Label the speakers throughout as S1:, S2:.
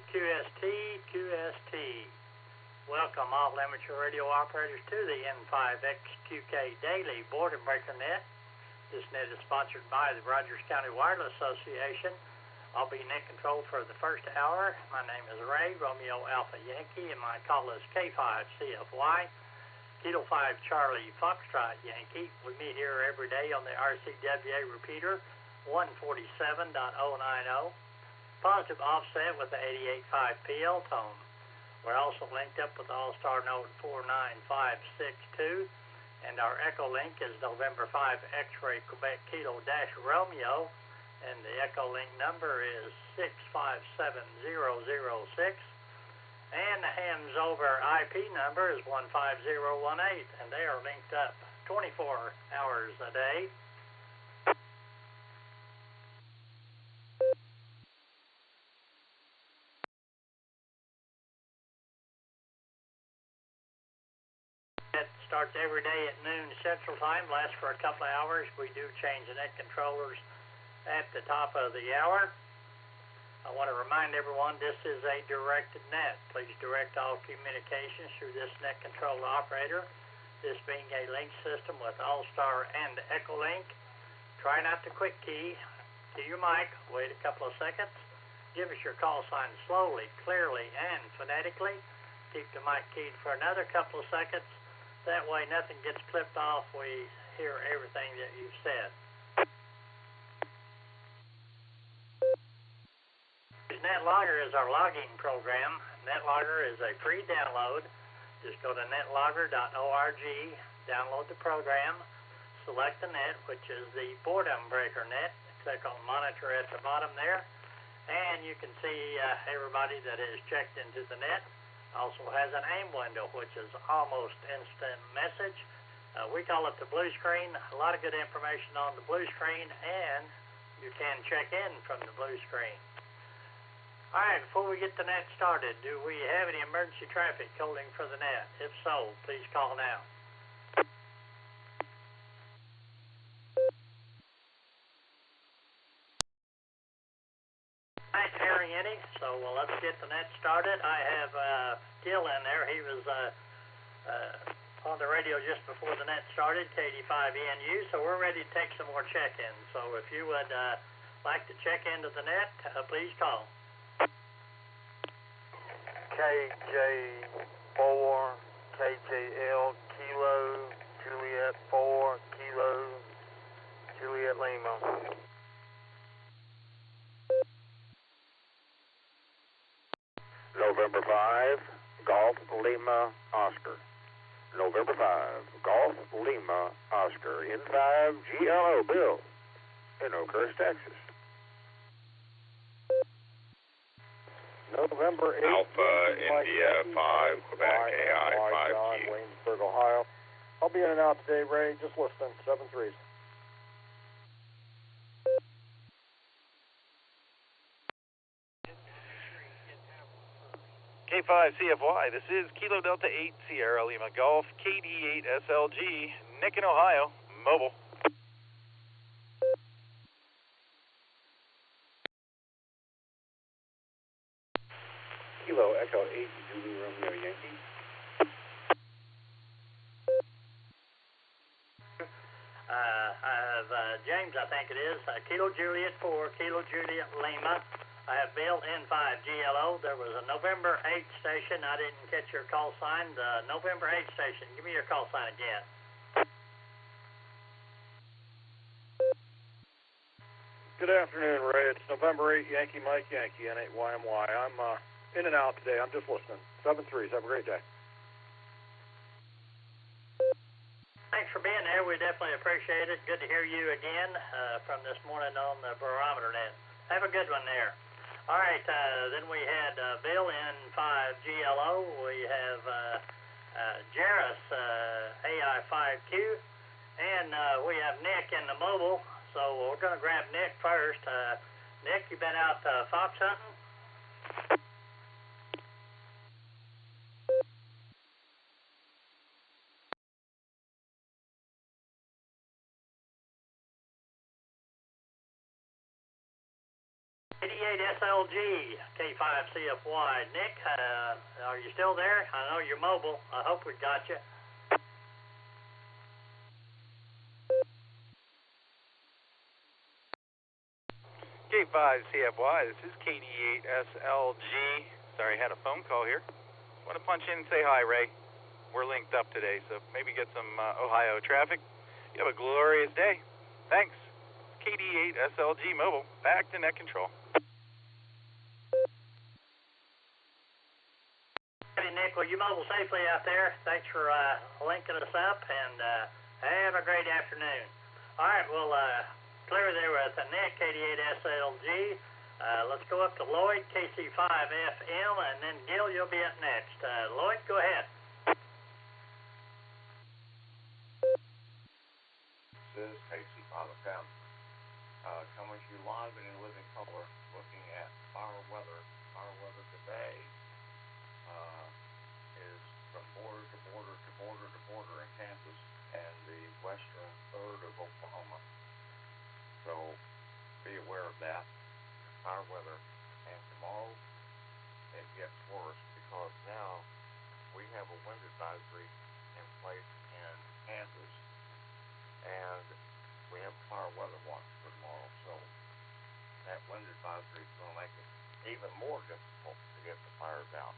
S1: QST. Welcome all amateur radio operators to the N5XQK Daily Boredom Breaker Net. This net is sponsored by the Rogers County Wireless Association. I'll be net control for the first hour. My name is Ray, Romeo Alpha Yankee, and my call is K5CFY, Kilo 5 Charlie Foxtrot Yankee. We meet here every day on the RCWA repeater 147.090. Positive offset with the 88.5 PL tone. We're also linked up with Allstar node 49562, and our Echolink is November 5 X-ray Quebec Kilo Dash Romeo, and the Echolink number is 657006, and the hands over IP number is 15018, and they are linked up 24 hours a day. Starts every day at noon Central Time, lasts for a couple of hours. We do change the net controllers at the top of the hour. I want to remind everyone this is a directed net. Please direct all communications through this net control operator, this being a link system with Allstar and Echolink. Try not to quick key to your mic. Wait a couple of seconds. Give us your call sign slowly, clearly, and phonetically. Keep the mic keyed for another couple of seconds. That way nothing gets clipped off. We hear everything that you've said. NetLogger is our logging program. NetLogger is a free download. Just go to netlogger.org, download the program, select the net, which is the Boredom Breaker net. Click on monitor at the bottom there, and you can see everybody that is checked into the net. Also has an AIM window, which is almost instant message. We call it the blue screen. A lot of good information on the blue screen, and you can check in from the blue screen. All right, before we get the net started, do we have any emergency traffic holding for the net? If so, please call now. Not hearing any, so let's get the net started. I have Gil in there. He was on the radio just before the net started, KD5ENU, so we're ready to take some more check-ins. So if you would like to check into the net, please call.
S2: KJ4, KJL, Kilo, Juliet 4, Kilo, Juliet Lima. November 5, Golf Lima Oscar. November 5, Golf Lima Oscar, N5 GLO, Bill, in Oakhurst, Texas. November 8,
S3: Alpha India 5, Quebec AI 5Q.
S2: Waynesburg, Ohio. I'll be in and out today, Ray. Just listening. 7-3s.
S4: K5CFY, this is Kilo Delta 8 Sierra Lima Golf, KD8 SLG, Nick in Ohio, mobile.
S2: Kilo Echo 8, Zulu Romeo Yankee.
S1: I have James, I think it is, Kilo Juliet 4, Kilo Juliet Lima. I have Bill N5 GLO. There was a November 8 station. I didn't catch your call sign. The November 8 station. Give me your call sign again.
S2: Good afternoon, Ray. It's November 8, Yankee Mike Yankee, N8YMY. I'm in and out today. I'm just listening. 7-3s. Have a great day.
S1: Thanks for being there. We definitely appreciate it. Good to hear you again from this morning on the barometer net. Have a good one there. All right, then we had Bill N5 GLO. We have Jairus AI5Q, and we have Nick in the mobile. So we're going to grab Nick first. Nick, you been out fox hunting? 88SLG, K5CFY. Nick, are you still there? I know you're mobile. I hope we got you.
S4: K5CFY, this is KD8SLG. Sorry, I had a phone call here. Want to punch in and say hi, Ray. We're linked up today, so maybe get some Ohio traffic. You have a glorious day. Thanks. KD8SLG Mobile, back to net control.
S1: Hey, Nick, well, you mobile safely out there. Thanks for linking us up, and have a great afternoon. All right, well, clear there with Nick, KD8SLG. Let's go up to Lloyd, KC5FM, and then Gil, you'll be up next. Lloyd, go ahead.
S3: This is KC5FM. Coming to you live and in living color, looking at our weather. Our weather today is from border to border to border to border in Kansas and the western third of Oklahoma. So be aware of that. Our weather. And tomorrow it gets worse because now we have a wind advisory in place in Kansas and we have a fire weather watch for tomorrow. So that wind advisory is going to make it even more difficult to get the fires out.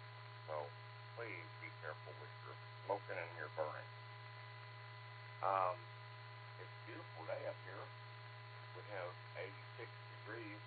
S3: So please be careful with your smoking and your burning. It's a beautiful day up here. We have 86 degrees.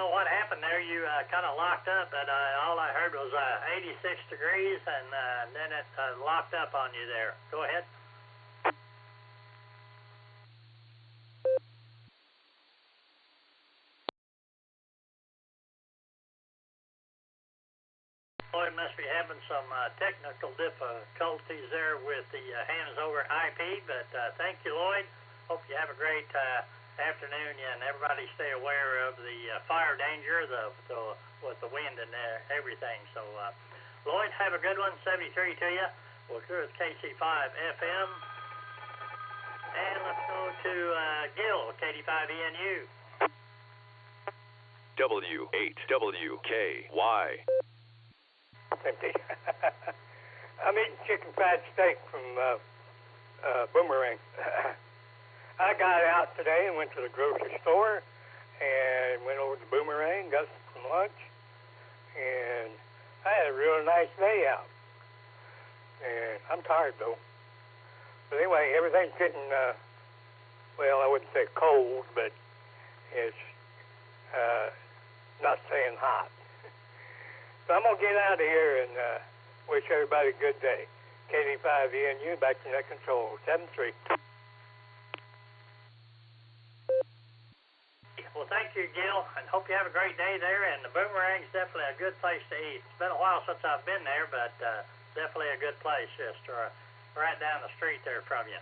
S1: What happened there? You kind of locked up, but all I heard was 86 degrees, and then it locked up on you there. Go ahead. Lloyd must be having some technical difficulties there with the hands over IP, but thank you, Lloyd. Hope you have a great afternoon, and everybody stay aware of the fire danger with the wind and everything. So, Lloyd, have a good one. 73 to you. We'll clear with KC5FM. And let's go to Gil, KD5ENU.
S5: W8WKY.
S6: Empty. I'm eating chicken fried steak from Boomerang. I got out today and went to the grocery store and went over to Boomerang, got some lunch, and I had a real nice day out. And I'm tired, though. But anyway, everything's getting, well, I wouldn't say cold, but it's not saying hot. So I'm going to get out of here and wish everybody a good day. KD5ENU, back to net control, 7-3.
S1: Well, thank you, Gil, and hope you have a great day there. And the Boomerang's definitely a good place to eat. It's been a while since I've been there, but definitely a good place, just right down the street there from you.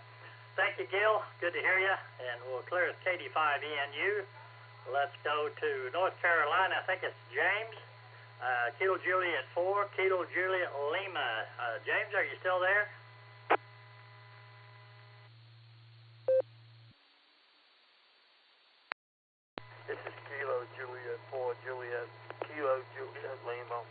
S1: Thank you, Gil. Good to hear you. And we'll clear with KD5ENU. Let's go to North Carolina. I think it's James. Kilo Juliet 4, Kilo Juliet Lima. James, are you still there?
S7: This is Kilo Juliet 4, Kilo Juliet Lima.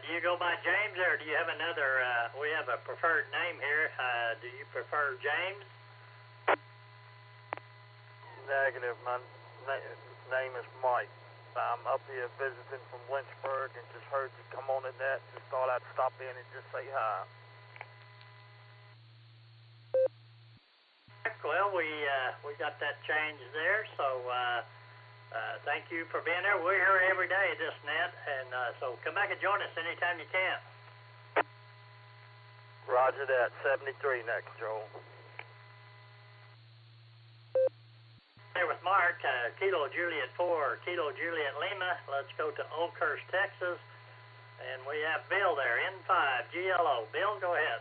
S1: Do you go by James, or do you have another, we have a preferred name here. Do you prefer James?
S7: Negative. My name is Mike. I'm up here visiting from Lynchburg and just heard you come on the net. Just thought I'd stop in and just say hi.
S1: Well, we got that change there, so thank you for being there. We're here every day at this net, and so come back and join us anytime you can.
S7: Roger that. 73 net control.
S1: Here with Mark, Kilo Juliet 4, Kilo Juliet Lima. Let's go to Oakhurst, Texas. And we have Bill there, N5 GLO. Bill, go ahead.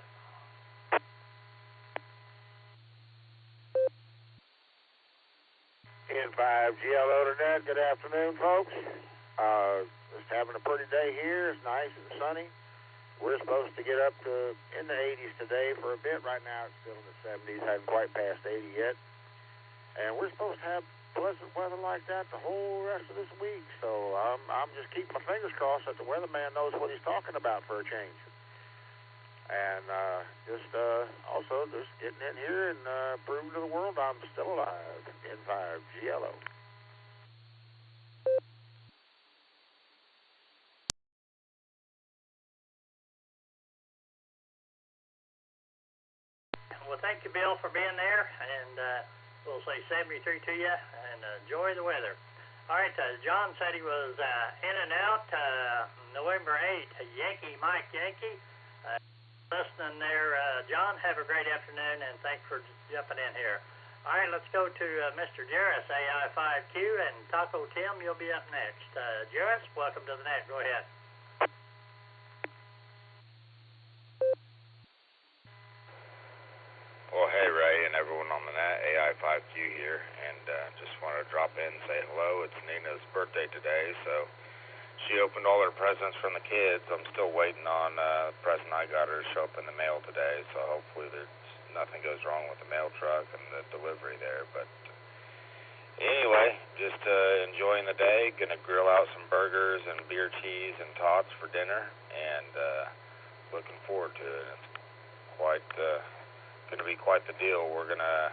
S5: N5 GLO to net. Good afternoon, folks. Just having a pretty day here. It's nice and sunny. We're supposed to get up to in the 80s today for a bit. Right now it's still in the 70s. Haven't quite passed 80 yet. And we're supposed to have pleasant weather like that the whole rest of this week. So I'm just keeping my fingers crossed that the weatherman knows what he's talking about for a change. And also just getting in here and proving to the world I'm still alive. N5 GLO.
S1: Well, thank you, Bill, for being there, and we'll say 73 to you, and enjoy the weather. All right, John said he was in and out November 8th, Yankee Mike Yankee. Listening there, John, have a great afternoon, and thanks for jumping in here. All right, let's go to Mr. Jarris, AI5Q, and Taco Tim, you'll be up next. Jarris, welcome to the net. Go ahead.
S8: Well, hey, Ray, and everyone on the net, AI5Q here, and just wanted to drop in and say hello. It's Nina's birthday today, so she opened all her presents from the kids. I'm still waiting on the present I got her to show up in the mail today, so hopefully nothing goes wrong with the mail truck and the delivery there. But anyway, just enjoying the day. Gonna grill out some burgers and beer cheese and tots for dinner, and looking forward to it. It's quite going to be quite the deal. We're going to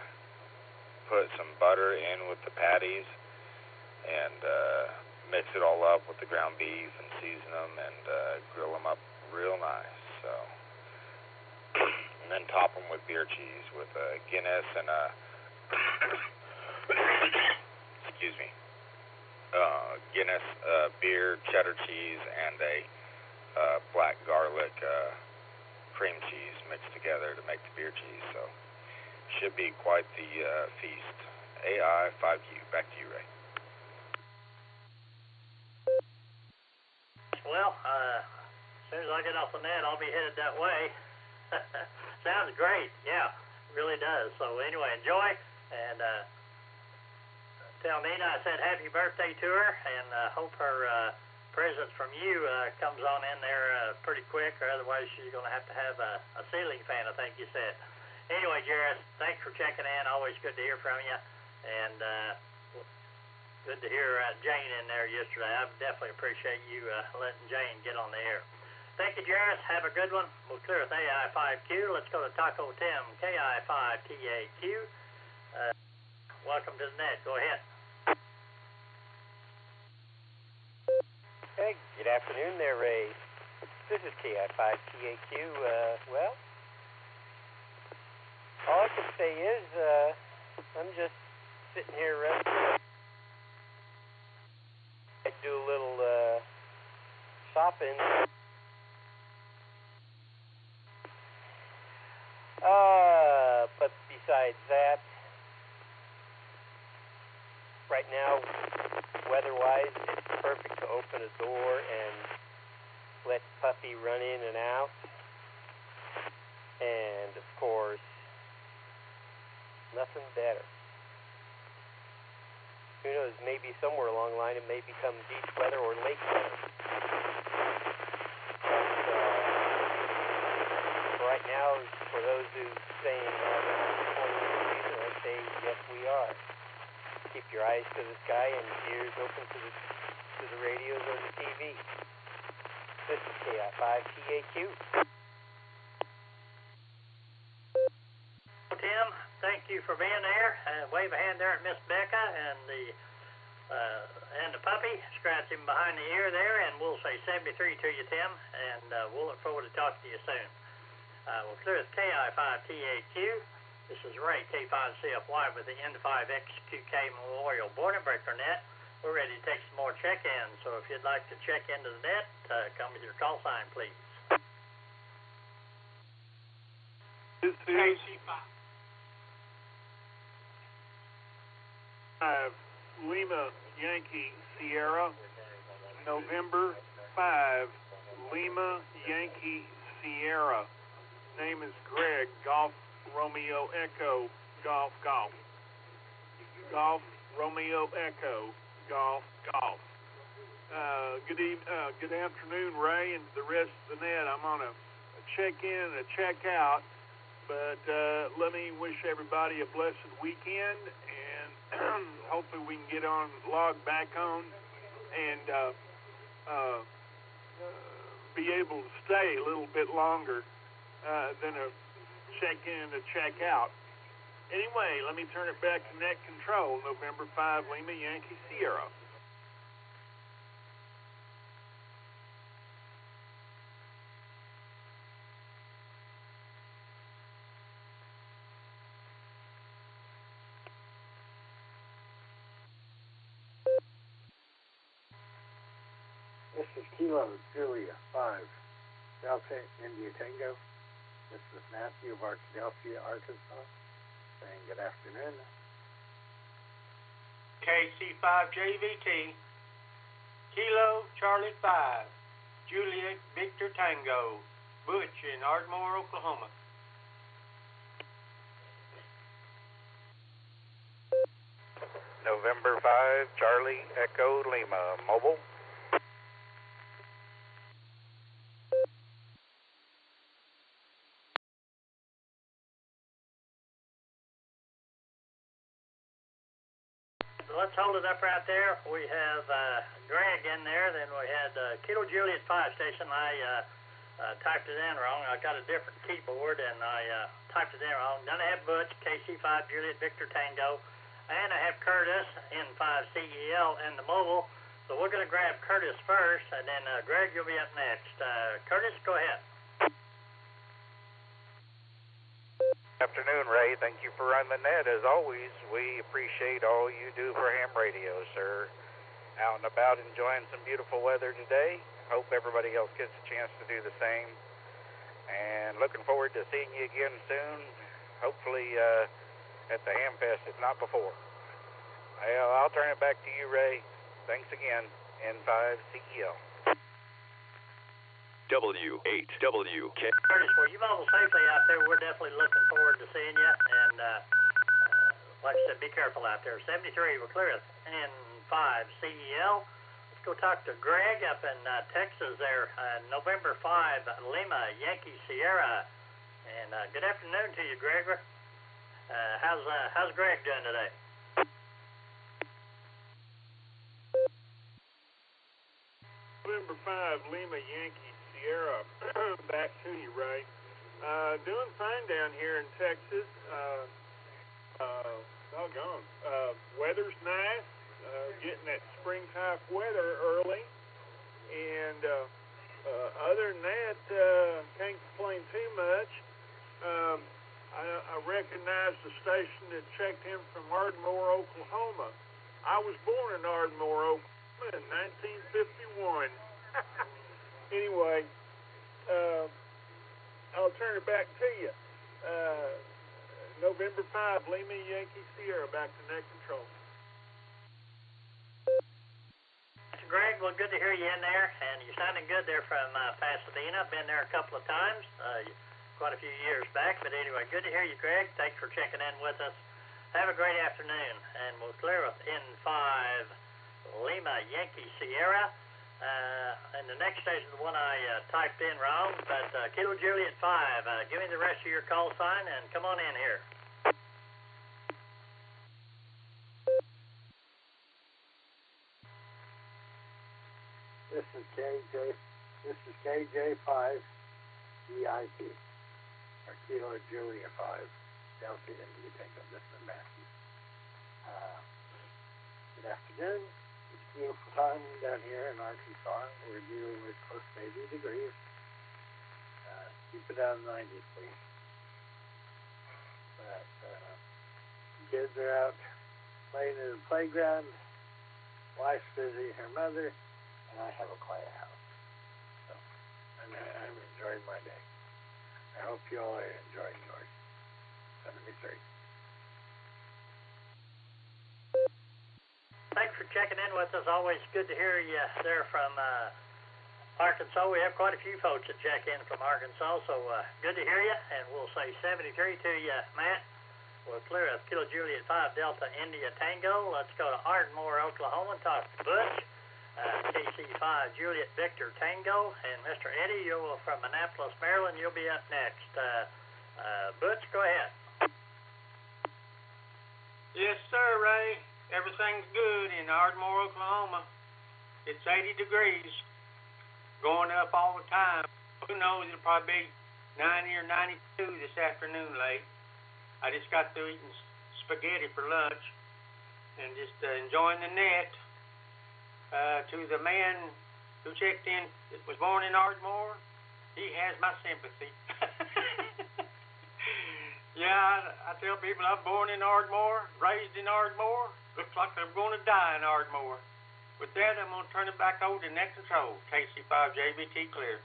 S8: put some butter in with the patties and mix it all up with the ground beef and season them and grill them up real nice. So, and then top them with beer cheese with a Guinness and a excuse me, Guinness beer, cheddar cheese, and a black garlic cream cheese mixed together to make the beer cheese. So should be quite the feast. AI5Q, back to you, Ray.
S1: Well, as soon as I get off the net, I'll be headed that way. Sounds great. Yeah, it really does. So anyway, enjoy, and tell Nina I said happy birthday to her, and hope her presence from you comes on in there pretty quick, or otherwise she's going to have a ceiling fan, I think you said. Anyway, Jarris, thanks for checking in. Always good to hear from you, and good to hear Jane in there yesterday. I definitely appreciate you letting Jane get on the air. Thank you, Jarris. Have a good one. We'll clear with AI5Q. Let's go to Taco Tim, KI5TAQ. Welcome to the net. Go ahead.
S9: Hey, good afternoon there, Ray. This is KI5TAQ. Well, all I can say is I'm just sitting here resting. I do a little shopping. But besides that, right now, weather-wise, it's perfect to open a door and let Puppy run in and out. And, of course, nothing better. Who knows, maybe somewhere along the line it may become beach weather or lake weather. But right now, for those who saying I say yes, we are. Keep your eyes to the sky and ears open to the radios or the TV. This is KI5TAQ.
S1: Tim, thank you for being there. Wave a hand there at Miss Becca and the puppy. Scratch him behind the ear there, and we'll say 73 to you, Tim, and we'll look forward to talking to you soon. We'll clear with KI5TAQ. This is Ray, K5CFY with the N5XQK Memorial Boredom Breaker net. We're ready to take some more check-ins, so if you'd like to check into the net, come with your call sign, please.
S10: This is Lima Yankee Sierra, November 5, Lima Yankee Sierra. Name is Greg, Golf Romeo Echo, Golf Golf. Golf Romeo Echo, Golf Golf. Good afternoon, Ray, and the rest of the net. I'm on a check-in and a check-out, but let me wish everybody a blessed weekend, and hopefully we can get on, log back on, and be able to stay a little bit longer than a check-in and a check-out. Anyway, let me turn it back to net control, November 5, Lima Yankee Sierra.
S11: This is Kilo Julia 5, Delta India Tango. This is Matthew of Arkadelphia, Arkansas, saying good afternoon.
S12: KC5JVT, Kilo Charlie 5, Juliet Victor Tango, Butch in Ardmore, Oklahoma.
S13: November 5, Charlie Echo Lima, mobile.
S1: Let's hold it up right there. We have Greg in there. Then we had Kilo Juliet 5 station. I typed it in wrong. I got a different keyboard, and I typed it in wrong. Then I have Butch, KC5 Juliet Victor Tango, and I have Curtis, N5 CEL, and the mobile. So we're going to grab Curtis first, and then Greg, you'll be up next. Curtis, go ahead.
S13: Afternoon, Ray. Thank you for running the net. As always, we appreciate all you do for ham radio, sir. Out and about enjoying some beautiful weather today. Hope everybody else gets a chance to do the same. And looking forward to seeing you again soon. Hopefully at the Ham Fest, if not before. I'll turn it back to you, Ray. Thanks again. N5CEL.
S14: W8WK.
S1: Curtis, well, you mobile safely out there. We're definitely looking forward to seeing you. And like I said, be careful out there. 73, we're clear at N5 CEL. Let's go talk to Greg up in Texas there. November 5, Lima Yankee Sierra. And good afternoon to you, Greg. How's Greg doing today?
S10: November 5, Lima Yankee Sierra. Back to you, Ray. Doing fine down here in Texas. Doggone. Weather's nice. Getting that spring type weather early. And other than that, can't complain too much. I recognize the station that checked in from Ardmore, Oklahoma. I was born in Ardmore, Oklahoma in 1951. Anyway, I'll turn it back to you. November 5, Lima Yankee Sierra, back to net control.
S1: Greg, well, good to hear you in there, and you're sounding good there from Pasadena. Been there a couple of times, quite a few years back, but anyway, good to hear you, Greg. Thanks for checking in with us. Have a great afternoon, and we'll clear with N5 Lima Yankee Sierra. And the next station is the one I typed in wrong, but Kilo Juliet 5, give me the rest of your call sign and come on in here.
S11: This is KJ5 VIP, or Kilo Julia 5, Delta India Tango. This is Matthew. Good afternoon. It's a beautiful time down here in Arkansas. We're dealing with close to 80 degrees. Keep it down 90, please. But kids are out playing in the playground. Wife's visiting her mother, and I have a quiet house. So I'm enjoying my day. I hope you all are enjoying yours. 73.
S1: Thanks for checking in with us. Always good to hear you there from Arkansas. We have quite a few folks that check in from Arkansas, so good to hear you. And we'll say 73 to you, Matt. We're clear of Kilo Juliet 5 Delta India Tango. Let's go to Ardmore, Oklahoma, and talk to Butch. KC5 Juliet Victor Tango. And Mr. Eddie, you're from Annapolis, Maryland. You'll be up next. Butch, go ahead.
S12: Yes, sir, Ray. Everything's good in Ardmore, Oklahoma. It's 80 degrees, going up all the time. Who knows, it'll probably be 90 or 92 this afternoon late. I just got through eating spaghetti for lunch and just enjoying the net. To the man who checked in that was born in Ardmore, he has my sympathy. Yeah, I tell people I'm born in Ardmore, raised in Ardmore. Looks like I'm going to die in Ardmore. With that, I'm going to turn it back over to Net Control. KC5JBT clear.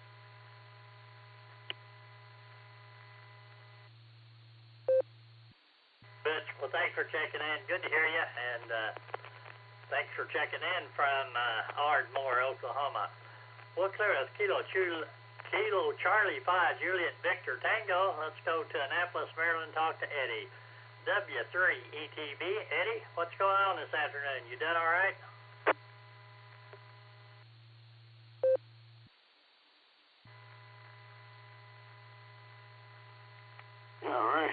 S1: Butch, well, thanks for checking in. Good to hear you. And thanks for checking in from Ardmore, Oklahoma. We'll clear with Kilo Charlie 5 Juliet Victor Tango. Let's go to Annapolis, Maryland, talk to Eddie. W3 ETB. Eddie, what's going on this afternoon? You done all right?
S15: Yeah, Ray,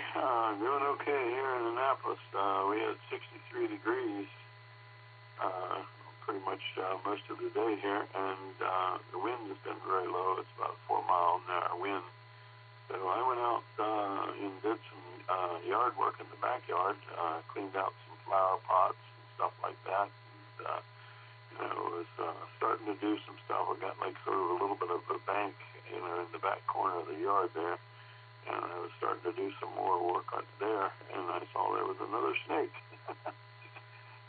S15: doing okay here in Annapolis. We had 63 degrees pretty much most of the day here, and the wind has been very low. It's about 4 mile an hour wind. So I went out and did some yard work in the backyard, cleaned out some flower pots and stuff like that. And, was starting to do some stuff. I got like sort of a little bit of a bank, in the back corner of the yard there. And I was starting to do some more work out there, and I saw there was another snake.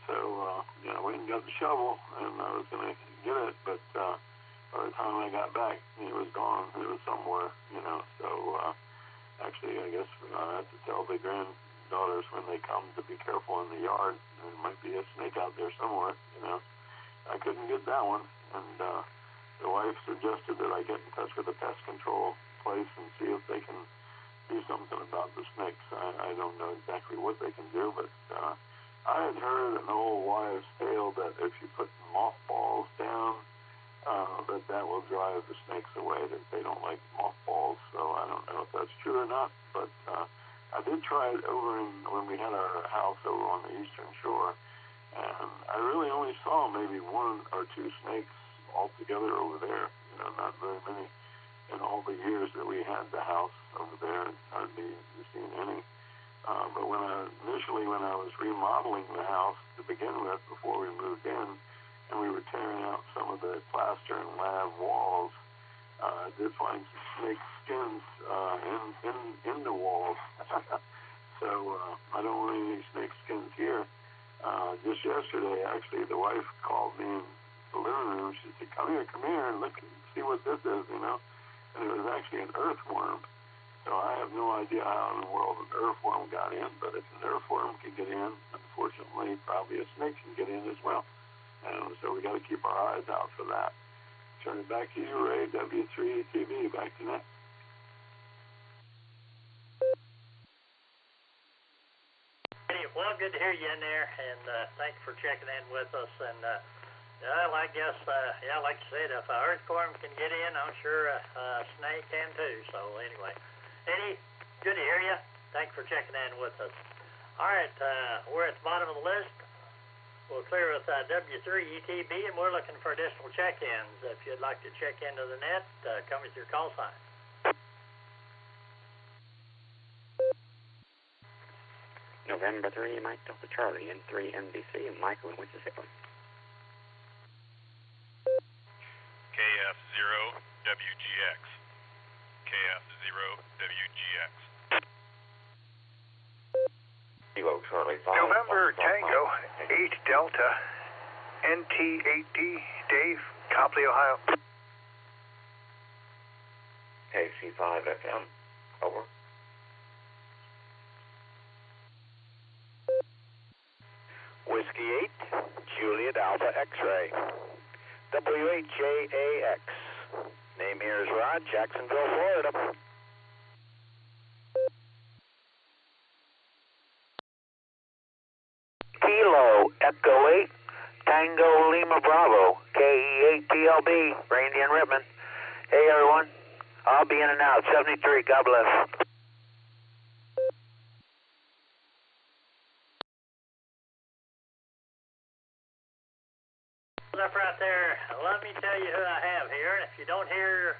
S15: So, I went and got the shovel, and I was going to get it, but by the time I got back, it was gone. It was somewhere, So, actually, I guess I have to tell the granddaughters when they come to be careful in the yard. There might be a snake out there somewhere, I couldn't get that one, and the wife suggested that I get in touch with the pest control place and see if they can do something about the snakes. I don't know exactly what they can do, but I had heard an old wives' tale that if you put mothballs down, that will drive the snakes away, that they don't like mothballs. So I don't know if that's true or not, but I did try it when we had our house over on the eastern shore, and I really only saw maybe 1 or 2 snakes altogether over there, not very many in all the years that we had the house over there. It's hardly seen any. But when I was remodeling the house to begin with, before we moved in, and we were tearing out some of the plaster and lab walls, I did find some snake skins in the walls. So I don't want any snake skins here. Just yesterday, actually, the wife called me in the living room. She said, come here, and look and see what this is, And it was actually an earthworm. So I have no idea how in the world an earthworm got in, but if an earthworm can get in, unfortunately, probably a snake can get in as well. And so we got to keep our eyes out for that. Turn it back to you, Ray, W3TV, back to net.
S1: Well, good to hear you in there, and thanks for checking in with us. And I guess, like you said, if an earthworm can get in, I'm sure a snake can too. So anyway, Eddie, good to hear you. Thanks for checking in with us. All right, we're at the bottom of the list. We'll clear with W3ETB, and we're looking for additional check-ins. If you'd like to check into the net, come with your call sign.
S16: November 3, Mike Delta Charlie, N3 NBC, and Michael in Wichita.
S17: KF0 WGX. KF0 WGX.
S16: Kilo Charlie 5.
S18: November Tango 8 Delta NT8D Dave, Copley, Ohio.
S16: KC5 FM. Over.
S19: DC-8, Juliet Alpha X-Ray. WHAAX. Name here is Rod, Jacksonville, Florida.
S5: Kilo Echo 8, Tango Lima Bravo, KE8TLB, Randy and Ripman. Hey everyone, I'll be in and out, 73, God bless.
S1: Up right there, let me tell you who I have here, and if you don't hear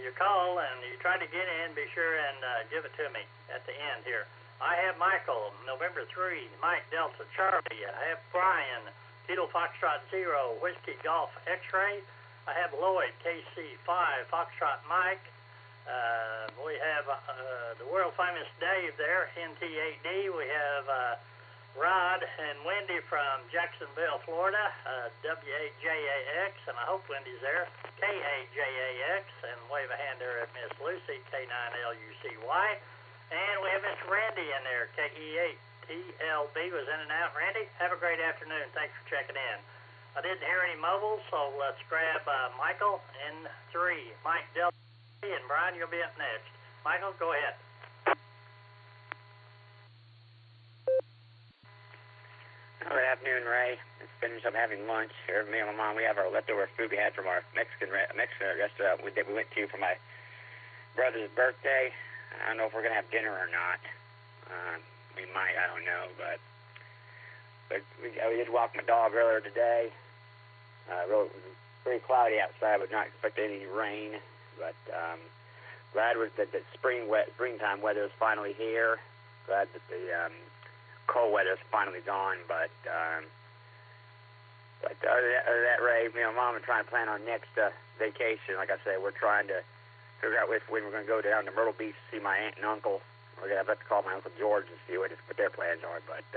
S1: your call and you try to get in, be sure and give it to me at the end here. I have Michael, November 3, Mike Delta Charlie. I have Brian, Kilo Foxtrot 0, Whiskey Golf X-Ray. I have Lloyd, KC5, Foxtrot Mike. We have the world famous Dave there, NT8D. We have Rod and Wendy from Jacksonville, Florida, WAJAX, and I hope Wendy's there, KAJAX, and wave a hand there at Miss Lucy, K9LUCY. And we have Miss Randy in there, KE8TLB was in and out. Randy, have a great afternoon. Thanks for checking in. I didn't hear any mobiles, so let's grab Michael in 3. Mike Delta, and Brian, you'll be up next. Michael, go ahead.
S16: Good afternoon, Ray. Just finished up having lunch here. Me and my mom, we have our leftover food we had from our Mexican restaurant we went to for my brother's birthday. I don't know if we're going to have dinner or not. We might, I don't know, but we did walk my dog earlier today. It was pretty cloudy outside, but not expecting any rain. But glad that the springtime weather is finally here. Glad that the cold weather is finally gone. But other than that, Ray, Mom and trying to plan our next vacation. Like I said, we're trying to figure out when we're going to go down to Myrtle Beach to see my aunt and uncle. We're going to have to call my Uncle George and see what their plans are. But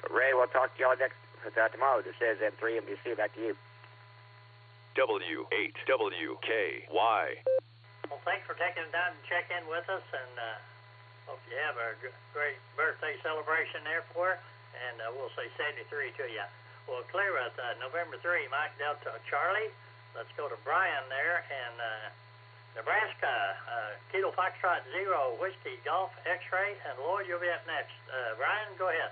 S16: Ray, we'll talk to y'all tomorrow. This is N3 NBC. Back to you.
S14: W8WKY.
S1: Well, thanks for taking the time to check in with us, and hope you have a great birthday celebration there for her. And we'll say 73 to you. Well, clear with November 3, Mike Delta Charlie. Let's go to Brian there, and Nebraska, Kilo Foxtrot 0, Whiskey Golf X-Ray, and Lloyd, you'll be up next. Brian, go ahead.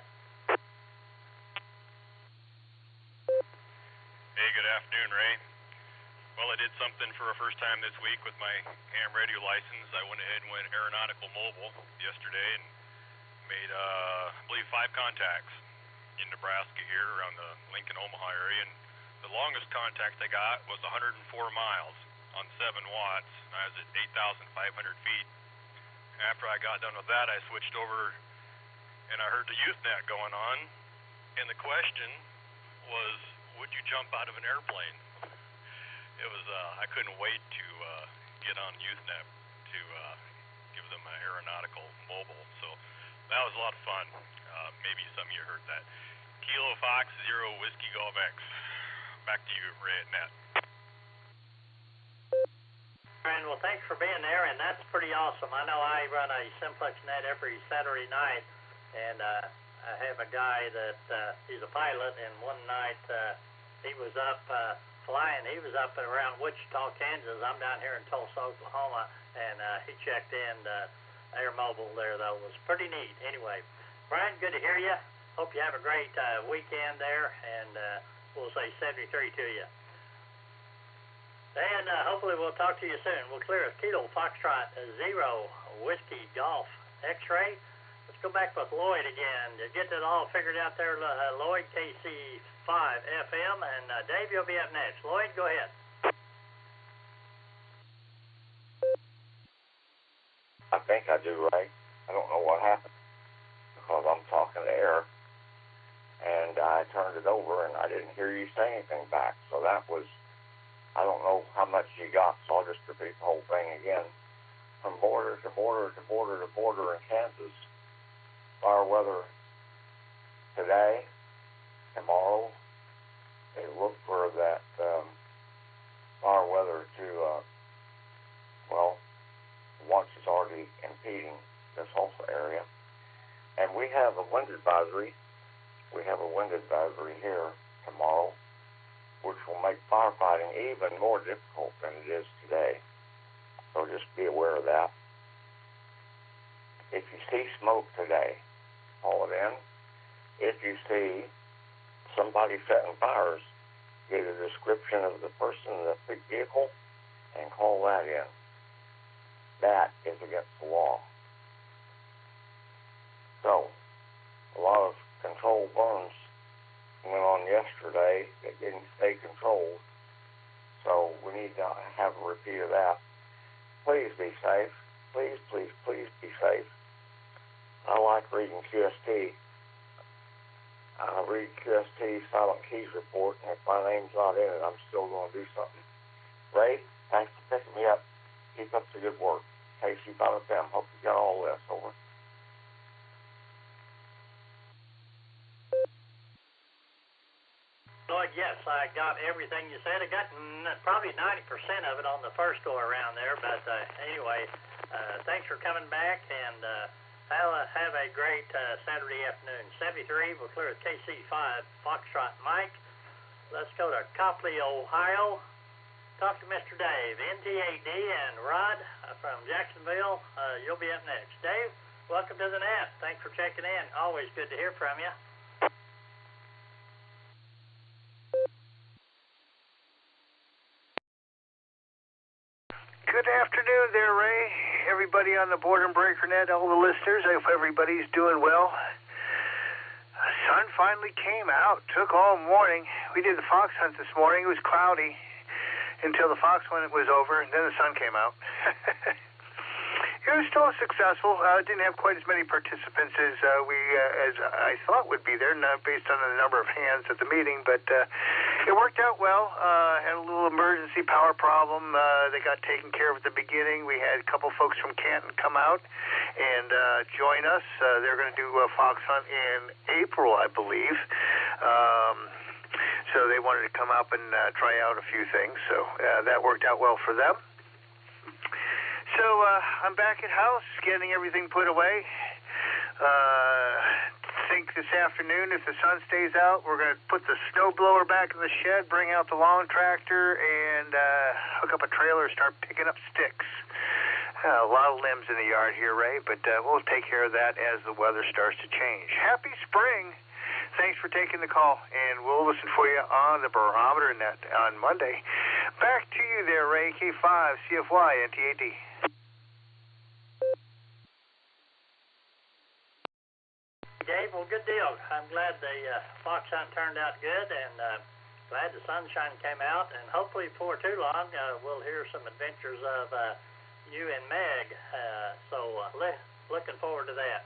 S17: Hey, good afternoon, Ray. Well, I did something for a first time this week with my ham radio license. I went ahead and went aeronautical mobile yesterday and made, I believe, 5 contacts in Nebraska here around the Lincoln, Omaha area. And the longest contact I got was 104 miles on 7 watts. I was at 8,500 feet. After I got done with that, I switched over and I heard the Usenet going on. And the question was, would you jump out of an airplane? It was, I couldn't wait to get on Usenet to give them an aeronautical mobile. So that was a lot of fun. Maybe some of you heard that. Kilo Fox 0 Whiskey Golf X. Back to you, Ray at Net.
S1: And well, thanks for being there, and that's pretty awesome. I know I run a Simplex Net every Saturday night, and I have a guy that he's a pilot, and one night he was up flying. He was up around Wichita, Kansas. I'm down here in Tulsa, Oklahoma, and he checked in Air Mobile there, though. It was pretty neat. Anyway, Brian, good to hear you. Hope you have a great weekend there, and we'll say 73 to you. And hopefully we'll talk to you soon. We'll clear a Kilo Foxtrot 0 Whiskey Golf X-Ray. Let's go back with Lloyd again to get it all figured out there. Lloyd, KC5 FM, and Dave, you'll be up next. Lloyd, go ahead.
S3: I think I do, Ray. I don't know what happened because I'm talking to air, and I turned it over and I didn't hear you say anything back. So that was, I don't know how much you got, so I'll just repeat the whole thing again. From border to border to border to border in Kansas, our weather today, tomorrow, they look for that our weather to, once it's already impeding this Tulsa area. And we have a wind advisory. We have a wind
S8: advisory here tomorrow, which will make firefighting even more difficult than it is today. So just be aware of that. If you see smoke today, call it in. If you see somebody setting fires, get a description of the person in the vehicle and call that in. That is against the law. So, a lot of controlled burns went on yesterday that didn't stay controlled. So we need to have a repeat of that. Please be safe. Please, please, please be safe. I like reading QST. I read QST Silent Keys report, and if my name's not in it, I'm still going to do something. Ray, thanks for picking me up. Keep up the good work. KC5FM. Hope you got all this. Over.
S1: Lloyd, yes, I got everything you said. I got probably 90% of it on the first go around there, but anyway, thanks for coming back, and have a great Saturday afternoon. 73, we'll clear with KC5 Foxtrot Mike. Let's go to Copley, Ohio. Talk to Mr. Dave. NT8D and Rod from Jacksonville, you'll be up next. Dave, welcome to the net. Thanks for checking in. Always good to hear from you.
S18: Good afternoon there, Ray. Everybody on the Boredom Breaker Net, all the listeners. I hope everybody's doing well. The sun finally came out. Took all morning. We did the fox hunt this morning. It was cloudy until the fox hunt was over, and then the sun came out. It was still successful. Didn't have quite as many participants as I thought would be there, not based on the number of hands at the meeting, but it worked out well. Had a little emergency power problem. They got taken care of at the beginning. We had a couple folks from Canton come out and join us. They're going to do a fox hunt in April, I believe. So they wanted to come up and try out a few things. So that worked out well for them. So I'm back at house, getting everything put away. Think this afternoon, if the sun stays out, we're going to put the snow blower back in the shed, bring out the lawn tractor, and hook up a trailer and start picking up sticks. A lot of limbs in the yard here, Ray, but we'll take care of that as the weather starts to change. Happy spring. Thanks for taking the call, and we'll listen for you on the barometer net on Monday. Back to you there, Ray, K5, CFY, NT8D.
S1: Gabe, well, good deal. I'm glad the fox hunt turned out good, and glad the sunshine came out, and hopefully before too long we'll hear some adventures of you and Meg, so looking forward to that.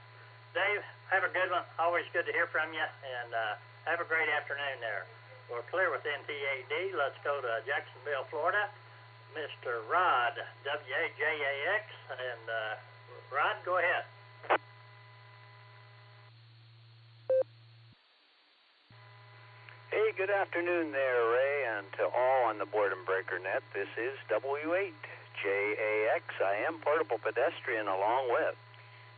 S1: Dave, have a good one. Always good to hear from you, and have a great afternoon there. We're clear with NT8D. Let's go to Jacksonville, Florida. Mr. Rod, WAJAX, and Rod, go ahead.
S20: Hey, good afternoon there, Ray, and to all on the Boredom Breaker Net. This is W8JAX. I am portable pedestrian along with.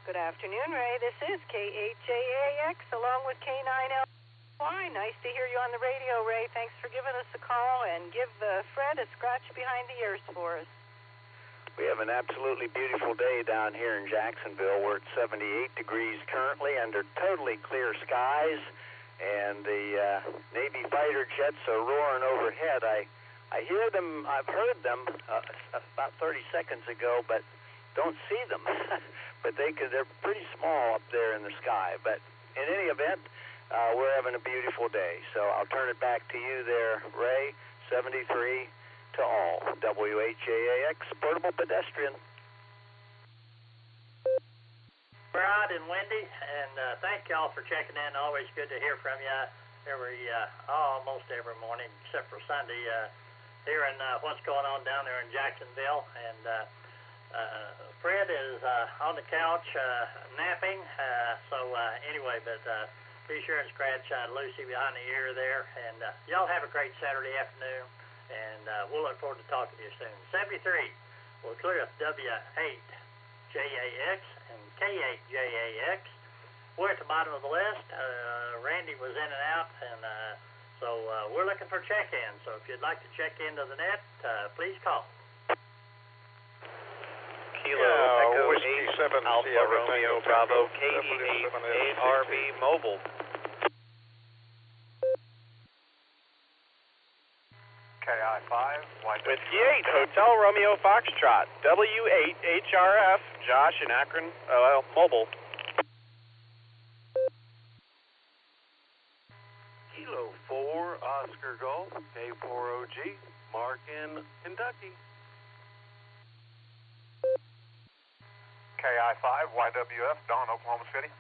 S21: Good afternoon, Ray. This is K8JAX along with K9LY. Nice to hear you on the radio, Ray. Thanks for giving us a call, and give Fred a scratch behind the ears for us.
S20: We have an absolutely beautiful day down here in Jacksonville. We're at 78 degrees currently under totally clear skies. And the Navy fighter jets are roaring overhead. I hear them, I've heard them about 30 seconds ago, but don't see them. But they're pretty small up there in the sky. But in any event, we're having a beautiful day. So I'll turn it back to you there, Ray. 73 to all. WHJAX, portable pedestrian.
S1: Rod and Wendy, and thank y'all for checking in. Always good to hear from you almost every morning, except for Sunday, hearing what's going on down there in Jacksonville. And Fred is on the couch napping, so anyway, but be sure and scratch Lucy behind the ear there. And y'all have a great Saturday afternoon, and we'll look forward to talking to you soon. 73, we'll clear up W8JAX and K8JAX. we're at the bottom of the list. Randy was in and out, and so we're looking for check-ins. So if you'd like to check into the net, please call.
S2: Kilo Echo 87 Alpha Romeo Bravo KD8 ARB Mobile.
S22: KI5
S2: Whiskey 8 Hotel Romeo Foxtrot W8 HRF Josh in Akron Mobile.
S22: Kilo 4 Oscar Golf K4OG Mark in Kentucky. KI5 YWF Dawn Oklahoma City.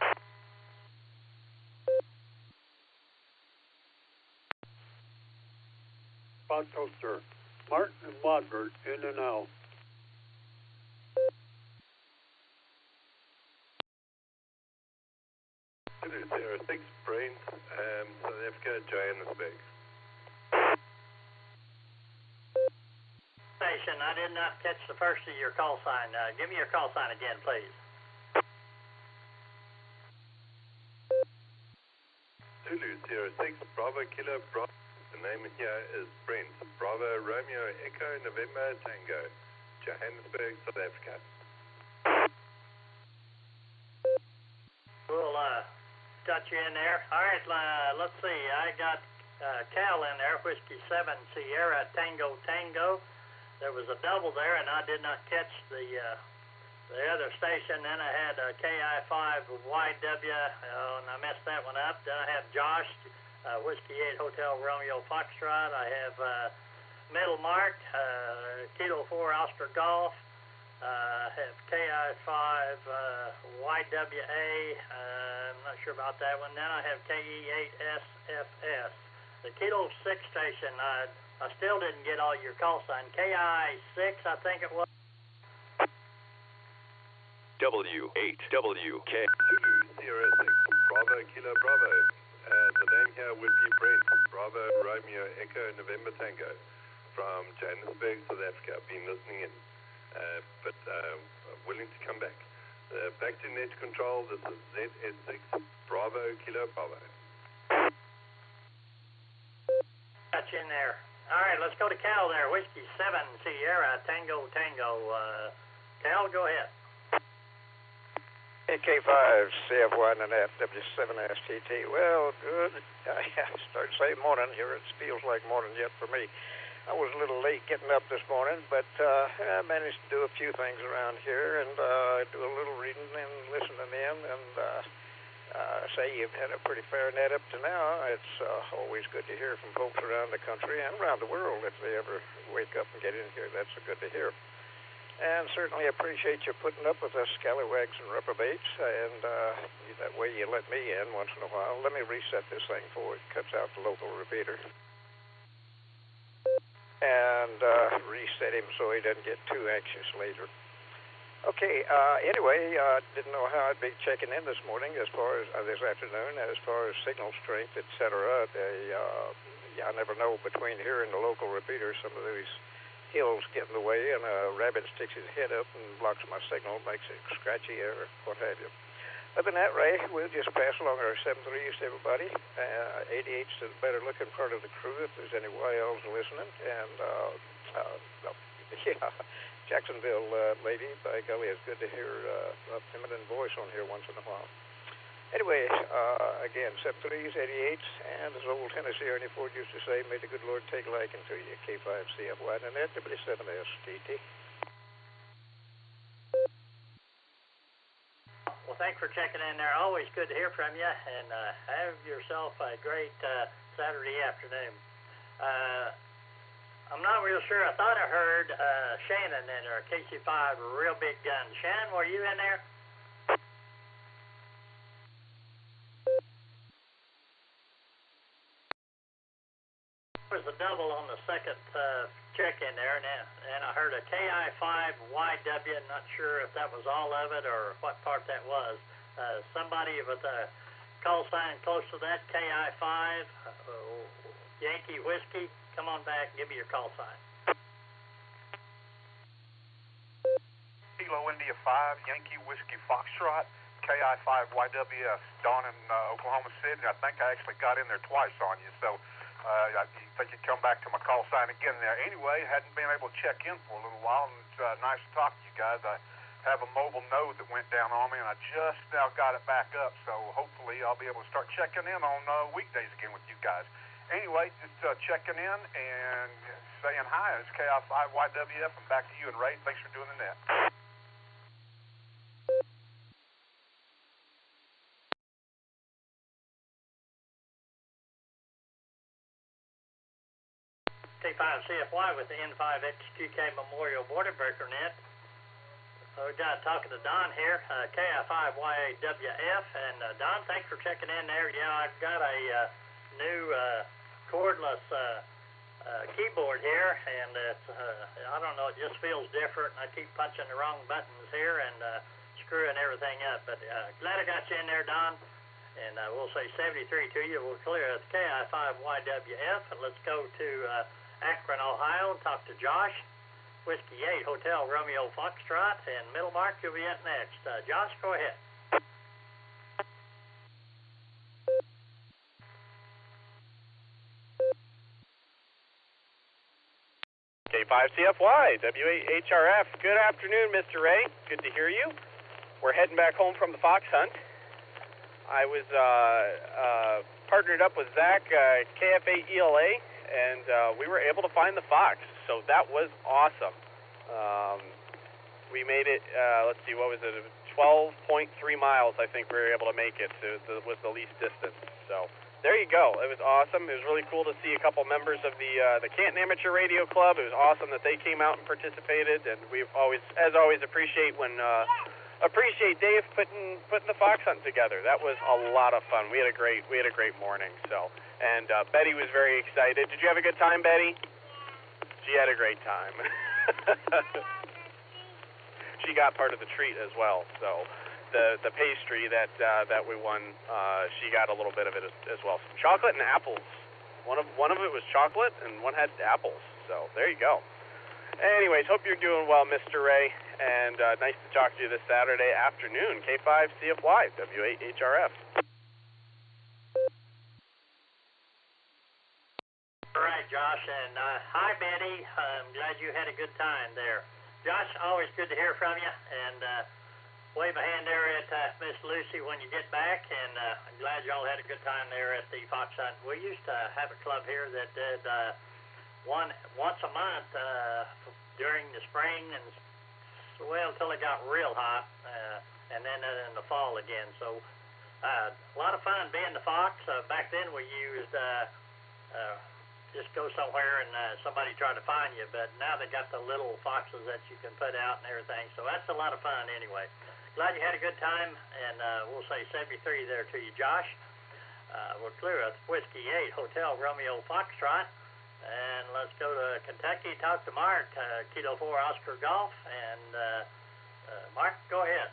S10: Foxtrot, sir. Martin and Modbert in and out.
S22: Zero 06 Brain, South Africa, Johannesburg.
S1: Station, I did not catch the first of your call sign. Give me your call sign again, please.
S22: Zulu 06 Bravo Kilo Bravo. The name here is Brent. Bravo Romeo Echo November Tango, Johannesburg, South Africa.
S1: We'll got you in there. All right, let's see. I got Cal in there, Whiskey 7 Sierra Tango Tango. There was a double there, and I did not catch the other station. Then I had KI5 YW, and I messed that one up. Then I have Josh, Whiskey 8 Hotel Romeo Foxtrot. I have Middle Mark, Kilo 4 Oscar Golf. I have KI5 YWA. I'm not sure about that one. Then I have KE8SFS. The Kilo 6 station, I still didn't get all your call sign. KI6, I think it was.
S14: W8WK.
S22: 206 Bravo Kilo Bravo. The name here would be Brent. Bravo Romeo Echo November Tango from Johannesburg, South Africa. I've been listening in, but willing to come back. Back to net control. This is ZS6 Bravo Kilo Bravo.
S1: Got you in there. All right, let's go to Cal there. Whiskey 7 Sierra Tango Tango. Cal, go ahead.
S23: AK5 CF1 and FW7STT. Well, good. I started saying morning here. It feels like morning yet for me. I was a little late getting up this morning, but I managed to do a few things around here and do a little reading and listening in. And say you've had a pretty fair net up to now. It's always good to hear from folks around the country and around the world if they ever wake up and get in here. That's good to hear. And certainly appreciate you putting up with us scallywags and reprobates, and that way you let me in once in a while. Let me reset this thing before it cuts out the local repeater. And reset him so he doesn't get too anxious later. Okay, anyway, didn't know how I'd be checking in this morning as far as, this afternoon, as far as signal strength, etc. I never know between here and the local repeater, some of these hills get in the way, and a rabbit sticks his head up and blocks my signal, makes it scratchy or what have you. Other than that, Ray, we'll just pass along our 7.3s to everybody. 88's to the better looking part of the crew if there's any YLs listening. And, yeah, Jacksonville lady, by golly, it's good to hear a feminine voice on here once in a while. Anyway, again, 7.3s, 88s, and as old Tennessee Ernie Ford used to say, may the good Lord take liking to you, K5CFY and FW7STT.
S1: Well, thanks for checking in there. Always good to hear from you, and have yourself a great Saturday afternoon. I'm not real sure. I thought I heard Shannon in there, KC5, real big gun. Shannon, were you in there? There was a double on the second check in there, and I heard a KI5 YW. Not sure if that was all of it or what part that was. Somebody with a call sign close to that KI5 Yankee Whiskey, come on back and give me your call sign.
S22: Kilo India 5 Yankee Whiskey Foxtrot
S4: KI5YWF, Dawn in Oklahoma City. I think I actually got in there twice on you, so I think you'd come back to my call sign again there. Anyway, hadn't been able to check in for a little while, and it's nice to talk to you guys. I have a mobile node that went down on me, and I just now got it back up, so hopefully I'll be able to start checking in on weekdays again with you guys. Anyway, just checking in and saying hi. It's KI5YWF, and back to you and Ray. Thanks for doing the net.
S1: K5CFY with the N5XQK Memorial Border Breaker net. We got talking to Don here, KI5YAWF, and Don, thanks for checking in there. Yeah, I've got a new cordless keyboard here, and it's I don't know, it just feels different. I keep punching the wrong buttons here and screwing everything up, but glad I got you in there, Don, and we'll say 73 to you. We'll clear the KI5YWF, and let's go to Akron, Ohio, talk to Josh. Whiskey 8, Hotel Romeo Foxtrot, and Middlemark, you'll be up next. Josh, go ahead.
S2: K5CFY, W8HRF. Good afternoon, Mr. Ray. Good to hear you. We're heading back home from the fox hunt. I was partnered up with Zach, KF8ELA, and we were able to find the fox. So that was awesome. We made it, let's see, what was it, 12.3 miles, I think we were able to make it. It was the least distance. So there you go. It was awesome. It was really cool to see a couple members of the Canton Amateur Radio Club. It was awesome that they came out and participated, and we've always, as always, appreciate Dave putting the fox hunt together. That was a lot of fun. We had a great morning. So, and Betty was very excited. Did you have a good time, Betty? She had a great time. She got part of the treat as well. So the pastry that we won, she got a little bit of it as well. Some chocolate and apples. One of it was chocolate and one had apples. So there you go. Anyways, hope you're doing well, Mr. Ray, and nice to talk to you this Saturday afternoon. K5CFY, W8HRF.
S1: All right, Josh, and hi, Betty. I'm glad you had a good time there. Josh, always good to hear from you, and wave a hand there at Miss Lucy when you get back, and I'm glad y'all had a good time there at the fox hunt. We used to have a club here that did once a month during the spring, and well, until it got real hot, and then in the fall again. So a lot of fun being the fox. Back then we used just go somewhere and somebody try to find you, but now they got the little foxes that you can put out and everything, so that's a lot of fun anyway. Glad you had a good time, and we'll say 73 there to you, Josh. We're clear at Whiskey 8, Hotel Romeo Foxtrot, and let's go to Kentucky, talk to Mark, Kilo 4 Oscar Golf, and Mark, go ahead.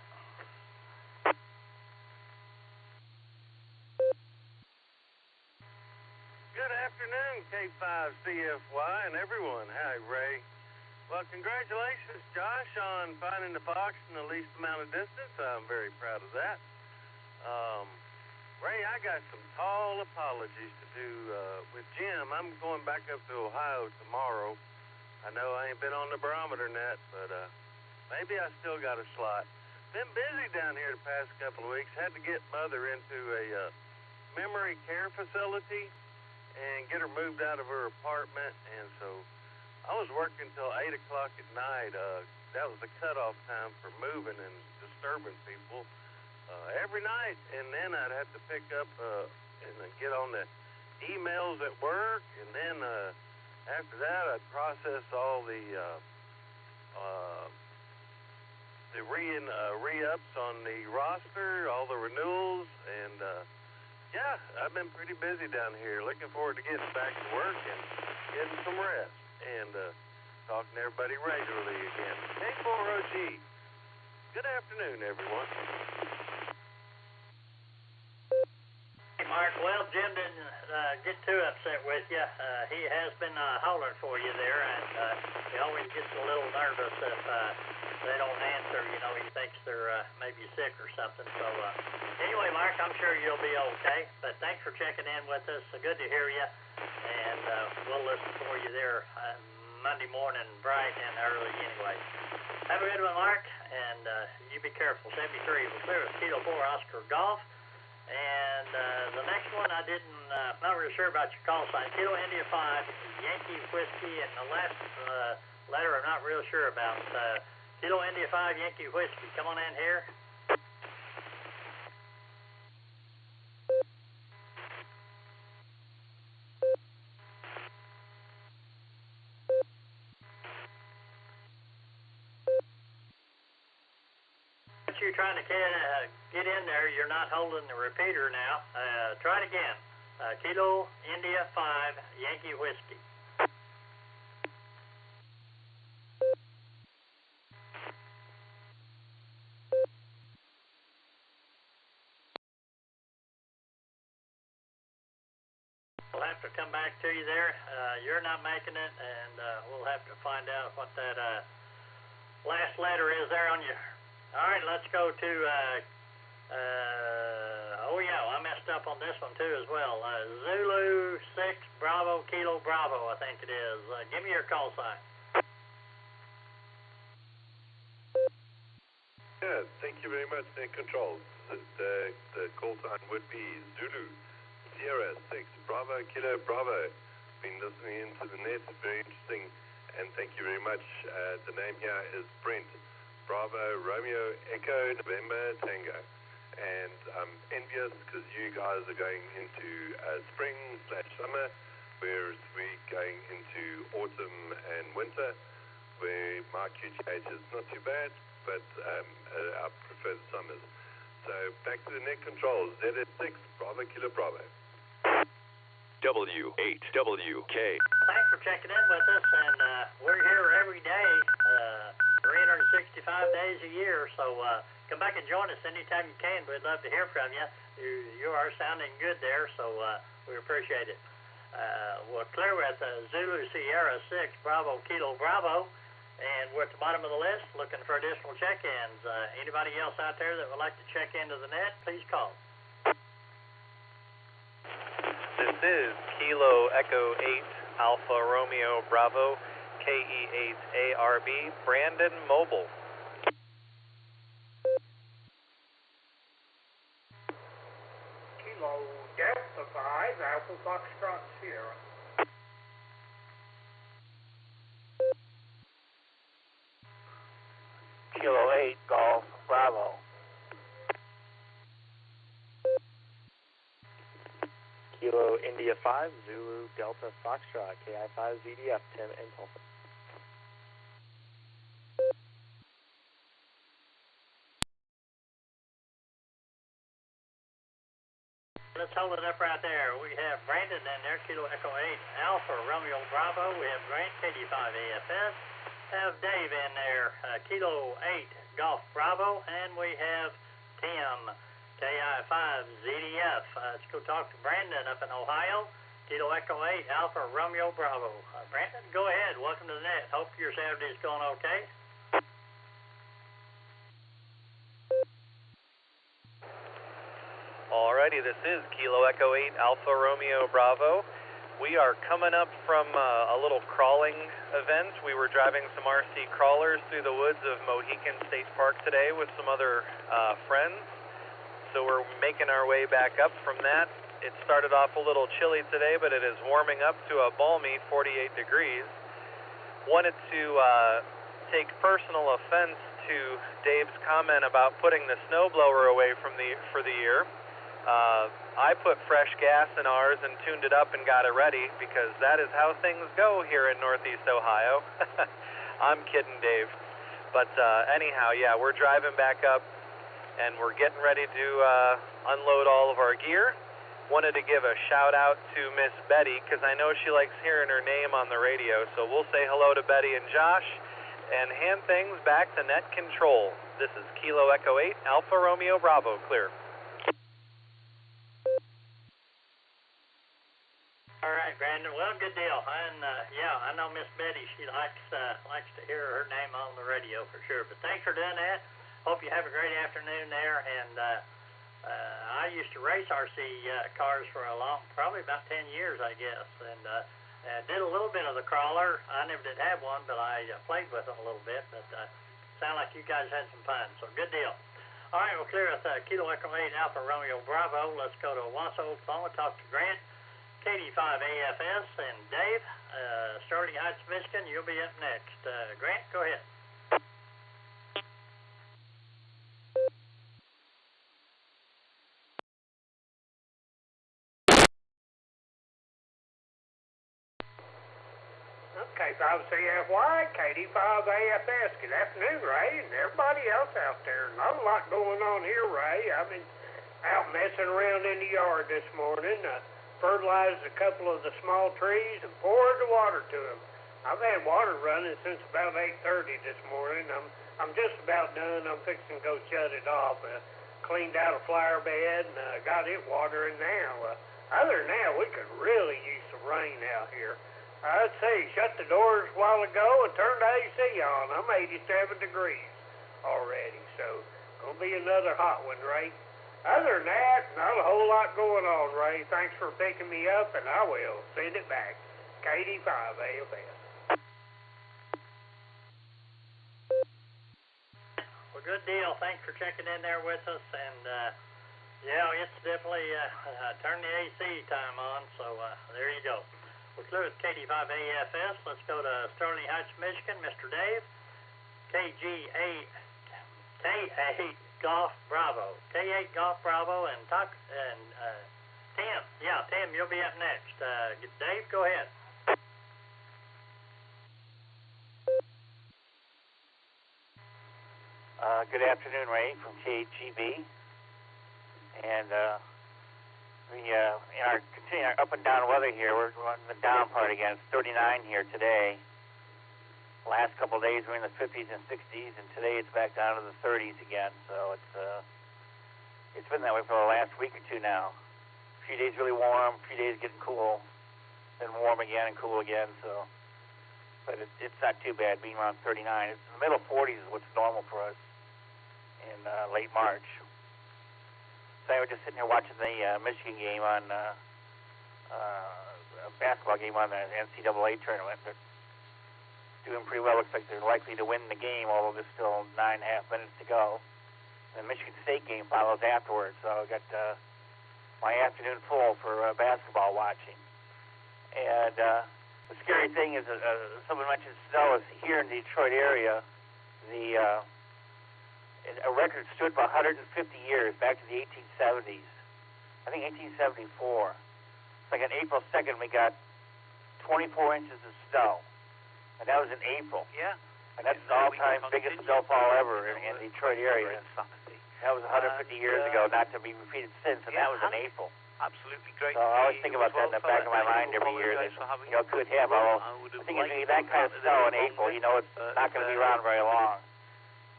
S6: Good afternoon, K5CFY and everyone. Hi, Ray. Well, congratulations, Josh, on finding the fox in the least amount of distance. I'm very proud of that. Ray, I got some tall apologies to do with Jim. I'm going back up to Ohio tomorrow. I know I ain't been on the barometer net, but maybe I still got a slot. Been busy down here the past couple of weeks. Had to get Mother into a memory care facility and get her moved out of her apartment, and so I was working till 8 o'clock at night. That was the cutoff time for moving and disturbing people every night, and then I'd have to pick up and get on the emails at work, and then after that I'd process all the re-ups on the roster, all the renewals, and yeah, I've been pretty busy down here. Looking forward to getting back to work and getting some rest and talking to everybody regularly again. K4OG. Good afternoon, everyone.
S1: Hey, Mark. Well, Jim didn't get too upset with you. He has been hollering for you there, and he always gets a little nervous if they don't answer. You know, he thinks they're maybe sick or something. So anyway, Mark, I'm sure you'll be okay. But thanks for checking in with us. Good to hear you, and we'll listen for you there Monday morning, bright and early anyway. Have a good one, Mark, and you be careful. 73 will clear us Kilo 4 Oscar Golf. And the next one I didn't, not really sure about your call sign. Kilo India 5, Yankee Whiskey, and the last letter I'm not real sure about. Kilo India 5, Yankee Whiskey. Come on in here. You're trying to get in there. You're not holding the repeater now. Try it again. Kilo India 5 Yankee Whiskey. We'll have to come back to you there. You're not making it, and we'll have to find out what that last letter is there on your. All right, let's go to, oh yeah, I messed up on this one too as well. Zulu 6 Bravo Kilo Bravo, I think it is. Give me your call sign.
S15: Yeah, thank you very much, Net Control. The call sign would be Zulu Sierra 6 Bravo Kilo Bravo. Been listening into the net, very interesting, and thank you very much. The name here is Brent. Bravo, Romeo, Echo, November, Tango. And I'm envious because you guys are going into spring/summer, whereas we're going into autumn and winter, where my QTH is not too bad, but I prefer the summers. So back to the net controls, ZS6, Bravo, Kilo Bravo.
S14: W8WK.
S1: Thanks for checking in with us, and we're here every day, 365 days a year, so come back and join us anytime you can. We'd love to hear from you. You are sounding good there, so we appreciate it. We're clear with Zulu Sierra 6 Bravo Kilo Bravo, and we're at the bottom of the list looking for additional check-ins. Anybody else out there that would like to check into the net, please call.
S7: This is Kilo Echo 8 Alpha Romeo Bravo KE8ARB Brandon Mobile.
S9: Kilo Delta 5 Alpha Foxtrot Sierra.
S5: Kilo 8 Golf Bravo.
S13: Kilo India 5 Zulu Delta Foxtrot KI5 ZDF Tim and Tulsa.
S1: Let's hold it up right there. We have Brandon in there, Kilo Echo 8 Alpha Romeo Bravo. We have Grant, KD5 AFS. Have Dave in there, Kilo 8 Golf Bravo. And we have Tim, KI5 ZDF. Let's go talk to Brandon up in Ohio. Kilo Echo 8 Alpha Romeo Bravo. Brandon, go ahead. Welcome to the net. Hope your Saturday's going okay.
S7: Alrighty, this is Kilo Echo 8 Alpha Romeo Bravo. We are coming up from a little crawling event. We were driving some RC crawlers through the woods of Mohican State Park today with some other friends. So we're making our way back up from that. It started off a little chilly today, but it is warming up to a balmy 48 degrees. Wanted to take personal offense to Dave's comment about putting the snowblower away for the year. I put fresh gas in ours and tuned it up and got it ready because that is how things go here in Northeast Ohio. I'm kidding, Dave. But anyhow, yeah, we're driving back up and we're getting ready to unload all of our gear. Wanted to give a shout out to Miss Betty because I know she likes hearing her name on the radio. So we'll say hello to Betty and Josh and hand things back to net control. This is Kilo Echo 8 Alpha Romeo Bravo, clear.
S1: All right, Brandon. Well, good deal. And yeah, I know Miss Betty. She likes to hear her name on the radio for sure. But thanks for doing that. Hope you have a great afternoon there. And I used to race RC cars for probably about 10 years, I guess. And did a little bit of the crawler. I never did have one, but I played with them a little bit. But sound like you guys had some fun. So good deal. All right, we'll clear with Kilo Echo 8 Alpha Romeo Bravo. Let's go to Owasso, Oklahoma. Talk to Grant. KD5 AFS and Dave, Sterling Heights, Michigan, you'll be up next. Grant, go ahead.
S9: K5CFY, KD5 AFS. Good afternoon, Ray, and everybody else out there. Not a lot going on here, Ray. I've been out messing around in the yard this morning. Fertilized a couple of the small trees and poured the water to them. I've had water running since about 8:30 this morning. I'm just about done. I'm fixing to go shut it off. Cleaned out a flower bed and got it watering now. Other than that, we could really use some rain out here. I'd say shut the doors a while ago and turned the AC on. I'm 87 degrees already, so gonna be another hot one, Ray. Other than that, not a whole lot going on, Ray. Thanks for picking me up, and I will send it back. KD5 AFS.
S1: Well, good deal. Thanks for checking in there with us. And, yeah, it's definitely turn the AC time on, so there you go. We're clear with KD5 AFS. Let's go to Sterling Heights, Michigan. Mr. Dave, K8 Golf Bravo. K8 Golf Bravo and Tim. Yeah, Tim, you'll be up next. Dave, go ahead.
S11: Good afternoon, Ray, from KGB. And in our continuing our up and down weather here, we're on the down part again. It's 39 here today. Last couple of days we're in the 50s and 60s, and today it's back down to the 30s again. So it's been that way for the last week or two now. A few days really warm, a few days getting cool, then warm again and cool again. So, but it's not too bad being around 39. It's the middle 40s is what's normal for us in late March. So we're just sitting here watching the Michigan game on a basketball game on the NCAA tournament. They're doing pretty well. Looks like they're likely to win the game, although there's still 9.5 minutes to go. The Michigan State game follows afterwards, so I've got my afternoon full for basketball watching. And the scary thing is, someone mentioned snow is here in the Detroit area. A record stood for 150 years, back to the 1870s. I think 1874. It's like on April 2nd, we got 24 inches of snow. And that was in April.
S7: Yeah.
S11: And that's the all-time biggest snowfall ever in the Detroit area. That was 150 years ago, not to be repeated since, and that was in April.
S7: Absolutely great.
S11: So I always think about that in the back of my mind every year. That, could have. The thing is, that kind of snow in April, it's not going to be around very long.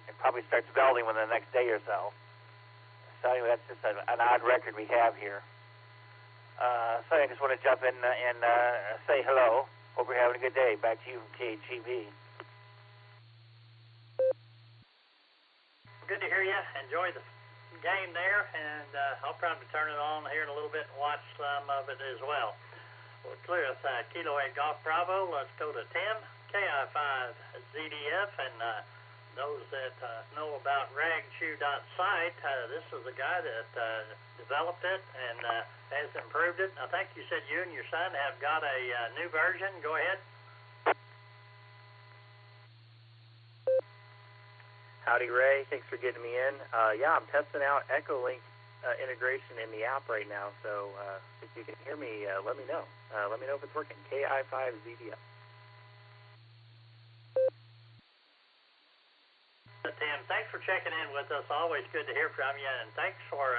S11: It probably starts melting within the next day or so. So anyway, that's just an odd record we have here. So I just want to jump in and say hello. Hope you're having a good day. Back to you from KGB.
S1: Good to hear you. Enjoy the game there, and I'll probably turn it on here in a little bit and watch some of it as well. We'll clear with Kilo 8 Golf Bravo. Let's go to Tim, KI5 ZDF, and those that know about ragchew.site, this is the guy that developed it and has improved it. I think you said you and your son have got a new version. Go ahead.
S13: Howdy, Ray. Thanks for getting me in. Yeah, I'm testing out Echolink integration in the app right now, so if you can hear me, let me know. Let me know if it's working. KI5 ZDF.
S1: Tim, thanks for checking in with us. Always good to hear from you, and thanks for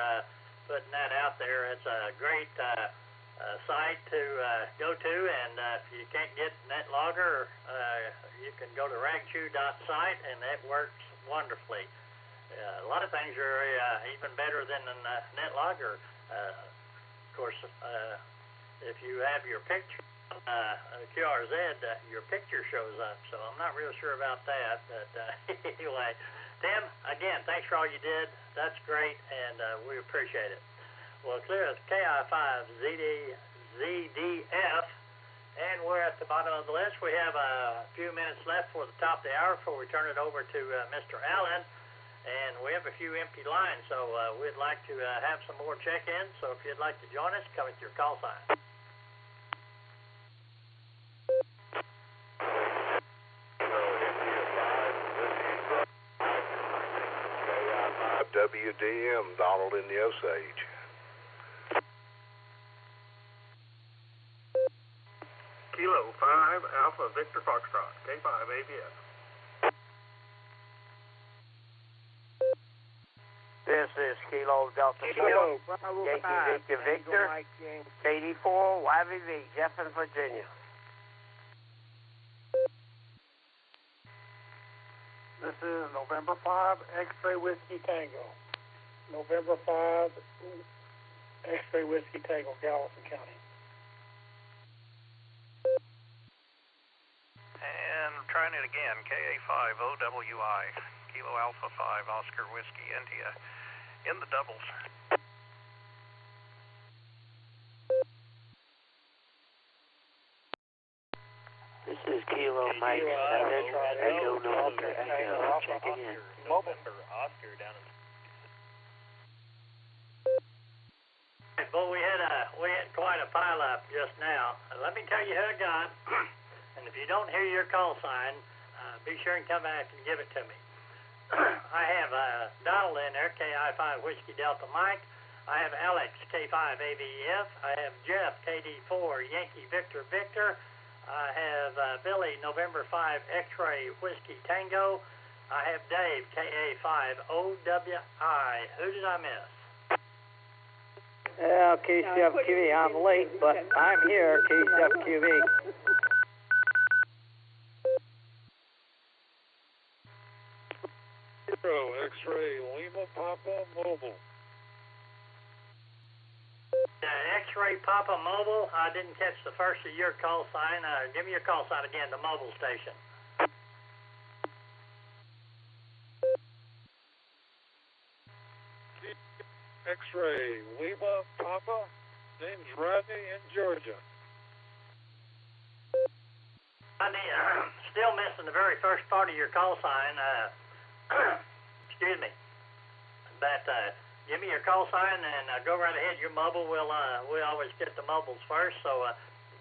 S1: putting that out there. It's a great site to go to, and if you can't get NetLogger, you can go to ragchew.site, and it works wonderfully. A lot of things are even better than NetLogger. Of course, if you have your picture QRZ, your picture shows up. So I'm not real sure about that. But anyway, Tim, again, thanks for all you did. That's great, and we appreciate it. Well, clear as KI5ZDF, and we're at the bottom of the list. We have a few minutes left for the top of the hour before we turn it over to Mr. Allen. And we have a few empty lines, so we'd like to have some more check-ins. So if you'd like to join us, come with your call sign.
S12: WDM, Donald in the Osage.
S9: Kilo 5 Alpha Victor Foxtrot, K5 ABS.
S16: This is Kilo Delta
S9: Kilo
S16: Yankee Victor Victor, KD4 YVV, Jefferson, Virginia.
S19: This is November 5 X-Ray Whiskey Tango. November 5 X-Ray Whiskey Tango, Galveston County.
S24: And trying it again, KA5 OWI, Kilo Alpha 5 Oscar Whiskey India, in the doubles.
S16: This is Kilo Mike 7 Echo November Echo, checking in.
S7: November Oscar down in.
S1: Well, we had quite a pile up just now. Let me tell you who I got. And if you don't hear your call sign, be sure and come back and give it to me. I have Donald in there, KI5 Whiskey Delta Mike. I have Alex, K5 AVF. I have Jeff, KD4 Yankee Victor Victor. I have Billy, November 5 X-Ray Whiskey Tango. I have Dave, KA5 OWI. Who did I miss?
S16: KCFQV, I'm late, but I'm here, KCFQV.
S10: X-Ray Lima Papa Mobile.
S1: X-Ray Papa Mobile. I didn't catch the first of your call sign. Give me your call sign again, the mobile station.
S10: X-Ray Lima Papa. Name's Rodney in Georgia.
S1: Rodney, still missing the very first part of your call sign. Excuse me. But give me your call sign and go right ahead. Your mobile will we always get the mobiles first, so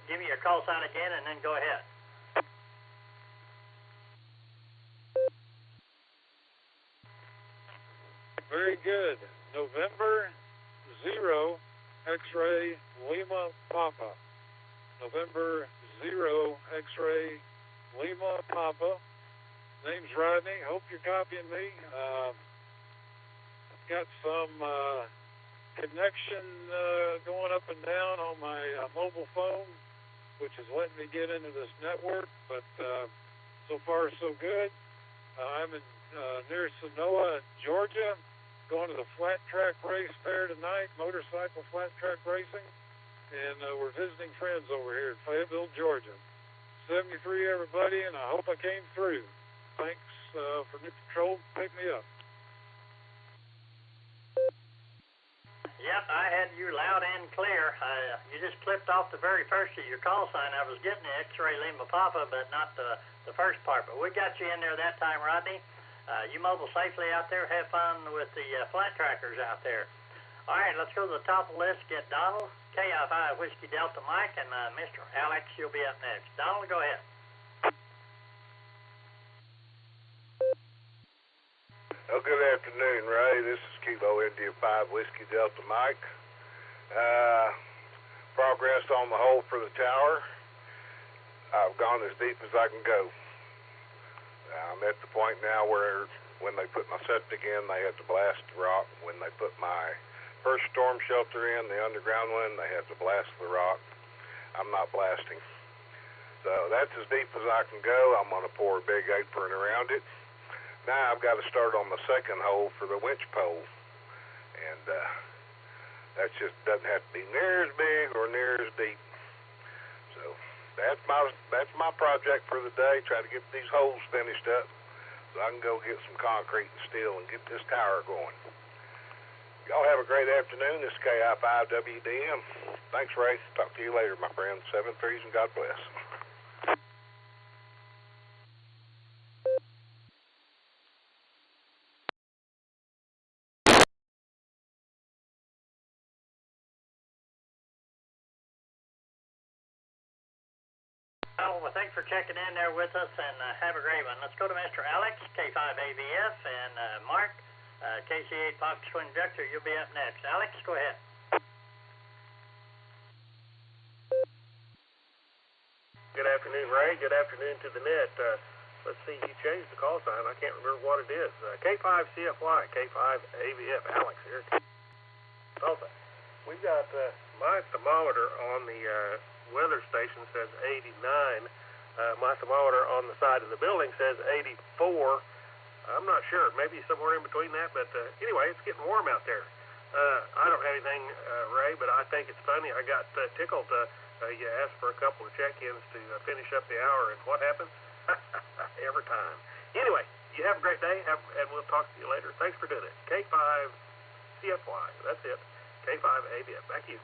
S1: give me your call sign again and then go ahead.
S10: Very good. November 0 X-Ray Lima Papa. November 0 X-Ray Lima Papa. Name's Rodney. Hope you're copying me. I've got some connection going up and down on my mobile phone, which is letting me get into this network, but so far so good. I'm in near Sonoa, Georgia, going to the flat track race fair tonight, motorcycle flat track racing, and we're visiting friends over here in Fayetteville, Georgia. 73 everybody, and I hope I came through. Thanks for New Patrol to pick me up.
S1: Yep, I had you loud and clear. You just clipped off the very first of your call sign. I was getting the X-Ray Lima Papa, but not the first part. But we got you in there that time, Rodney. You mobile safely out there. Have fun with the flat trackers out there. All right, let's go to the top of the list. Get Donald, KI5 Whiskey Delta Mike, and Mr. Alex, you'll be up next. Donald, go ahead.
S12: Oh, good afternoon, Ray. This is Kilo India 5 Whiskey Delta Mike. Progress on the hole for the tower. I've gone as deep as I can go. I'm at the point now where when they put my septic in, they had to blast the rock. When they put my first storm shelter in, the underground one, they had to blast the rock. I'm not blasting. So that's as deep as I can go. I'm going to pour a big apron around it. Now I've got to start on the second hole for the winch pole. And That just doesn't have to be near as big or near as deep. So that's my project for the day. Try to get these holes finished up so I can go get some concrete and steel and get this tower going. Y'all have a great afternoon. This is KI5WDM. Thanks, Ray. Talk to you later, my friend. 7 threes and God bless.
S1: Well, thanks for checking in there with us, and have a great one. Let's go to Mr. Alex, K5ABF, and Mark, KC8 Fox Twin Vector. You'll be up next. Alex, go ahead.
S3: Good afternoon, Ray. Good afternoon to the net. Let's see, you changed the call sign. I can't remember what it is. K5CFY, K5ABF. Alex here. Tulsa. We've got my thermometer on the weather station says 89. My thermometer on the side of the building says 84. I'm not sure. Maybe somewhere in between that. But anyway, it's getting warm out there. I don't have anything, Ray, but I think it's funny. I got tickled. You asked for a couple of check-ins to finish up the hour, and what happens? Every time. Anyway, you have a great day, and we'll talk to you later. Thanks for doing it. K5CFY. That's it. K5ABF. Back to you.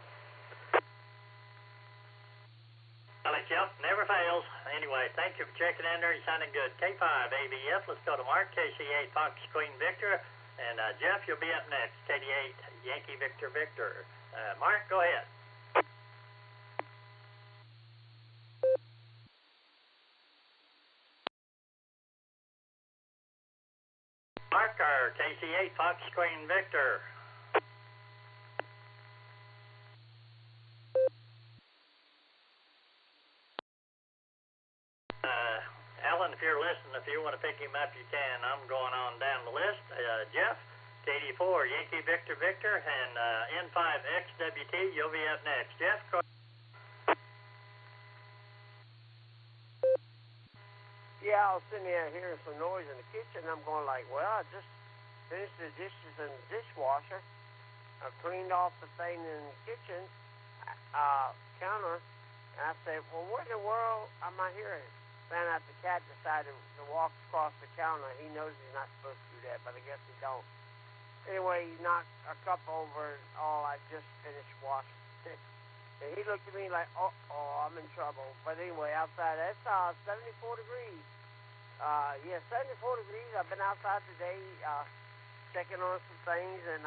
S1: Alex, yep, never fails. Anyway, thank you for checking in there. You're sounding good. K5ABF. Let's go to Mark, KC8 Fox Queen Victor. And Jeff, you'll be up next. KD8 Yankee Victor Victor. Mark, go ahead. Mark, our KC8 Fox Queen Victor. Alan, if you're listening, if you want to pick him up, you can. I'm going on down the list. Jeff, KD4 Yankee Victor Victor, and N5 XWT, you'll be up next. Jeff, go ahead.
S8: Yeah, I was sitting there hearing some noise in the kitchen. I'm going like, well, I just finished the dishes in the dishwasher. I cleaned off the thing in the kitchen counter, and I said, well, what in the world am I hearing? Found out the cat decided to walk across the counter. He knows he's not supposed to do that, but I guess he don't. Anyway, he knocked a cup over and all. I just finished washing. And he looked at me like, I'm in trouble. But anyway, outside, it's 74 degrees. 74 degrees. I've been outside today checking on some things, and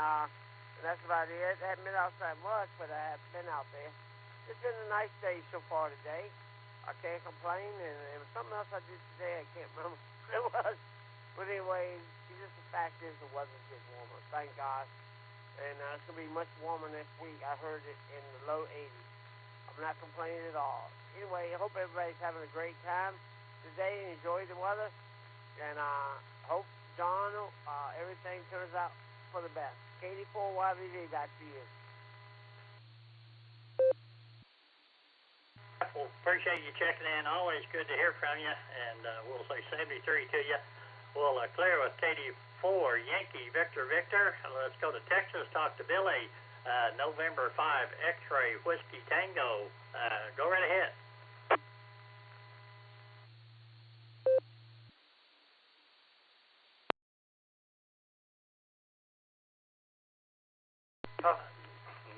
S8: that's about it. I haven't been outside much, but I have been out there. It's been a nice day so far today. I can't complain, and there was something else I did today. I can't remember what it was. But anyway, just the fact is the weather's getting warmer, thank God. And it's going to be much warmer next week. I heard it in the low 80s. I'm not complaining at all. Anyway, I hope everybody's having a great time today and enjoy the weather. And hope, John, everything turns out for the best. KD4YVV, back to you.
S1: Well, appreciate you checking in. Always good to hear from you. And we'll say 73 to you. We'll clear with KD4 Yankee Victor Victor. Let's go to Texas, talk to Billy. November 5 X-Ray Whiskey Tango. Go right ahead.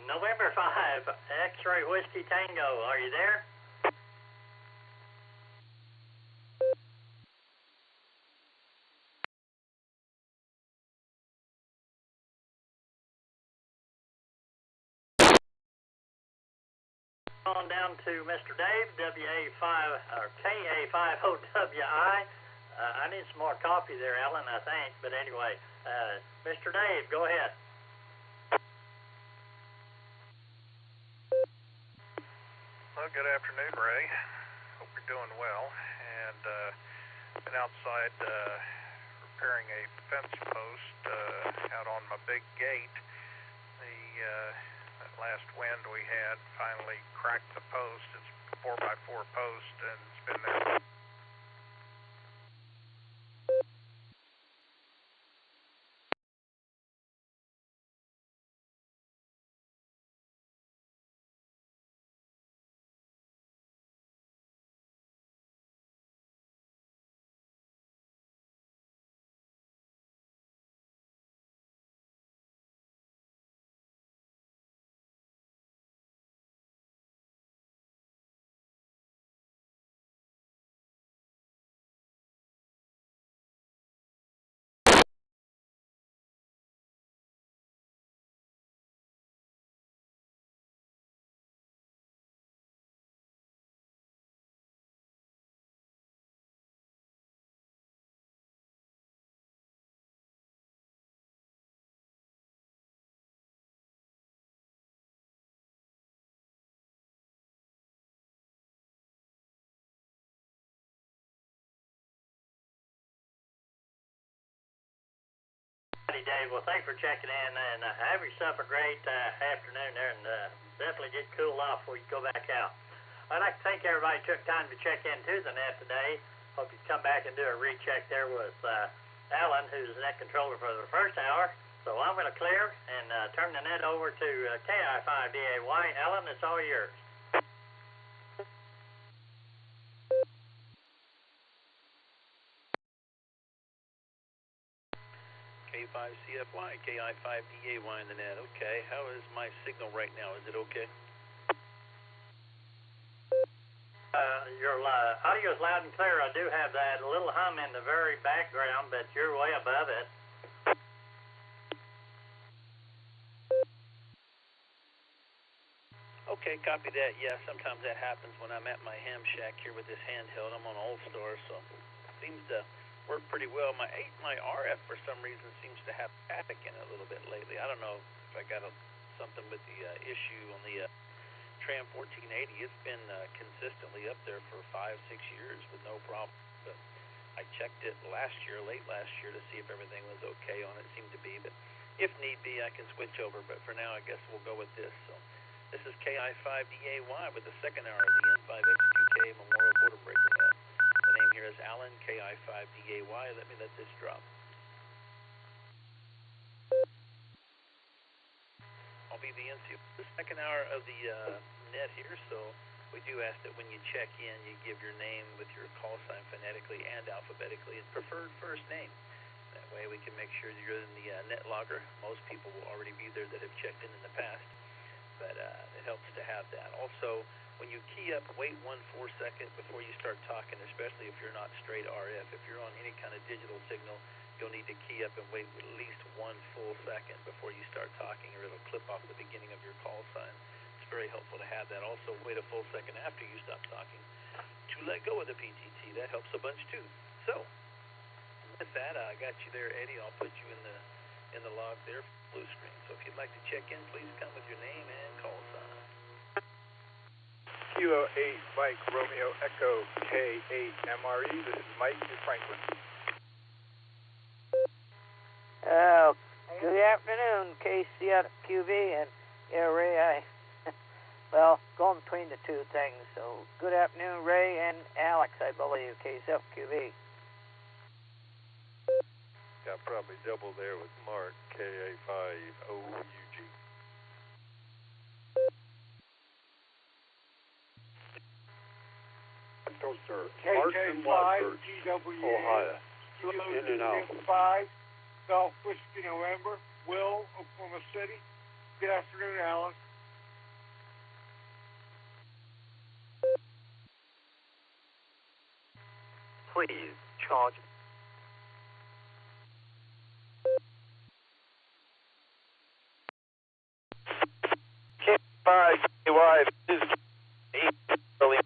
S1: November 5 X-Ray Whiskey Tango. Are you there? On down to Mr. Dave, WA5 or KA50WI. I need some more coffee there, Alan, I think. But anyway, Mr. Dave, go ahead.
S24: Well, good afternoon, Ray. Hope you're doing well. And been outside repairing a fence post out on my big gate. That last wind we had finally cracked the post. It's a 4x4 post, and it's been there
S1: Dave. Well, thanks for checking in, and have yourself a great afternoon there, and definitely get cooled off before you go back out. I'd like to thank everybody who took time to check into the net today. Hope you come back and do a recheck there with Alan, who's the net controller for the first hour. So I'm going to clear and turn the net over to KI5DAY. Alan, it's all yours.
S17: K5CFY, KI5DAY in the net. Okay, how is my signal right now? Is it okay?
S1: Your audio is loud and clear. I do have that little hum in the very background, but you're way above it.
S17: Okay, copy that. Yeah, sometimes that happens when I'm at my ham shack here with this handheld. I'm on Allstar, so it seems to work pretty well. My RF for some reason seems to have static in it a little bit lately. I don't know if I got something with the issue on the Tram 1480. It's been consistently up there for 5-6 years with no problem. But I checked it late last year to see if everything was okay on it. It seemed to be, but if need be, I can switch over. But for now, I guess we'll go with this. So this is KI5DAY with the second hour of the N5X2K Memorial Border Breaker Net. The name here is Alan, KI5DAY. Let me let this drop. I'll be the NC. The second hour of the net here, so we do ask that when you check in, you give your name with your call sign phonetically and alphabetically and preferred first name. That way we can make sure that you're in the net logger. Most people will already be there that have checked in the past, but it helps to have that. Also, when you key up, wait 1 4 second before you start talking, especially if you're not straight RF. If you're on any kind of digital signal, you'll need to key up and wait at least 1 full second before you start talking, or it'll clip off the beginning of your call sign. It's very helpful to have that. Also, wait a full second after you stop talking to let go of the PTT. That helps a bunch too. So, with that, I got you there, Eddie. I'll put you in the log there, blue screen. So if you'd like to check in, please come with your name and call sign.
S18: Kilo 8 Mike Romeo Echo K8 MRE. This is Mike in Franklin.
S20: Good afternoon, KCQV, and Ray, well, going between the two things, so good afternoon, Ray and Alex, I believe, KCQV.
S22: Got probably double there with Mark, KA5OUG.
S21: Go, sir.
S19: KK5 GWA.
S21: Ohio.
S19: In
S21: and out.
S19: 5 South Whiskey November. Will, Oklahoma City. Good afternoon, Alan.
S25: Please charge.
S26: K5 KY is 8 early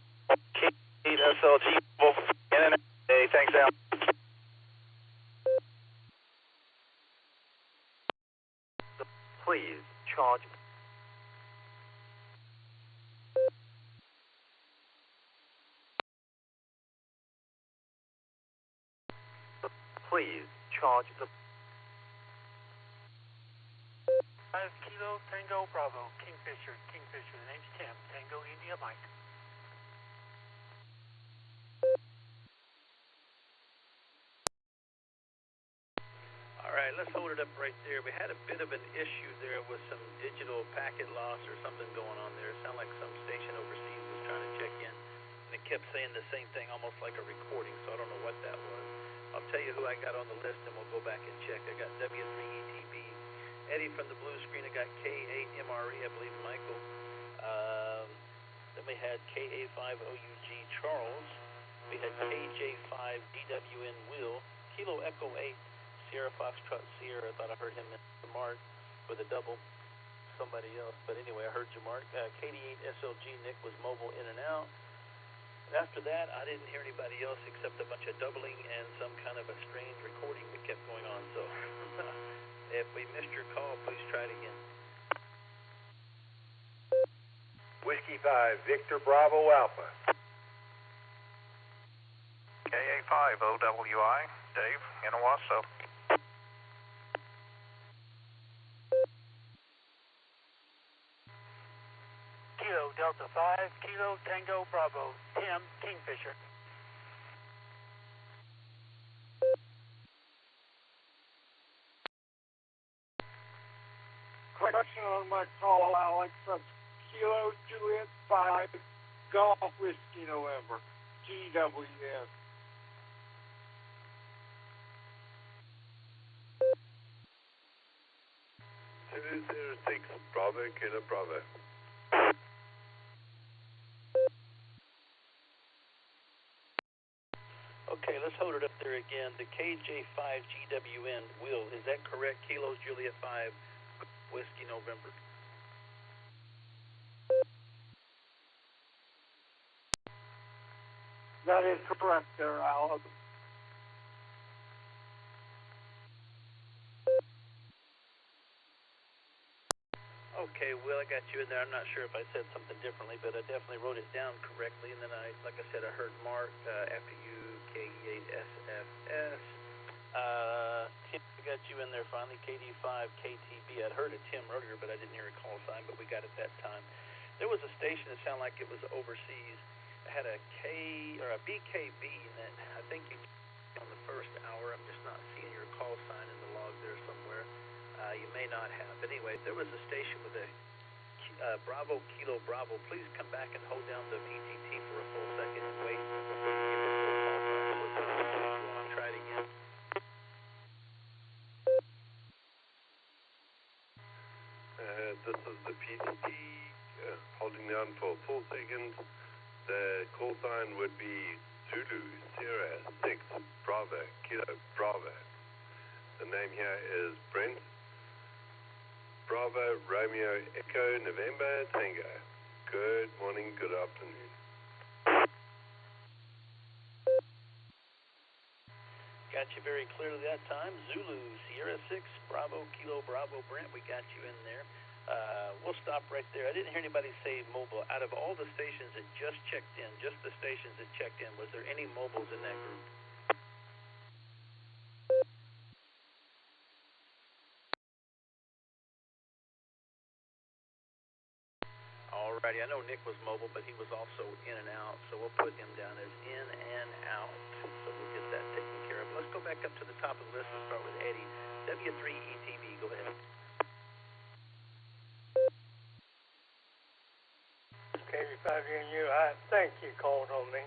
S26: K8 SLG in and out today. Thanks, Al.
S25: Please charge. Please charge the
S19: 5 Kilo Tango Bravo, Kingfisher. The name's Tim. Tango India Mike.
S17: All right, let's hold it up right there. We had a bit of an issue there with some digital packet loss or something going on there. It sounded like some station overseas was trying to check in, and it kept saying the same thing, almost like a recording, so I don't know what that was. I'll tell you who I got on the list, and we'll go back and check. I got W3ETB. Eddie from the blue screen. I got K8MRE, I believe, Michael. Then we had KA5OUG Charles. We had KJ5DWN Will. Kilo Echo 8. Sierra Foxtrot Sierra. I thought I heard him in Mark with a double somebody else. But anyway, I heard you, Mark. KD8 SLG Nick was mobile in and out. And after that, I didn't hear anybody else except a bunch of doubling and some kind of a strange recording that kept going on. So if we missed your call, please try it again.
S22: Whiskey 5 Victor Bravo Alpha.
S4: KA5 OWI Dave in Owasso.
S19: Kilo Tango Bravo. Tim, Kingfisher. Question on my call, Alex. Kilo Juliet 5 Golf Whiskey November. GWS.
S22: Zulu 06 Bravo Kilo Bravo.
S17: Okay, let's hold it up there again. The KJ5GWN, Will, is that correct? Kilo Juliet 5 Whiskey November.
S19: That is correct there, Alex.
S17: Okay, Will, I got you in there. I'm not sure if I said something differently, but I definitely wrote it down correctly. And then like I said, I heard Mark after you, KE8SFS. Tim, I got you in there finally, KD5KTB. I'd heard of Tim earlier, but I didn't hear a call sign, but we got it that time. There was a station that sounded like it was overseas. It had a BKB in it. I think you on the first hour. I'm just not seeing your call sign in the log there somewhere. You may not have. But anyway, there was a station with a Bravo Kilo Bravo. Please come back and hold down the PTT for a full second and wait. I'll try it again.
S22: This is the PTT holding down for a full second. The call sign would be Zulu Sierra 6 Bravo Kilo Bravo. The name here is Brent Bravo Romeo Echo November Tango. Good morning, good afternoon.
S17: Got you very clearly that time. Zulu Sierra 6 Bravo Kilo Bravo Brent. We got you in there. We'll stop right there. I didn't hear anybody say mobile. Out of all the stations that just checked in, just the stations that checked in, was there any mobiles in that group? Alrighty, I know Nick was mobile, but he was also in and out, so we'll put him down as in and out. So we'll get that taken care of. Let's go back up to the top of the list and start with Eddie. W3ETV, go ahead.
S19: KV5NU, I think you called on me.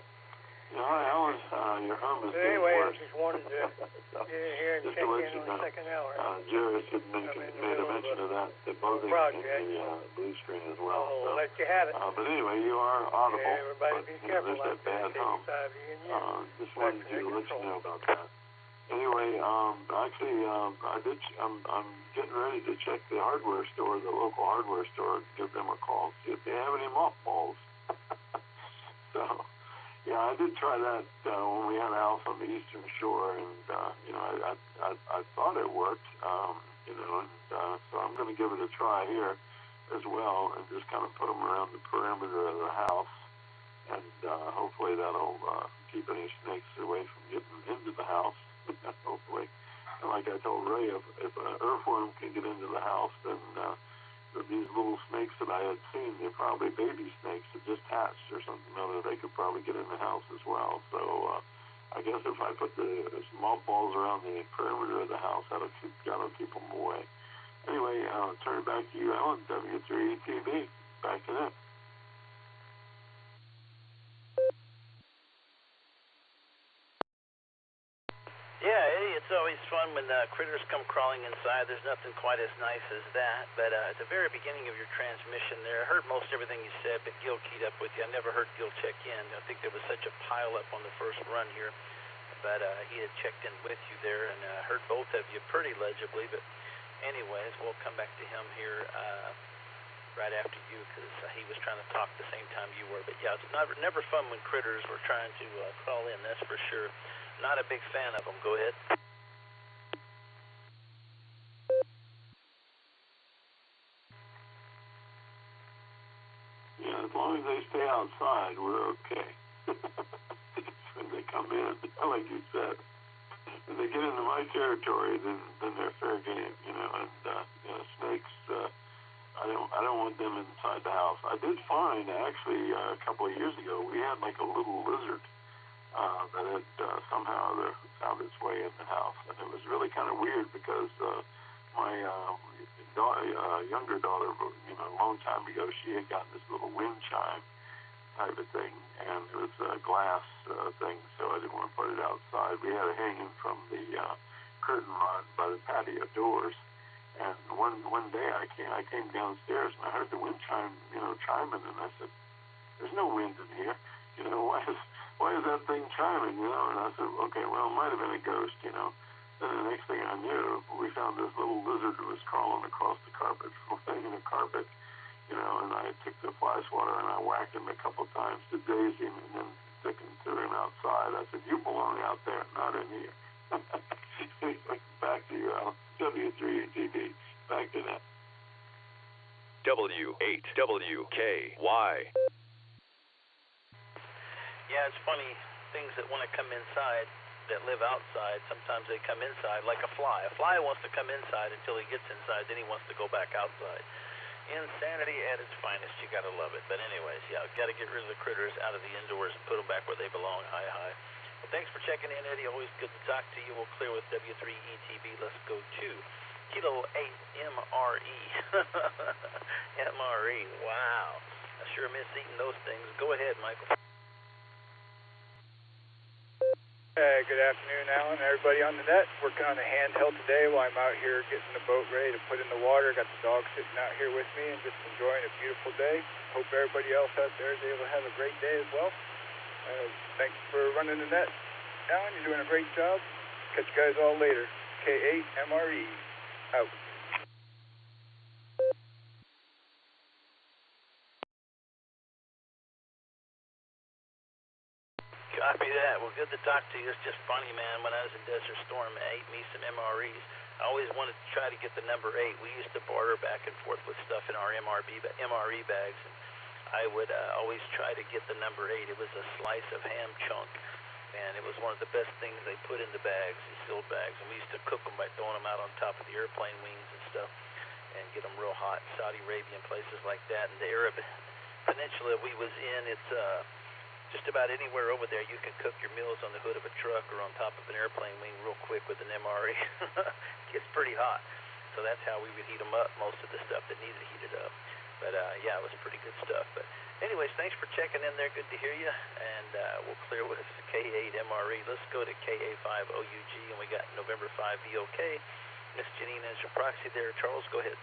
S2: No, that was your home is
S19: anyway, I just wanted to get in here and check in on the second hour.
S2: Jairus had made a mention of that. They both in the blue screen as well.
S19: I'll let you have it.
S2: But anyway, you are audible.
S19: Yeah, everybody be careful out there.
S2: KV5NU. Just wanted to let you know about that. Anyway, actually, I'm getting ready to check the hardware store, the local hardware store, give them a call, see if they have any mothballs. So. Yeah, I did try that when we had a house on the Eastern Shore, and I thought it worked, and so I'm going to give it a try here as well, and just kind of put them around the perimeter of the house, and hopefully that'll keep any snakes away from getting into the house. Hopefully, and like I told Ray, if an earthworm can get into the house, then these little snakes that I had seen, they're probably baby snakes that just hatched or something other. They could probably get in the house as well. So I guess if I put the mothballs around the perimeter of the house, that'll keep them away. Anyway, I'll turn it back to you, Alan. W3ETV. Back to that.
S17: Yeah, Eddie, it's always fun when critters come crawling inside. There's nothing quite as nice as that. But at the very beginning of your transmission there, I heard most everything you said, but Gil keyed up with you. I never heard Gil check in. I think there was such a pile-up on the first run here. But he had checked in with you there, and heard both of you pretty legibly. But anyways, we'll come back to him here right after you, because he was trying to talk the same time you were. But yeah, it's never fun when critters were trying to crawl in, that's for sure. Not a big fan of them. Go ahead.
S2: Yeah, as long as they stay outside, we're okay. When they come in, like you said, if they get into my territory, then they're fair game, and snakes, I don't want them inside the house. I did find actually a couple of years ago we had like a little lizard that had somehow found its way in the house, and it was really kind of weird because my younger daughter, a long time ago, she had gotten this little wind chime type of thing, and it was a glass thing, so I didn't want to put it outside. We had it hanging from the curtain rod by the patio doors. And one day I came downstairs and I heard the wind chime, chiming, and I said, "There's no wind in here. Why is that thing chiming?" And I said, "Okay, well, it might have been a ghost, Then the next thing I knew, we found this little lizard that was crawling across the carpet, in the carpet, and I took the fly swatter and I whacked him a couple times to daze him, and then threw him outside. I said, "You belong out there, not in here." Back to you, Al. W3TV. Back to that.
S5: W8WKY.
S17: Yeah, it's funny. Things that want to come inside, that live outside, sometimes they come inside like a fly. A fly wants to come inside until he gets inside, then he wants to go back outside. Insanity at its finest. You got to love it. But anyways, yeah, got to get rid of the critters out of the indoors and put them back where they belong, high. Well, thanks for checking in, Eddie. Always good to talk to you. We'll clear with W3ETB. Let's go to Kilo 8 MRE. MRE. Wow. I sure miss eating those things. Go ahead, Michael.
S18: Good afternoon, Alan, everybody on the net. Working on the handheld today while I'm out here getting the boat ready to put in the water. Got the dog sitting out here with me and just enjoying a beautiful day. Hope everybody else out there is able to have a great day as well. Thanks for running the net, Alan. You're doing a great job. Catch you guys all later. K8MRE. Out.
S17: Copy that. Well, good to talk to you. It's just funny, man. When I was in Desert Storm, I ate me some MREs. I always wanted to try to get the number 8. We used to barter back and forth with stuff in our MRE bags, and I would always try to get the number 8. It was a slice of ham chunk, and it was one of the best things they put in the bags, these sealed bags. And we used to cook them by throwing them out on top of the airplane wings and stuff, and get them real hot. Saudi Arabia and places like that, and the Arab Peninsula we was in, it's just about anywhere over there you can cook your meals on the hood of a truck or on top of an airplane wing real quick with an MRE. Gets pretty hot. So that's how we would heat them up, most of the stuff that needed heated up. But yeah, it was pretty good stuff. But anyways, thanks for checking in there. Good to hear you. And we'll clear with K8 MRE. Let's go to KA5 OUG, and we got November 5 VOK. Miss Janine is your proxy there. Charles, go ahead.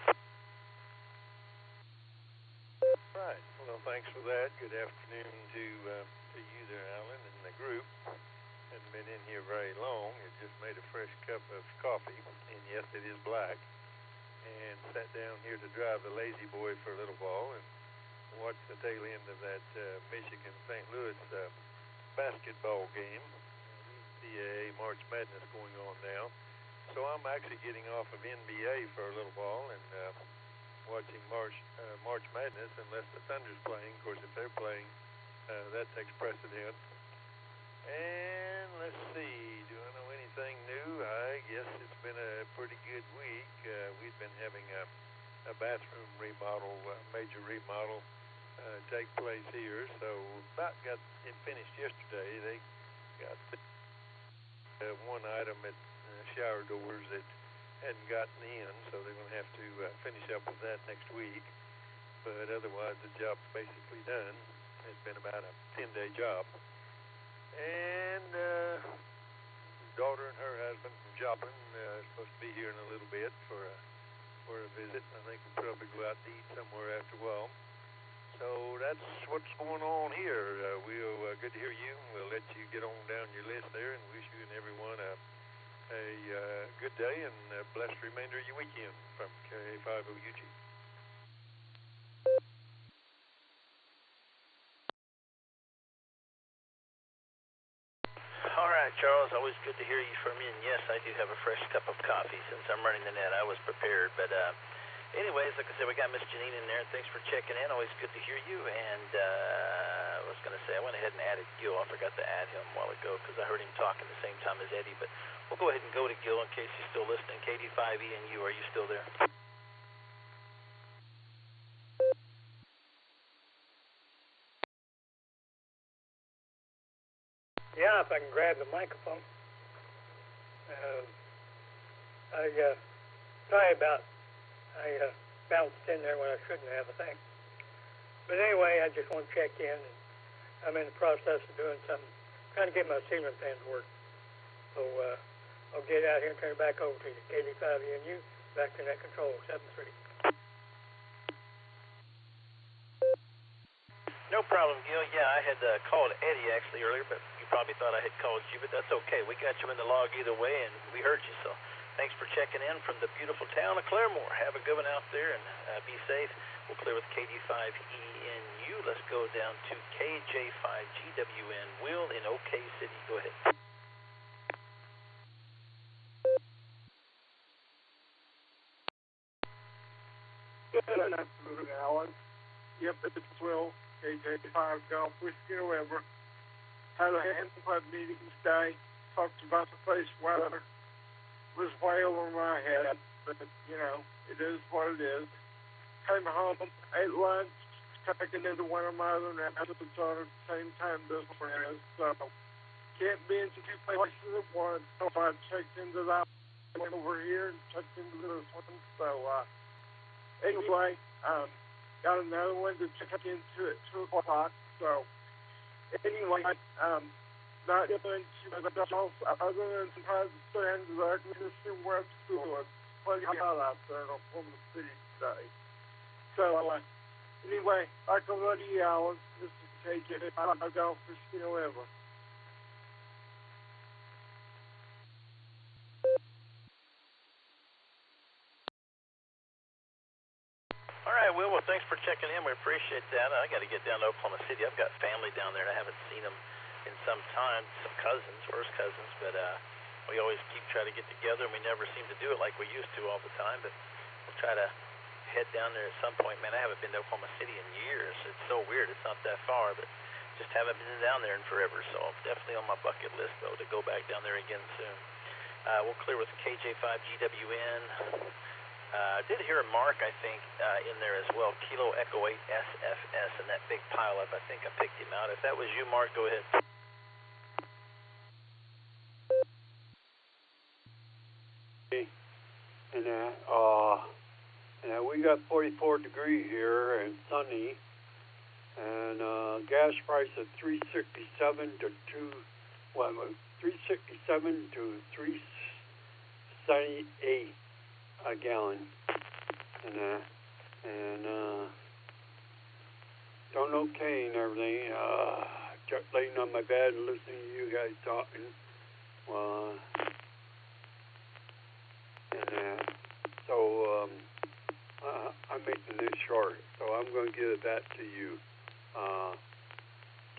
S6: Right. Well, thanks for that. Good afternoon to you there, Alan, and the group. Hadn't been in here very long. It just made a fresh cup of coffee, and yes, it is black. And sat down here to drive the Lazy Boy for a little while and watch the tail end of that Michigan-St. Louis basketball game. NCAA March Madness going on now. So I'm actually getting off of NBA for a little while and watching March Madness, unless the Thunder's playing. Of course, if they're playing, that takes precedence. And let's see, do I know anything new? I guess it's been a pretty good week. We've been having a bathroom remodel, major remodel take place here. So about got it finished yesterday. They got one item at shower doors that hadn't gotten in, so they're going to have to finish up with that next week. But otherwise, the job's basically done. It's been about a 10-day job. And daughter and her husband from Joplin are supposed to be here in a little bit for a visit. I think we'll probably go out to eat somewhere after a while. So that's what's going on here. We'll good to hear you. We'll let you get on down your list there and wish you and everyone a good day and a blessed remainder of your weekend from KA5OUG.
S17: All right, Charles, always good to hear you from you. And yes, I do have a fresh cup of coffee since I'm running the net. I was prepared. But anyways, like I said, we got Miss Janine in there. Thanks for checking in. Always good to hear you. And I was going to say, I went ahead and added Gil. I forgot to add him a while ago because I heard him talking the same time as Eddie. But we'll go ahead and go to Gil in case he's still listening. KD5E and you, are you still there?
S19: Yeah, if I can grab the microphone. I bounced in there when I shouldn't have, I think. But anyway, I just want to check in. And I'm in the process of doing some, trying to get my ceiling fan to work. So I'll get out here and turn it back over to you. KD5ENU, back to net control, 7-3.
S17: No problem, Gil. Yeah, I had called Eddie actually earlier, but you probably thought I had called you, but that's okay. We got you in the log either way, and we heard you, so thanks for checking in from the beautiful town of Claremore. Have a good one out there, and be safe. We'll clear with KD5ENU. Let's go down to KJ5GWN. Will in OK City. Go ahead.
S19: Good afternoon, Alan. Yep, it's Will, KJ5 Golf Whiskey November. Had a handful of meetings today, talked about the face weather. Was way over my head, but, you know, it is what it is. Came home, ate lunch, checking into one of my other episodes on at the same time this one is, so can't be in two places at once, so I checked into that one over here and checked into this one, so, anyway, got another one to check into at 2 o'clock, so, anyway, not doing too much else other than sometimes friends that I can just see where it's doing. Plenty out there in Oklahoma City today. So, anyway, like I love you, Alan. This is KJ. I go for still ever.
S17: All right, Will. Well, thanks for checking in. We appreciate that. I got to get down to Oklahoma City. I've got family down there, and I haven't seen them in some time. Some cousins, first cousins, but we always try to get together, and we never seem to do it like we used to all the time. But we'll try to head down there at some point. Man, I haven't been to Oklahoma City in years. It's so weird. It's not that far, but just haven't been down there in forever. So definitely on my bucket list, though, to go back down there again soon. We'll clear with KJ5GWN. I did hear a Mark, I think, in there as well. Kilo Echo 8 SFS and that big pileup. I think I picked him out. If that was you, Mark, go ahead.
S11: And we got 44 degrees here and sunny, and gas price of $3.67 to $3.78 a gallon, and don't okay and everything. Just laying on my bed and listening to you guys talking. So I'm making this short, so I'm going to give that to you.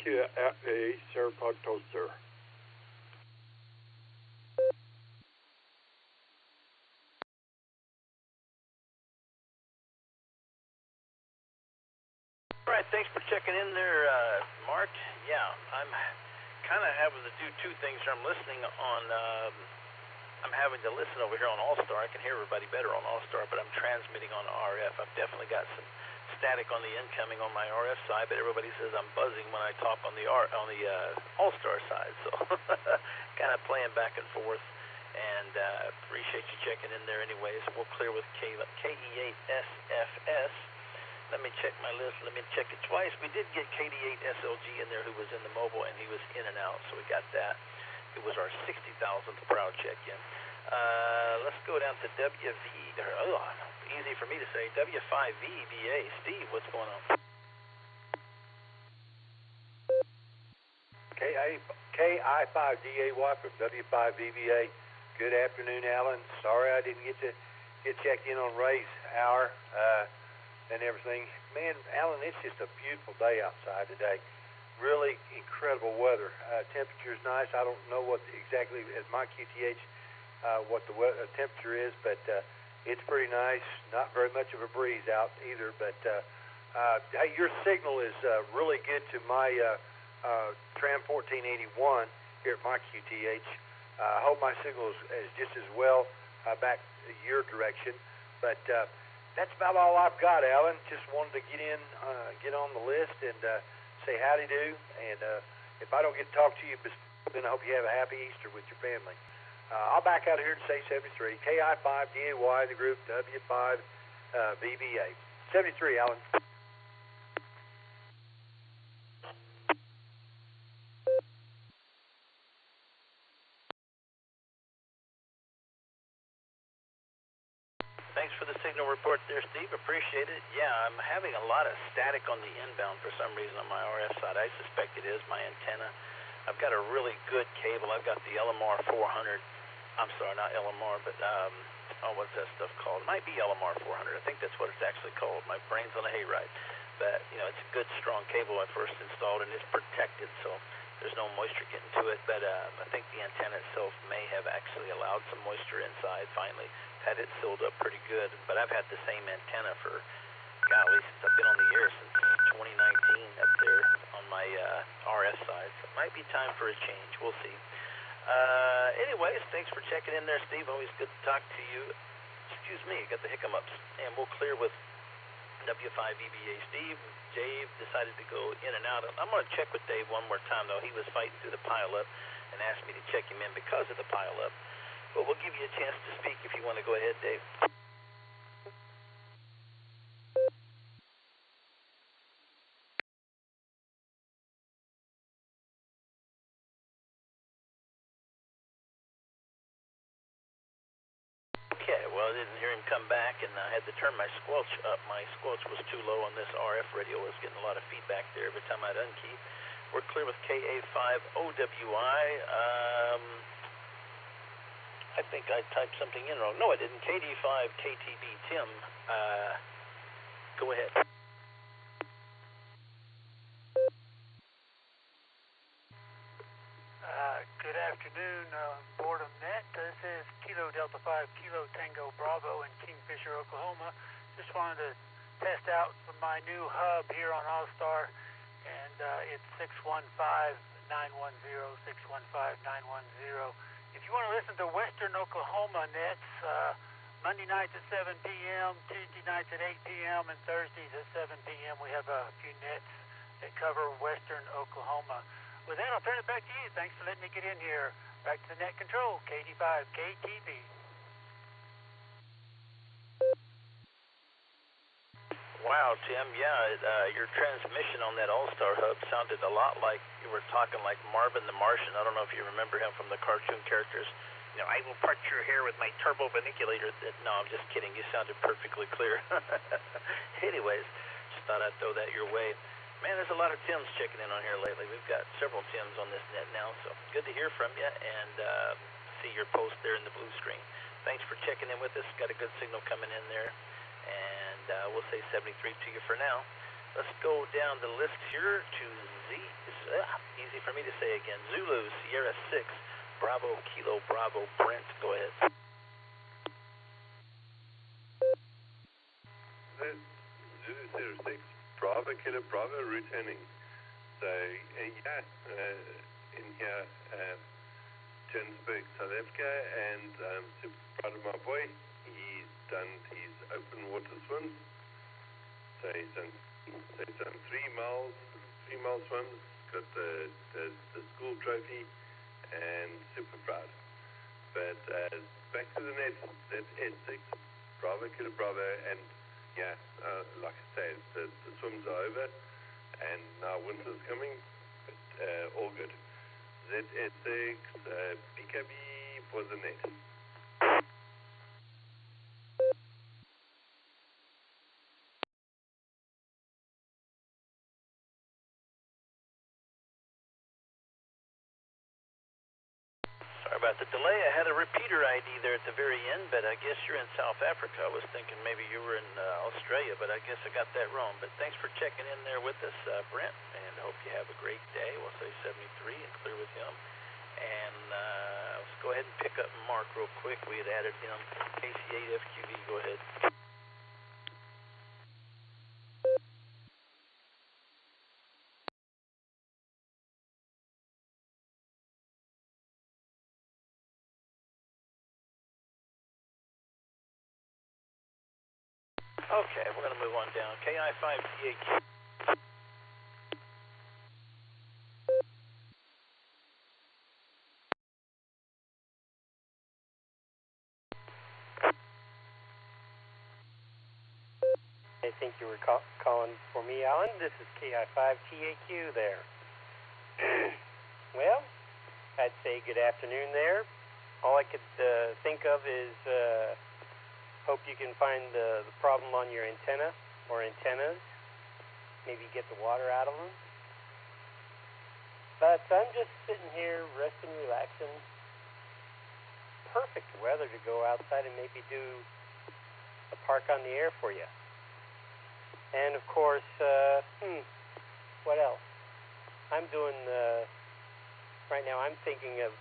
S11: Kia F.A. Sir Pato, sir.
S17: All right, thanks for checking in there, Mark. Yeah, I'm kind of having to do two things here. I'm listening on... I'm having to listen over here on Allstar. I can hear everybody better on Allstar, but I'm transmitting on RF. I've definitely got some static on the incoming on my RF side, but everybody says I'm buzzing when I talk on the Allstar side. So kind of playing back and forth, and appreciate you checking in there anyways. We'll clear with KE8SFS. Let me check my list. Let me check it twice. We did get KD8SLG in there who was in the mobile, and he was in and out, so we got that. It was our 60,000th proud check-in. Let's go down to WV. Easy for me to say. W5VBA. Steve, what's going on?
S13: KI5DAY from W5VBA. Good afternoon, Alan. Sorry I didn't get checked in on Ray's hour and everything. Man, Alan, it's just a beautiful day outside today. Really incredible weather. Temperature's nice. I don't know what exactly as my QTH what the temperature is, but it's pretty nice. Not very much of a breeze out either, but hey, your signal is really good to my Tram 1481 here at my QTH. I hope my signal is just as well back your direction, but that's about all I've got, Alan. Just wanted to get on the list and say howdy do, and if I don't get to talk to you Then I hope you have a happy Easter with your family. I'll back out of here to say 73. KI5DAY, the group W5 VBA. 73, Alan.
S17: Thanks for the signal report there, Steve. Appreciate it. Yeah, I'm having a lot of static on the inbound for some reason on my RF side. I suspect it is my antenna. I've got a really good cable. I've got the LMR 400. I'm sorry, not LMR, but what's that stuff called? It might be LMR 400. I think that's what it's actually called. My brain's on a hayride. But, you know, it's a good, strong cable I first installed, and it's protected, so there's no moisture getting to it. But I think the antenna itself may have actually allowed some moisture inside finally. Had it sealed up pretty good. But I've had the same antenna for, golly, since I've been on the air since 2019 up there on my RF side. So it might be time for a change. We'll see. Anyways, thanks for checking in there, Steve. Always good to talk to you. Excuse me, got the hiccups. And we'll clear with W5 EBA Steve. Dave decided to go in and out. I'm going to check with Dave one more time, though. He was fighting through the pileup and asked me to check him in because of the pileup. But we'll give you a chance to speak if you want to go ahead, Dave. Okay, well, I didn't hear him come back, and I had to turn my squelch up. My squelch was too low on this RF radio. I was getting a lot of feedback there every time I'd unkey. We're clear with KA5OWI. I think I typed something in wrong. No, I didn't. KD5KTB Tim. Go ahead.
S7: Good afternoon, Boredom Net. This is Kilo Delta 5 Kilo Tango Bravo in Kingfisher, Oklahoma. Just wanted to test out my new hub here on Allstar, and it's 615-910, 615-910. If you want to listen to Western Oklahoma nets, Monday nights at 7 p.m., Tuesday nights at 8 p.m., and Thursdays at 7 p.m., we have a few nets that cover Western Oklahoma. With that, I'll turn it back to you. Thanks for letting me get in here. Back to the net control, KD5 KTB.
S17: Wow, Tim, yeah, your transmission on that Allstar Hub sounded a lot like you were talking like Marvin the Martian. I don't know if you remember him from the cartoon characters. You know, I will part your hair with my turbo maniculator. No, I'm just kidding. You sounded perfectly clear. Anyways, just thought I'd throw that your way. Man, there's a lot of Tims checking in on here lately. We've got several Tims on this net now, so good to hear from you and see your post there in the blue screen. Thanks for checking in with us. Got a good signal coming in there, and we'll say 73 to you for now. Let's go down the list here to easy for me to say again, Zulu, Sierra 6, Bravo, Kilo, Bravo, Brent. Go ahead.
S22: Zulu, Sierra 6. Bravo, Kilo, Bravo, returning. So, in here, Johannesburg, South Africa, and super proud of my boy. He's done his open water swims. So he's done 3 mile swims, got the school trophy, and super proud. But back to the net, that S6, Bravo, Kilo, Bravo, and yeah, like I say, the swims are over, and now winter's coming, but all good. ZS6, PKB for the net.
S17: Sorry about the delay. I had a repeater ID there at the very end, but I guess you're in South Africa. I was thinking maybe you were in Australia, but I guess I got that wrong. But thanks for checking in there with us, Brent, and I hope you have a great day. We'll say 73 and clear with him. And let's go ahead and pick up Mark real quick. We had added him. KC8FQV, go ahead. Okay, we're going to move on down. KI5CAQ.
S9: think you were calling for me, Alan. This is KI5TAQ there. Well, I'd say good afternoon there. All I could think of is hope you can find the problem on your antenna or antennas. Maybe get the water out of them. But I'm just sitting here resting, relaxing. Perfect weather to go outside and maybe do a park on the air for you. And of course, what else? I'm doing, right now I'm thinking of,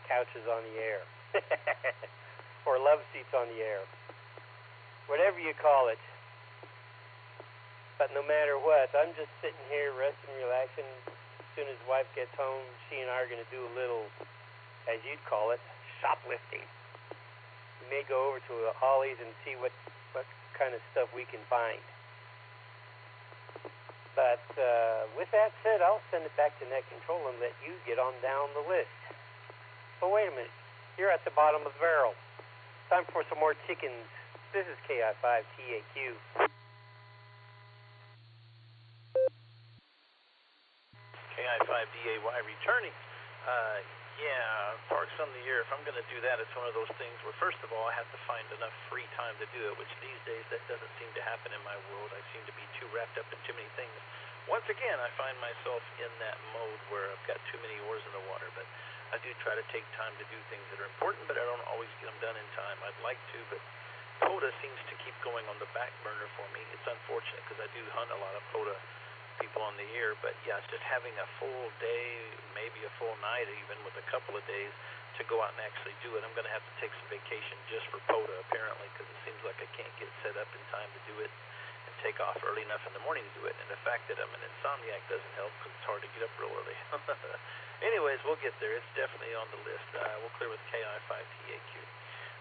S9: couches on the air. Or love seats on the air. Whatever you call it. But no matter what, I'm just sitting here resting, relaxing. As soon as wife gets home, she and I are going to do a little, as you'd call it, shoplifting. We may go over to Ollie's and see what kind of stuff we can find. But with that said, I'll send it back to Net Control and let you get on down the list. But wait a minute. You're at the bottom of the barrel. Time for some more chickens. This is KI5TAQ.
S17: KI5DAY returning. Parks on the air. If I'm going to do that, it's one of those things where, first of all, I have to find enough free time to do it, which these days that doesn't seem to happen in my world. I seem to be too wrapped up in too many things. Once again, I find myself in that mode where I've got too many oars in the water, but I do try to take time to do things that are important, but I don't always get them done in time. I'd like to, but POTA seems to keep going on the back burner for me. It's unfortunate because I do hunt a lot of POTA people on the air, but it's just having a full day, maybe a full night even with a couple of days to go out and actually do it. I'm going to have to take some vacation just for POTA apparently, because it seems like I can't get set up in time to do it and take off early enough in the morning to do it. And the fact that I'm an insomniac doesn't help because it's hard to get up real early. Anyways, we'll get there. It's definitely on the list. We'll clear with KI5TAQ.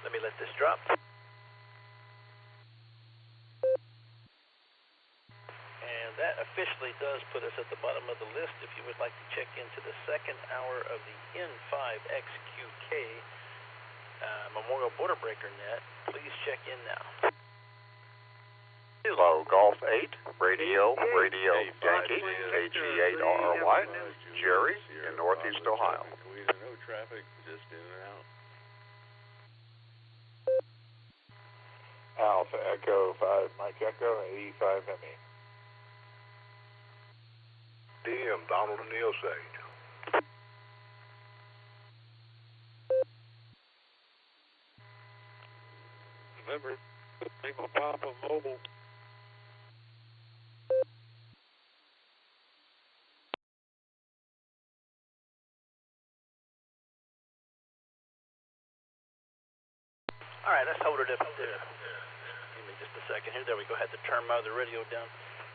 S17: Let me let this drop. And that officially does put us at the bottom of the list. If you would like to check into the second hour of the N5XQK Memorial Border Breaker Net, please check in now.
S14: Kilo Golf 8, Radio Yankee, KG8RRY, Jerry in Northeast Ohio.
S2: No traffic, just in and out.
S15: Alpha Echo 5, Mike Echo, 85 ME.
S12: DM, Donald and the Osage.
S15: Remember, Single Papa Mobile.
S17: All right, let's hold it up there. Give me just a second here. There we go. Had to turn the radio down.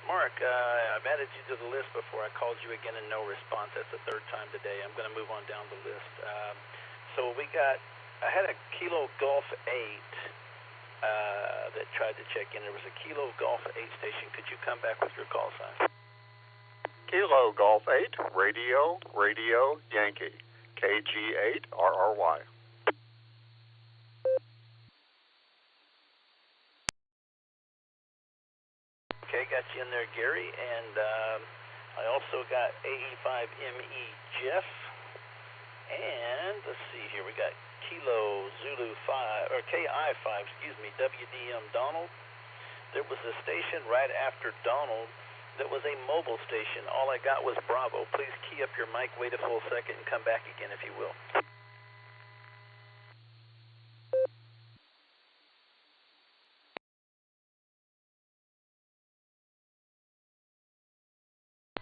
S17: Mark, I've added you to the list before. I called you again and no response. That's the third time today. I'm going to move on down the list. So I had a Kilo Golf 8 that tried to check in. There was a Kilo Golf 8 station. Could you come back with your call sign?
S14: Kilo Golf 8, Radio Yankee, KG8RRY.
S17: Okay, got you in there, Gary, and I also got AE5ME Jeff, and let's see here, we got Kilo Zulu 5, or KI5, WDM Donald. There was a station right after Donald that was a mobile station. All I got was Bravo. Please key up your mic, wait a full second, and come back again if you will.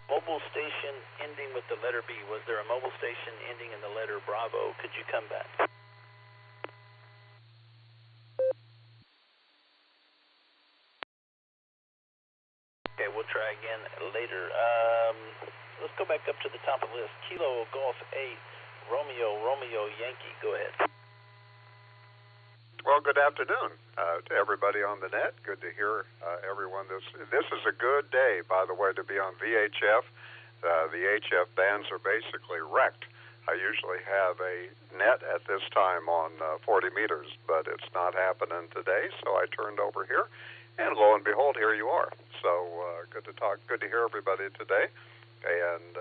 S17: Mobile station ending with the letter B. Was there a mobile station ending in the letter Bravo? Could you come back? Okay, we'll try again later. Let's go back up to the top of the list. Kilo Golf 8, Romeo Yankee. Go ahead.
S14: Well, good afternoon to everybody on the net. Good to hear everyone. This is a good day, by the way, to be on VHF. The HF bands are basically wrecked. I usually have a net at this time on 40 meters, but it's not happening today, so I turned over here. And lo and behold, here you are. So good to hear everybody today. And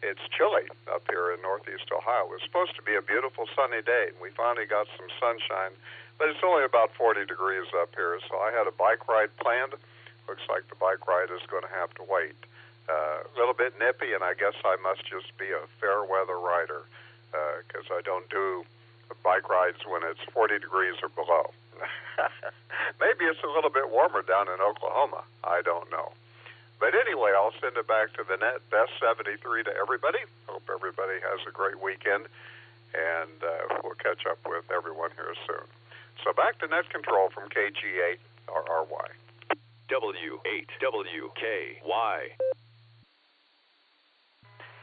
S14: it's chilly up here in northeast Ohio. It was supposed to be a beautiful sunny day, and we finally got some sunshine, but it's only about 40 degrees up here. So I had a bike ride planned. Looks like the bike ride is going to have to wait. A little bit nippy, and I guess I must just be a fair weather rider because I don't do bike rides when it's 40 degrees or below. Maybe it's a little bit warmer down in Oklahoma. I don't know. But anyway, I'll send it back to the net. Best 73 to everybody. Hope everybody has a great weekend, and we'll catch up with everyone here soon. So back to net control from KG8 RRY.
S5: W8WKY.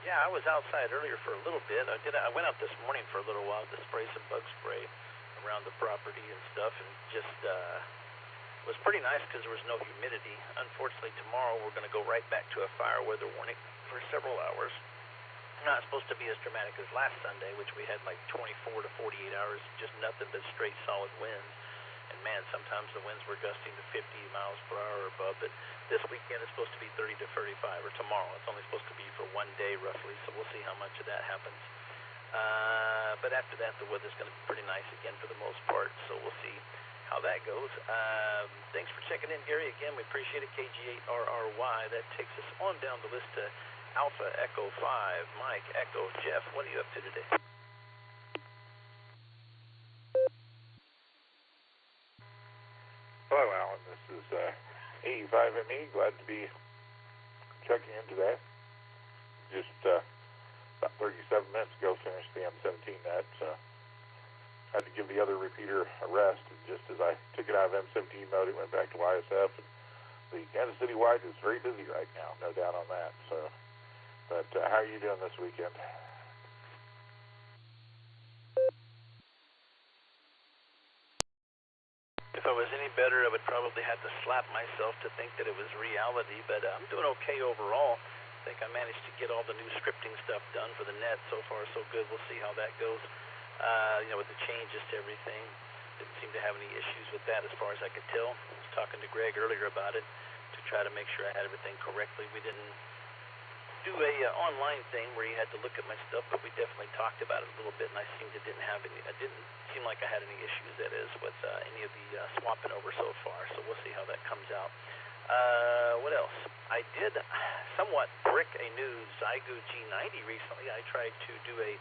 S17: Yeah, I was outside earlier for a little bit. I went out this morning for a little while to spray some bug spray around the property and stuff, and just was pretty nice because there was no humidity. Unfortunately, tomorrow we're going to go right back to a fire weather warning for several hours. Not supposed to be as dramatic as last Sunday, which we had like 24 to 48 hours, just nothing but straight solid winds. And man, sometimes the winds were gusting to 50 miles per hour or above. But this weekend is supposed to be 30 to 35, or tomorrow. It's only supposed to be for one day roughly, so we'll see how much of that happens. But after that, the weather's going to be pretty nice again for the most part, so we'll see how that goes. Thanks for checking in, Gary. Again, we appreciate it. KG8RRY. That takes us on down the list to Alpha Echo 5. Mike, Echo, Jeff, what are you up to today?
S15: Hello, Alan. This is 85ME. Glad to be checking in today. Just about 37 minutes ago, finished the M17 net. Had to give the other repeater a rest, and just as I took it out of M17 mode, it went back to YSF. And the Kansas City wide is very busy right now, no doubt on that. So, but how are you doing this weekend?
S17: If I was any better, I would probably have to slap myself to think that it was reality, but I'm doing okay overall. I think I managed to get all the new scripting stuff done for the net. So far, so good. We'll see how that goes. With the changes to everything, didn't seem to have any issues with that as far as I could tell. I was talking to Greg earlier about it to try to make sure I had everything correctly. We didn't do a online thing where you had to look at my stuff, but we definitely talked about it a little bit, and it didn't seem like I had any issues, that is, with any of the swapping over so far, so we'll see how that comes out. What else? I did somewhat brick a new Zygo G90 recently. I tried to do a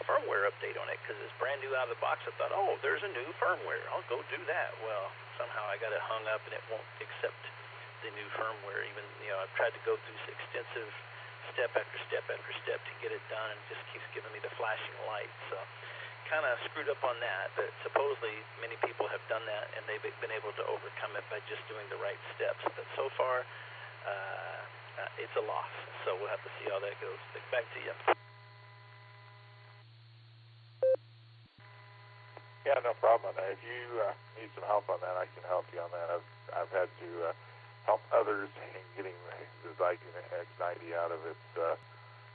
S17: firmware update on it because it's brand new out of the box. I thought, oh, there's a new firmware. I'll go do that. Well, somehow I got it hung up and it won't accept the new firmware. Even, I've tried to go through extensive step after step after step to get it done, and it just keeps giving me the flashing light. So kind of screwed up on that, but supposedly many people have done that and they've been able to overcome it by just doing the right steps. But so far, it's a loss. So we'll have to see how that goes. Back to you.
S15: Yeah, no problem on that. If you need some help on that, I can help you on that. I've had to help others in getting the Zygo X90 out of its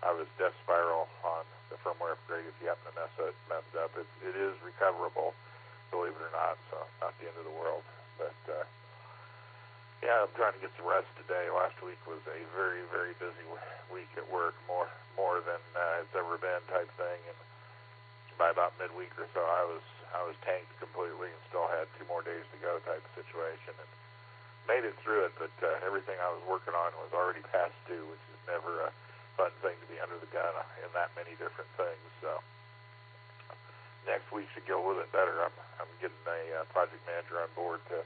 S15: out of its death spiral on the firmware upgrade. If you happen to mess up, it is recoverable, believe it or not. So not the end of the world. But yeah, I'm trying to get some rest today. Last week was a very, very busy week at work, more than it's ever been type thing, and by about midweek or so, I was tanked completely and still had 2 more days to go type of situation, and made it through it. But everything I was working on was already past due, which is never a fun thing to be under the gun in that many different things. So next week should go a little bit better. I'm getting a project manager on board to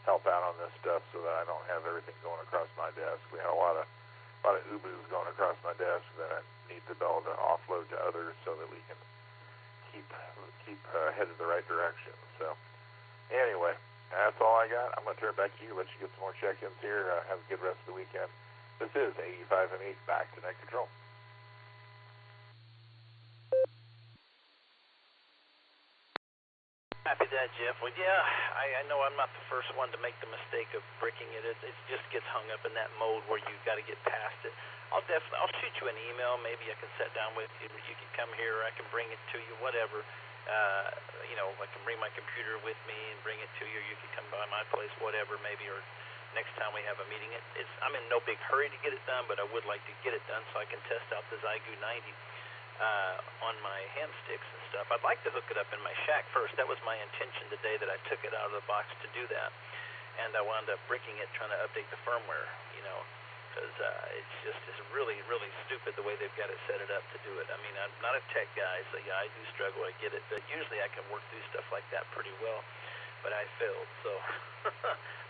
S15: help out on this stuff so that I don't have everything going across my desk. We had a lot of UBOs going across my desk that I need to be able to offload to others so that we can keep headed the right direction. So anyway, that's all I got. I'm going to turn it back to you, let you get some more check-ins here. Have a good rest of the weekend. This is 85ME, back to net control.
S17: Happy that, Jeff. Well, yeah, I know I'm not the first one to make the mistake of bricking it. It just gets hung up in that mode where you got to get past it. I'll shoot you an email. Maybe I can sit down with you. You can come here, or I can bring it to you, whatever. You know, I can bring my computer with me and bring it to you. You can come by my place, whatever, maybe, or next time we have a meeting. I'm in no big hurry to get it done, but I would like to get it done so I can test out the Zygu 90 on my ham sticks and stuff. I'd like to hook it up in my shack first. That was my intention today that I took it out of the box to do that. And I wound up breaking it trying to update the firmware, you know, because it's really, really stupid the way they've got it set it up to do it. I mean, I'm not a tech guy, so yeah, I do struggle, I get it, but usually I can work through stuff like that pretty well, but I failed, so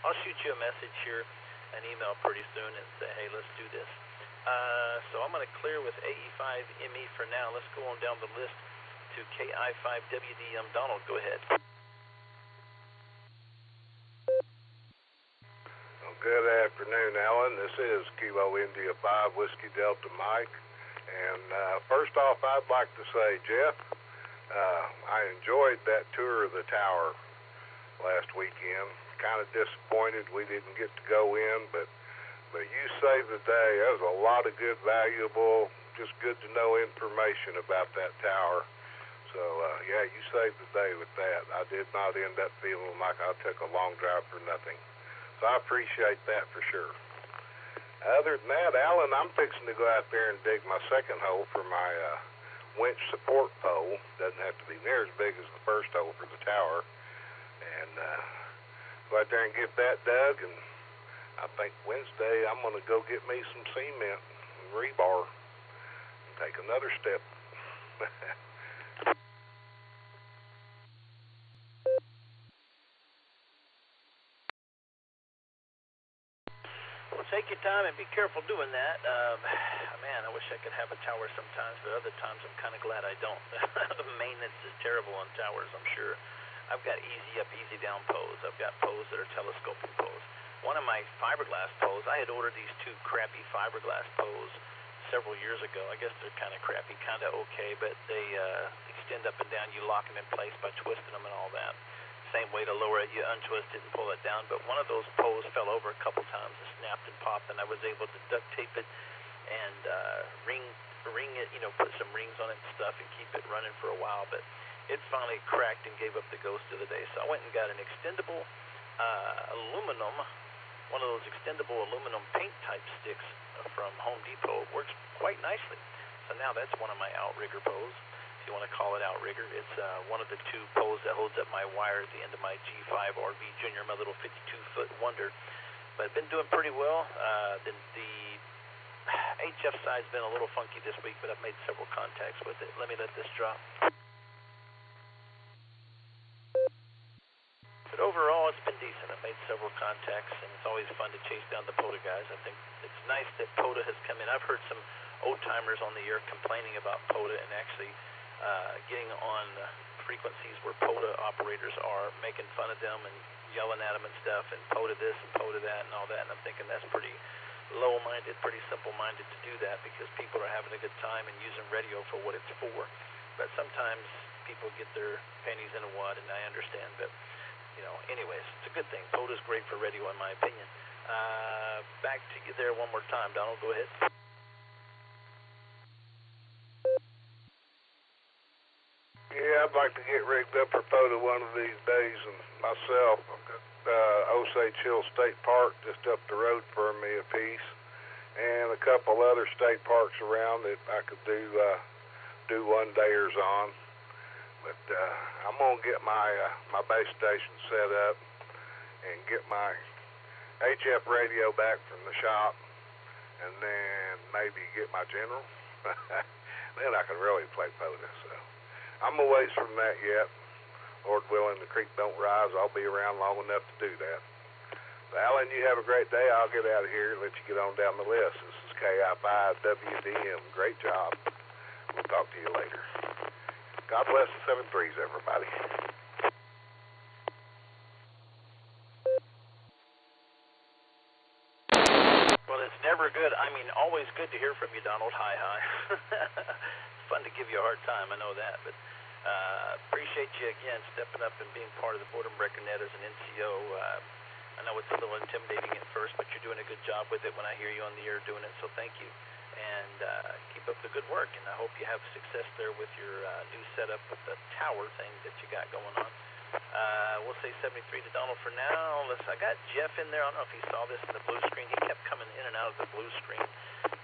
S17: I'll shoot you a message here, an email pretty soon, and say, hey, let's do this. So I'm going to clear with AE5ME for now. Let's go on down the list to KI5WDM. Donald, go ahead.
S12: Good afternoon, Alan. This is Kilo India 5 Whiskey Delta Mike. And first off, I'd like to say, Jeff, I enjoyed that tour of the tower last weekend. Kind of disappointed we didn't get to go in, but you saved the day. That was a lot of good, valuable, just good to know information about that tower. So, yeah, you saved the day with that. I did not end up feeling like I took a long drive for nothing. So I appreciate that for sure. Other than that, Alan, I'm fixing to go out there and dig my second hole for my winch support pole. Doesn't have to be near as big as the first hole for the tower. And go out there and get that dug. And I think Wednesday I'm going to go get me some cement and rebar and take another step.
S17: Well, take your time and be careful doing that. Man, I wish I could have a tower sometimes, but other times I'm kind of glad I don't. The maintenance is terrible on towers, I'm sure. I've got easy up, easy down poles. I've got poles that are telescoping poles. One of my fiberglass poles, I had ordered these two crappy fiberglass poles several years ago. I guess they're kind of crappy, kind of okay, but they extend up and down. You lock them in place by twisting them and all that. Same way to lower it, you untwist it and pull it down. But one of those poles fell over a couple times and snapped and popped, and I was able to duct tape it and ring it, you know, put some rings on it and stuff and keep it running for a while. But it finally cracked and gave up the ghost of the day. So I went and got an extendable aluminum, one of those extendable aluminum paint type sticks from Home Depot. It works quite nicely. So now that's one of my outrigger poles. If you want to call it outrigger, it's one of the two poles that holds up my wire at the end of my G5 RV Junior, my little 52-foot wonder. But I've been doing pretty well. The HF side's been a little funky this week, but I've made several contacts with it. Let me let this drop. But overall, it's been decent. I've made several contacts, and it's always fun to chase down the POTA guys. I think it's nice that POTA has come in. I've heard some old-timers on the air complaining about POTA and actually getting on frequencies where POTA operators are, making fun of them and yelling at them and stuff, and POTA this and POTA that and all that. And I'm thinking that's pretty low-minded, pretty simple-minded to do that because people are having a good time and using radio for what it's for. But sometimes people get their pennies in a wad, and I understand. But, you know, anyways, it's a good thing. POTA's great for radio, in my opinion. Back to you there one more time. Donald, go ahead.
S12: Yeah, I'd like to get rigged up for POTA one of these days, and myself, I've got Osage Hill State Park just up the road for me a piece, and a couple other state parks around that I could do one-dayers on. But I'm gonna get my base station set up and get my HF radio back from the shop, and then maybe get my general. Then I can really play POTA. So I'm a ways from that yet. Lord willing, the creek don't rise. I'll be around long enough to do that. So, Alan, you have a great day. I'll get out of here and let you get on down the list. This is KI5WDM. Great job. We'll talk to you later. God bless the 7-3s, everybody.
S17: Well, it's never good. I mean, always good to hear from you, Donald. Hi. It's fun to give you a hard time. I know that, but appreciate you again stepping up and being part of the Boredom Record Net as an NCO. I know it's a little intimidating at first, but you're doing a good job with it when I hear you on the air doing it, so thank you. and keep up the good work. And I hope you have success there with your new setup with the tower thing that you got going on. We'll say 73 to Donald for now. I got Jeff in there. I don't know if he saw this in the blue screen. He kept coming in and out of the blue screen.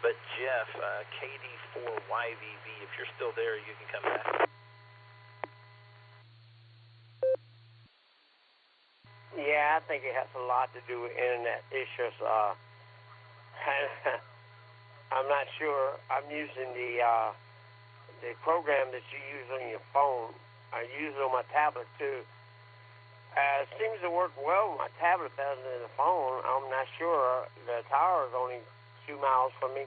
S17: But Jeff, KD4YVV, if you're still there, you can come back.
S3: Yeah, I think it has a lot to do with internet issues. I'm not sure. I'm using the program that you use on your phone. I use it on my tablet too. It seems to work well on my tablet better than the phone. I'm not sure. The tower is only 2 miles from me,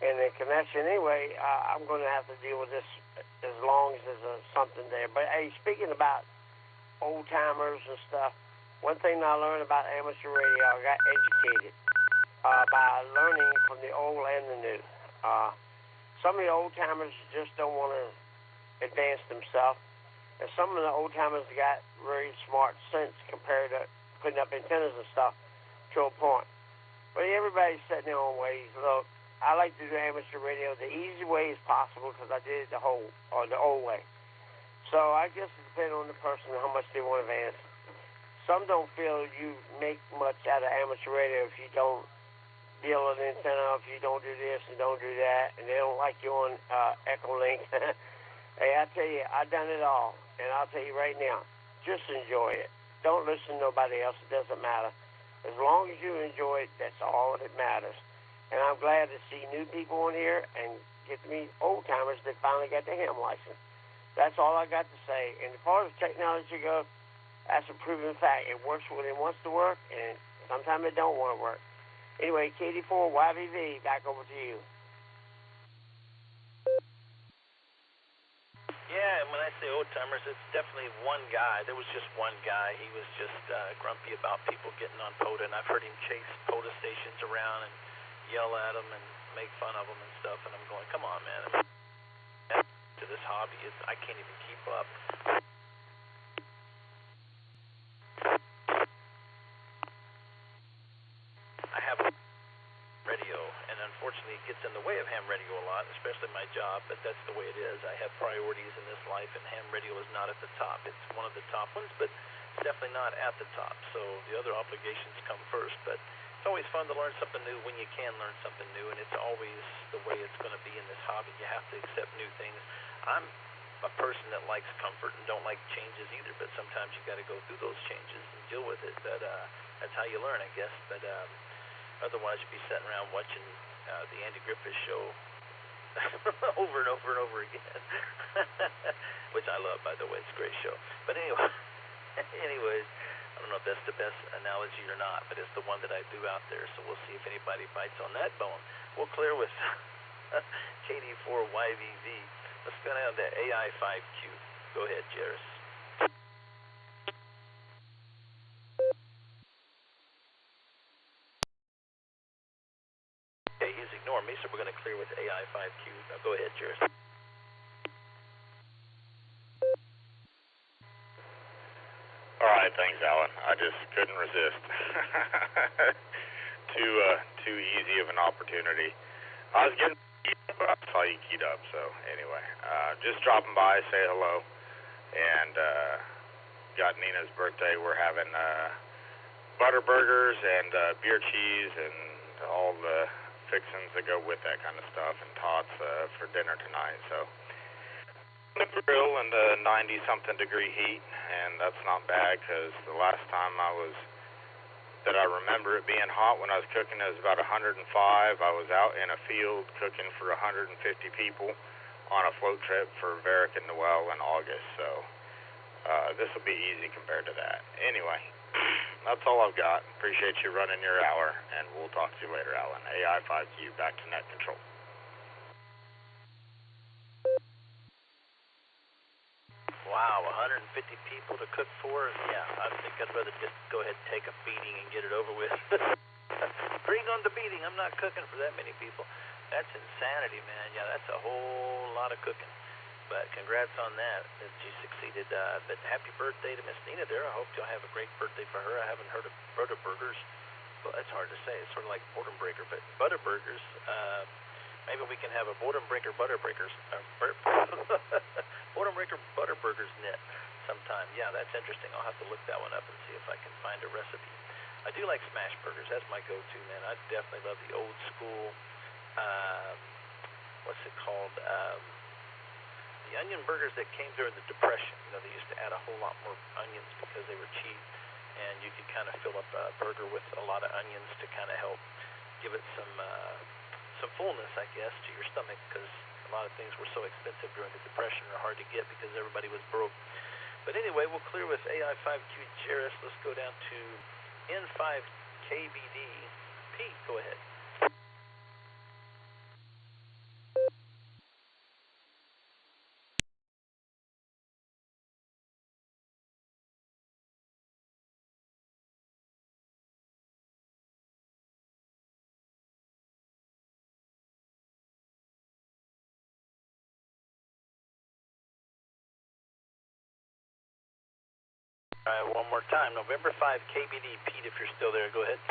S3: and the connection anyway. I'm going to have to deal with this as long as there's something there. But hey, speaking about old timers and stuff, one thing I learned about amateur radio, I got educated by learning from the old and the new. Some of the old timers just don't want to advance themselves. And some of the old timers got very smart sense compared to putting up antennas and stuff to a point. But everybody's setting their own ways. Look, I like to do amateur radio the easy way as possible because I did it the old way. So I guess it depends on the person and how much they want to advance. Some don't feel you make much out of amateur radio if you don't deal with an antenna, if you don't do this and don't do that, and they don't like you on Echolink. Hey, I tell you, I've done it all, and I'll tell you right now, just enjoy it. Don't listen to nobody else. It doesn't matter. As long as you enjoy it, that's all that matters. And I'm glad to see new people on here and get to meet old-timers that finally got the ham license. That's all I got to say. And as far as technology goes, that's a proven fact. It works when it wants to work, and sometimes it don't want to work. Anyway, KD4YVV, back over to you.
S17: Yeah, and when I say old-timers, it's definitely one guy. There was just one guy. He was just grumpy about people getting on POTA, and I've heard him chase POTA stations around and yell at them and make fun of them and stuff, and I'm going, come on, man. To this hobby, I can't even keep up. I have a radio, and unfortunately it gets in the way of ham radio a lot, especially my job, but that's the way it is. I have priorities in this life, and ham radio is not at the top. It's one of the top ones, but it's definitely not at the top. So the other obligations come first, but it's always fun to learn something new when you can learn something new, and it's always the way it's going to be in this hobby. You have to accept new things. I'm a person that likes comfort and don't like changes either, but sometimes you got to go through those changes and deal with it. But that's how you learn, I guess. But otherwise, you'd be sitting around watching the Andy Griffith Show over and over and over again, which I love, by the way. It's a great show. But anyway, anyways, I don't know if that's the best analogy or not, but it's the one that I do out there. So we'll see if anybody bites on that bone. We'll clear with KD4YVV. Let's go down to AI5Q. Go ahead, Jairus. Okay, he's ignoring me, so we're going to clear with AI5Q. Now go ahead, Jairus.
S8: All right, thanks, Alan. I just couldn't resist. Too easy of an opportunity. I was getting I saw you keyed up, so anyway, just dropping by, say hello, and got Nina's birthday. We're having butter burgers and beer cheese and all the fixings that go with that kind of stuff, and tots for dinner tonight. So the grill in the 90-something degree heat, and that's not bad because the last time that I remember it being hot when I was cooking, it was about 105. I was out in a field cooking for 150 people on a float trip for Varick and Noel in August, so this will be easy compared to that. Anyway, that's all I've got. Appreciate you running your hour, and we'll talk to you later, Alan. AI5Q, back to net control.
S17: Wow, 150 people to cook for? Yeah, I think I'd rather just go ahead and take a beating and get it over with. Bring on the beating. I'm not cooking for that many people. That's insanity, man. Yeah, that's a whole lot of cooking. But congrats on that you succeeded. But happy birthday to Miss Nina there. I hope you'll have a great birthday for her. I haven't heard of butter burgers. Well, that's hard to say. It's sort of like boredom breaker, but butter burgers. Maybe we can have a Boredom Breaker Butter Breakers, Boredom Breaker Butter Burgers net sometime. Yeah, that's interesting. I'll have to look that one up and see if I can find a recipe. I do like smash burgers. That's my go-to, man. I definitely love the old school, what's it called? The onion burgers that came during the Depression. You know, they used to add a whole lot more onions because they were cheap, and you could kind of fill up a burger with a lot of onions to kind of help give it some fullness, I guess, to your stomach, because a lot of things were so expensive during the Depression or hard to get because everybody was broke. But anyway, we'll clear with AI5QGRS. Let's go down to N5KBD. Pete, go ahead. All right, one more time. November 5, KBD. Pete, if you're still there, go ahead.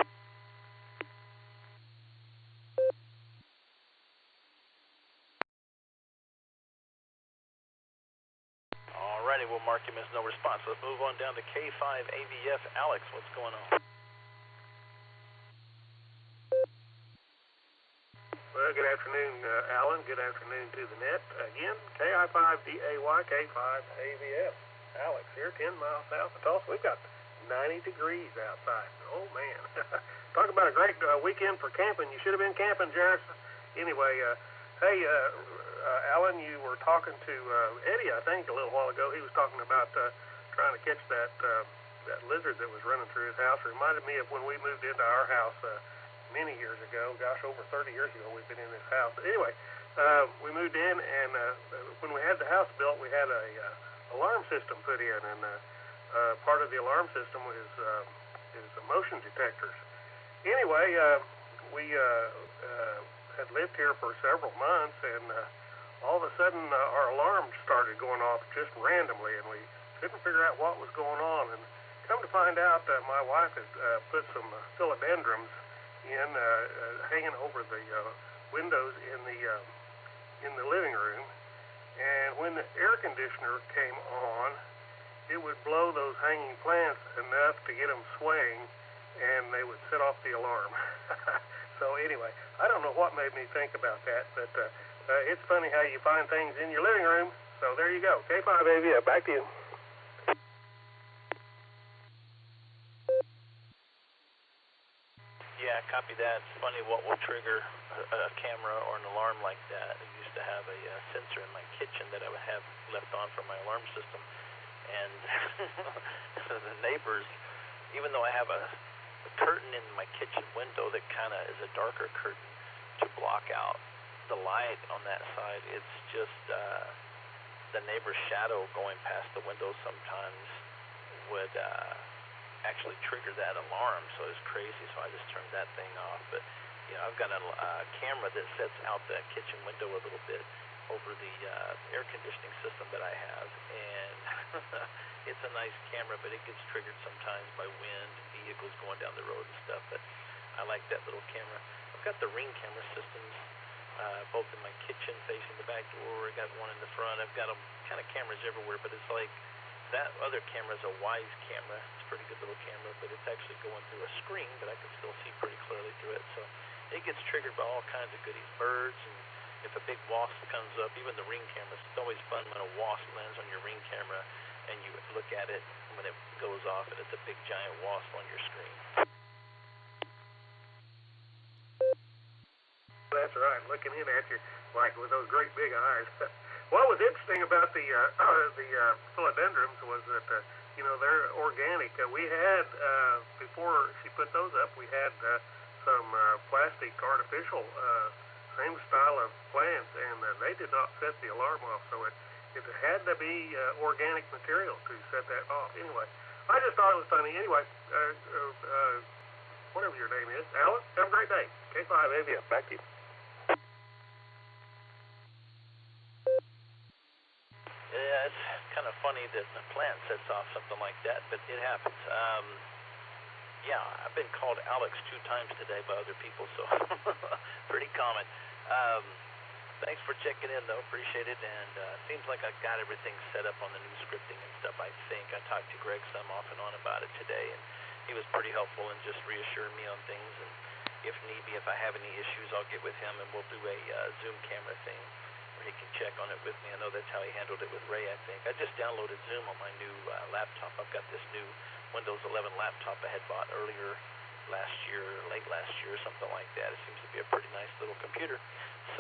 S17: All righty, we'll mark him as no response. Let's move on down to K5AVF. Alex, what's going on?
S1: Well, good afternoon, Alan. Good afternoon to the net. Again, KI5DAY, K5AVF. Alex here, 10 miles south of Tulsa. We've got 90 degrees outside. Oh, man. Talk about a great weekend for camping. You should have been camping, Jairus. Anyway, hey, Alan, you were talking to Eddie, I think, a little while ago. He was talking about trying to catch that lizard that was running through his house. It reminded me of when we moved into our house many years ago. Gosh, over 30 years ago we've been in this house. But anyway, we moved in, and when we had the house built, we had a alarm system put in, and part of the alarm system is motion detectors. Anyway, we had lived here for several months, and all of a sudden our alarm started going off just randomly, and we couldn't figure out what was going on. And come to find out, my wife had put some philodendrons in hanging over the windows in the living room. And when the air conditioner came on, it would blow those hanging plants enough to get them swaying, and they would set off the alarm. So anyway, I don't know what made me think about that, but it's funny how you find things in your living room. So there you go. K5AV, back to you.
S17: Yeah, copy that. It's funny what will trigger a camera or an alarm like that. I used to have a sensor in my kitchen that I would have left on for my alarm system, and the neighbors, even though I have a curtain in my kitchen window that kind of is a darker curtain to block out the light on that side, it's just the neighbor's shadow going past the window sometimes would actually trigger that alarm. So it's crazy, so I just turned that thing off. But you know, I've got a camera that sets out that kitchen window a little bit over the air conditioning system that I have, and it's a nice camera, but it gets triggered sometimes by wind and vehicles going down the road and stuff. But I like that little camera. I've got the Ring camera systems both in my kitchen facing the back door. I got one in the front. I've got kind of cameras everywhere, but it's like that other camera is a Wise camera. It's a pretty good little camera, but it's actually going through a screen, but I can still see pretty clearly through it. So it gets triggered by all kinds of goodies, birds, and if a big wasp comes up, even the Ring cameras, it's always fun when a wasp lands on your Ring camera and you look at it when it goes off and it's a big giant wasp on your screen.
S1: That's right, looking in at you like with those great big eyes. What was interesting about the philodendrons was that, you know, they're organic. We had, before she put those up, we had some plastic artificial, same style of plants, and they did not set the alarm off, so it had to be organic material to set that off. Anyway, I just thought it was funny. Anyway, whatever your name is, Alan, have a great day. K5AVF, back to you.
S17: Yeah, it's kind of funny that the plant sets off something like that, but it happens. Yeah, I've been called Alex 2 times today by other people, so pretty common.
S26: Thanks for checking in, though. Appreciate it. And seems like I got everything set up on the new scripting and stuff, I think. I talked to Greg some off and on about it today, and he was pretty helpful in just reassuring me on things. And if need be, if I have any issues, I'll get with him, and we'll do a Zoom camera thing where he can check on it with me. I know that's how he handled it with Ray, I think. I just downloaded Zoom on my new laptop. I've got this new Windows 11 laptop I had bought earlier last year, late last year, something like that. It seems to be a pretty nice little computer.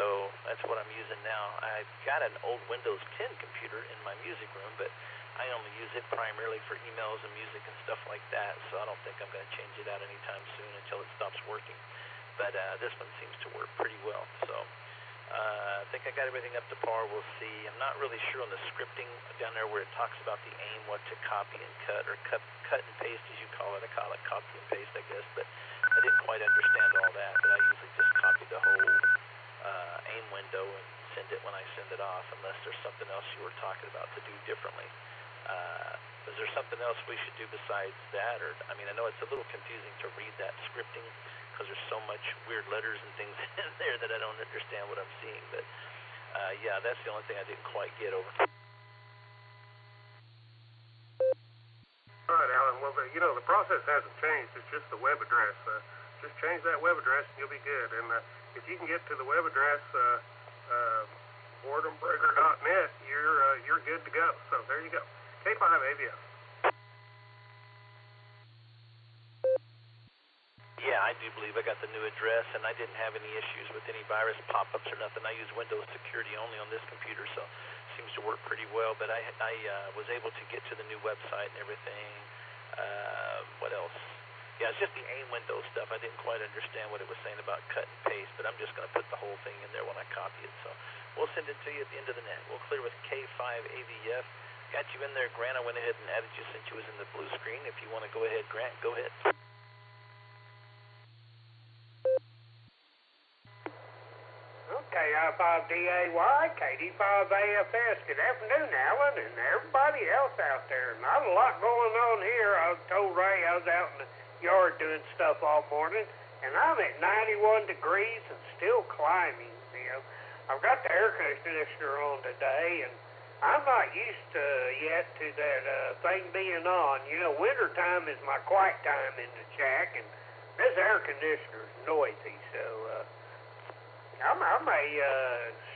S26: So that's what I'm using now. I've got an old Windows 10 computer in my music room, but I only use it primarily for emails and music and stuff like that, so I don't think I'm going to change it out anytime soon until it stops working. But this one seems to work pretty well. So I think I got everything up to par. We'll see. I'm not really sure on the scripting down there where it talks about the aim, what to copy and cut, or cut and paste as you call it. I call it copy and paste, I guess, but I didn't quite understand all that. But I usually just copy the whole aim window and send it when I send it off, unless there's something else you were talking about to do differently. Is there something else we should do besides that? Or I mean, I know it's a little confusing to read that scripting because there's so much weird letters and things in there that I don't understand what I'm seeing. But yeah, that's the only thing I didn't quite get over.
S1: All right, Alan. Well, the process hasn't changed. It's just the web address. Just change that web address and you'll be good. And if you can get to the web address, boredombreaker.net, you're good to go. So there you go. K5 AVF.
S26: Yeah, I do believe I got the new address, and I didn't have any issues with any virus pop-ups or nothing. I use Windows Security only on this computer, so it seems to work pretty well. But I was able to get to the new website and everything. What else? Yeah, it's just the AIM window stuff. I didn't quite understand what it was saying about cut and paste, but I'm just going to put the whole thing in there when I copy it. So we'll send it to you at the end of the net. We'll clear with K5 AVF. Got you in there, Grant. I went ahead and added you since you was in the blue screen. If you want to go ahead, Grant, go ahead.
S3: Okay, I5DAY, KD5AFS. Good afternoon, Alan, and everybody else out there. Not a lot going on here. I told Ray I was out in the yard doing stuff all morning, and I'm at 91 degrees and still climbing. I've got the air conditioner on today, and I'm not used yet to that thing being on. Wintertime is my quiet time in the shack, and this air conditioner is noisy, so I may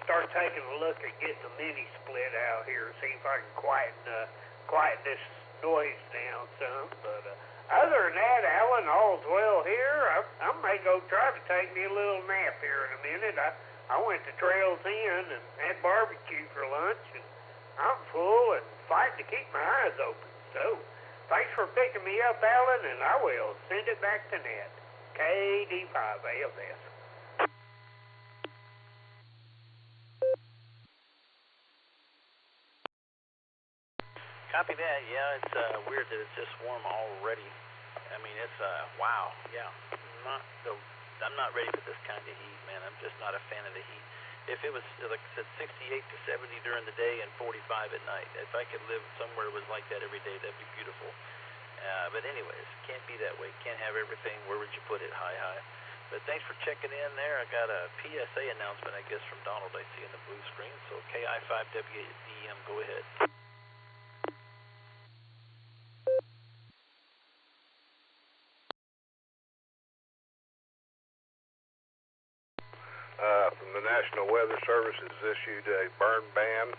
S3: start taking a look at getting the mini split out here, see if I can quiet this noise down some. But other than that, Alan, all's well here. I may go try to take me a little nap here in a minute. I went to Trails Inn and had barbecue for lunch, and I'm full and fighting to keep my eyes open. So thanks for picking me up, Alan, and I will send it back to net. KD5AFS.
S26: Copy that. Yeah, it's weird that it's this warm already. I mean, it's wow. Yeah, I'm not ready for this kind of heat, man. I'm just not a fan of the heat. If it was, like I said, 68 to 70 during the day and 45 at night, if I could live somewhere that was like that every day, that'd be beautiful. But anyways, can't be that way. Can't have everything. Where would you put it? High. But thanks for checking in there. I got a PSA announcement, I guess, from Donald I see in the blue screen. So KI5WDM, go ahead.
S12: From the National Weather Service has issued a burn ban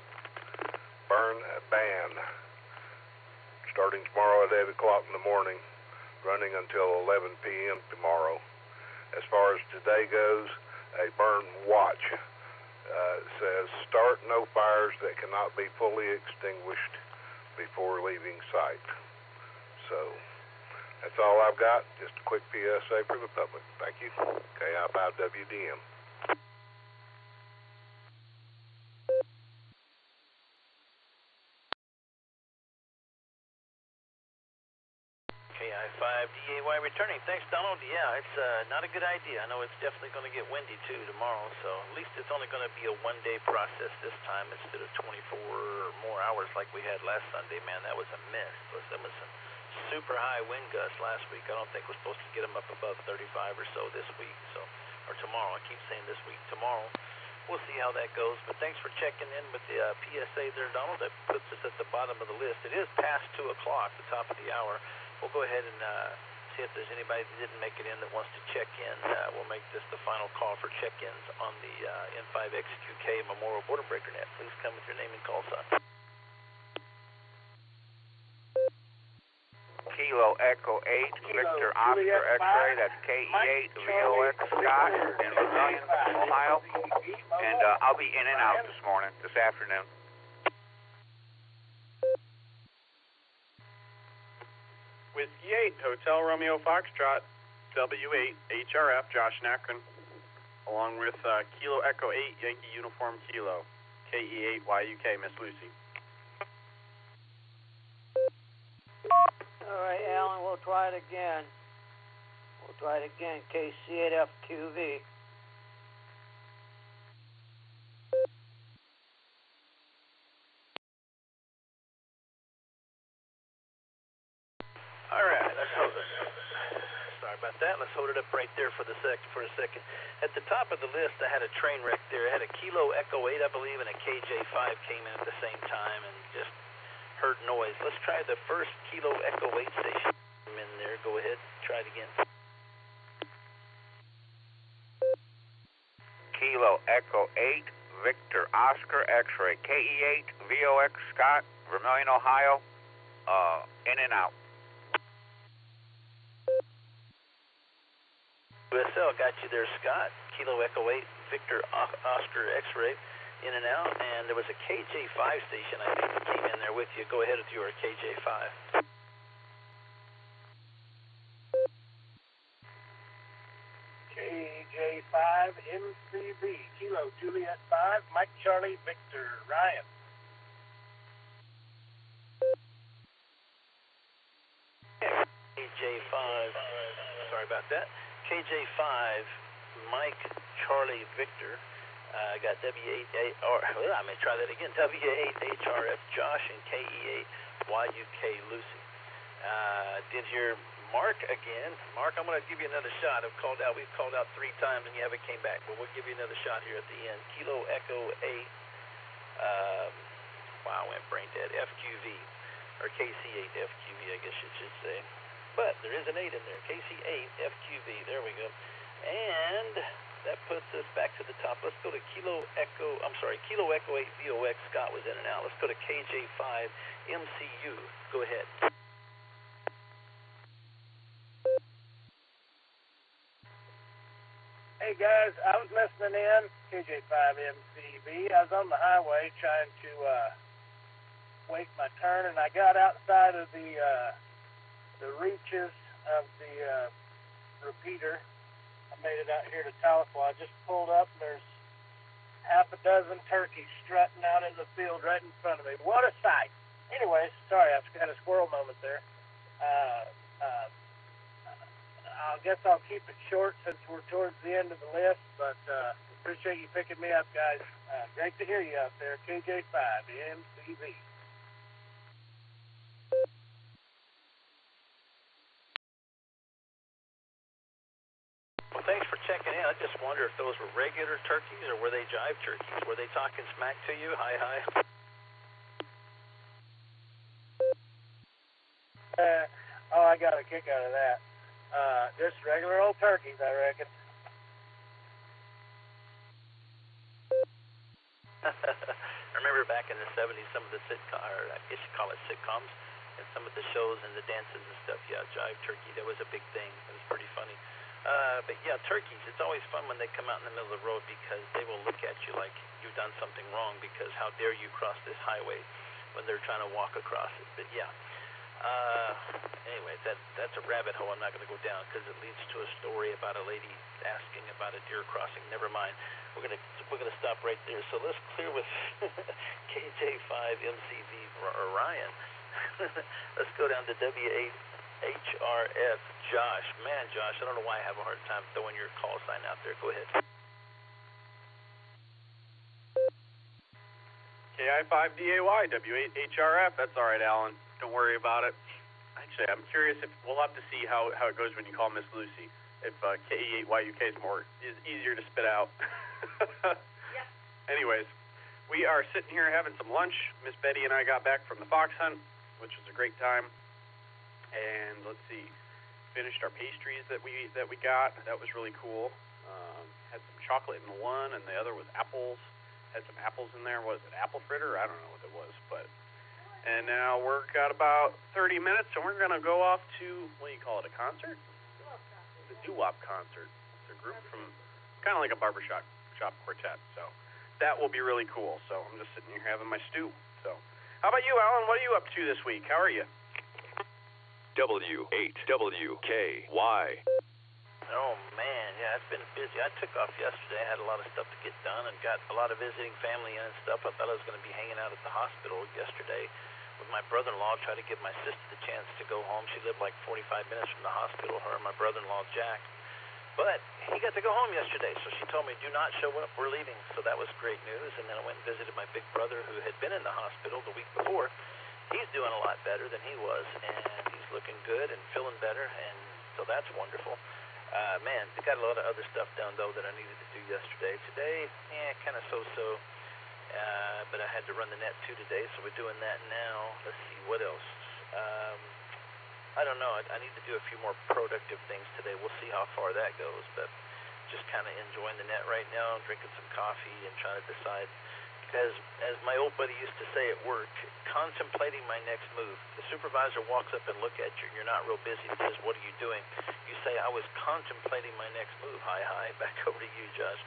S12: starting tomorrow at 8 o'clock in the morning, running until 11 p.m. tomorrow. As far as today goes, a burn watch says start no fires that cannot be fully extinguished before leaving site. So that's all I've got. Just a quick PSA for the public. Thank you. KI5WDM.
S26: KI5DAY returning. Thanks, Donald. Yeah, it's not a good idea. I know it's definitely going to get windy, too, tomorrow, so at least it's only going to be a one-day process this time instead of 24 or more hours like we had last Sunday. Man, that was a mess. There was some super high wind gusts last week. I don't think we're supposed to get them up above 35 or so this week, or tomorrow. I keep saying this week. Tomorrow.
S17: we'll see how that goes. But thanks for checking in with the PSA there, Donald. That puts us at the bottom of the list. It is past 2 o'clock, the top of the hour. We'll go ahead and see if there's anybody that didn't make it in that wants to check in. We'll make this the final call for check-ins on the N5XQK Memorial Border Breaker Net. Please come with your name and call sign.
S10: Kilo Echo 8, Victor Oscar X-ray, that's KE8 VOX Scott in Vermillion, Ohio. And I'll be in and out this afternoon.
S16: Whiskey 8, Hotel Romeo Foxtrot, W8 HRF, Josh Nakron, along with Kilo Echo 8, Yankee Uniform Kilo, KE8 YUK, Miss Lucy.
S20: All right, Alan, we'll try it again. KC8FQV.
S17: All right, let's hold it. Sorry about that. Let's hold it up right there for a second. At the top of the list, I had a train wreck there. I had a Kilo Echo 8, I believe, and a KJ5 came in at the same time and just heard noise. Let's try the first Kilo Echo 8 station in there. Go ahead, try it again.
S10: Kilo Echo 8, Victor Oscar X-ray, KE8 VOX Scott, Vermillion, Ohio, in and out.
S17: USL got you there, Scott. Kilo Echo 8, Victor Oscar X-ray, in and out. And there was a KJ5 station, I think, that came in there with you. Go ahead with your KJ5.
S1: KJ5 MCB, Kilo Juliet 5, Mike Charlie Victor Ryan.
S17: KJ5, sorry about that. KJ5, Mike Charlie Victor. Got W8, well, I may try that again. W8HRF Josh and KE8 YUK Lucy. Did hear Mark again. Mark, I'm going to give you another shot. We've called out 3 times and you haven't came back, but we'll give you another shot here at the end. Kilo Echo 8, wow, I went brain dead, FQV, or KC8 FQV, I guess you should say. But there is an 8 in there, KC8 FQV, there we go. And that puts us back to the top. Let's go to Kilo Echo 8 VOX, Scott was in and out. Let's go to KJ5 MCU, go ahead.
S1: Hey guys, I was listening in, KJ5 MCB. I was on the highway trying to wait my turn, and I got outside of the reaches of the repeater. I made it out here to Tahlequah. I just pulled up, and there's half a dozen turkeys strutting out in the field right in front of me. What a sight! Anyways, sorry, I had a squirrel moment there. I guess I'll keep it short since we're towards the end of the list, but appreciate you picking me up, guys. Great to hear you out there. KJ5, MCB.
S17: Well, thanks for checking in. I just wonder if those were regular turkeys or were they jive turkeys? Were they talking smack to you? Hi, hi.
S1: I got a kick out of that. Just regular old turkeys, I reckon.
S17: I remember back in the 70s, some of the or I guess you call it sitcoms, and some of the shows and the dances and stuff. Yeah, jive turkey, that was a big thing. It was pretty funny. But yeah, turkeys, it's always fun when they come out in the middle of the road because they will look at you like you've done something wrong because how dare you cross this highway when they're trying to walk across it. But yeah. Anyway, that's a rabbit hole I'm not going to go down because it leads to a story about a lady asking about a deer crossing. Never mind. We're gonna stop right there. So let's clear with KJ5 MCV Ryan. Let's go down to W8HRF Josh. Man, Josh, I don't know why I have a hard time throwing your call sign out there. Go ahead.
S16: KI5DAY, W8HRF. That's all right, Alan. Don't worry about it. Actually, I'm curious if we'll have to see how it goes when you call Miss Lucy. If KE8YUK is easier to spit out.
S21: Yep.
S16: anyways, we are sitting here having some lunch. Miss Betty and I got back from the fox hunt, which was a great time. And let's see, finished our pastries that we got. That was really cool. Had some chocolate in the one, and the other was apples. Had some apples in there. What is it, apple fritter? I don't know what it was, but. And now we're got about 30 minutes, and we're gonna go off to, what do you call it, a concert? The doo-wop concert. It's a group from kind of like a barbershop quartet. So that will be really cool. So I'm just sitting here having my stew. So how about you, Alan? What are you up to this week? How are you?
S5: W8WKY.
S4: Oh, man, yeah, it's been busy. I took off yesterday. I had a lot of stuff to get done and got a lot of visiting family in and stuff. I thought I was going to be hanging out at the hospital yesterday with my brother-in-law, try to give my sister the chance to go home. She lived like 45 minutes from the hospital, her and my brother-in-law, Jack. But he got to go home yesterday, so she told me, do not show up, we're leaving. So that was great news. And then I went and visited my big brother who had been in the hospital the week before. He's doing a lot better than he was, and he's looking good and feeling better, and so that's wonderful. Man, I got a lot of other stuff done, though, that I needed to do yesterday. Today, kind of so-so, but I had to run the net, too, today, so we're doing that now. Let's see, what else? I don't know. I need to do a few more productive things today. We'll see how far that goes, but just kind of enjoying the net right now, drinking some coffee and trying to decide. As my old buddy used to say at work, contemplating my next move. The supervisor walks up and looks at you, and you're not real busy, and says, what are you doing? You say, I was contemplating my next move. Hi. Back over to you, Josh.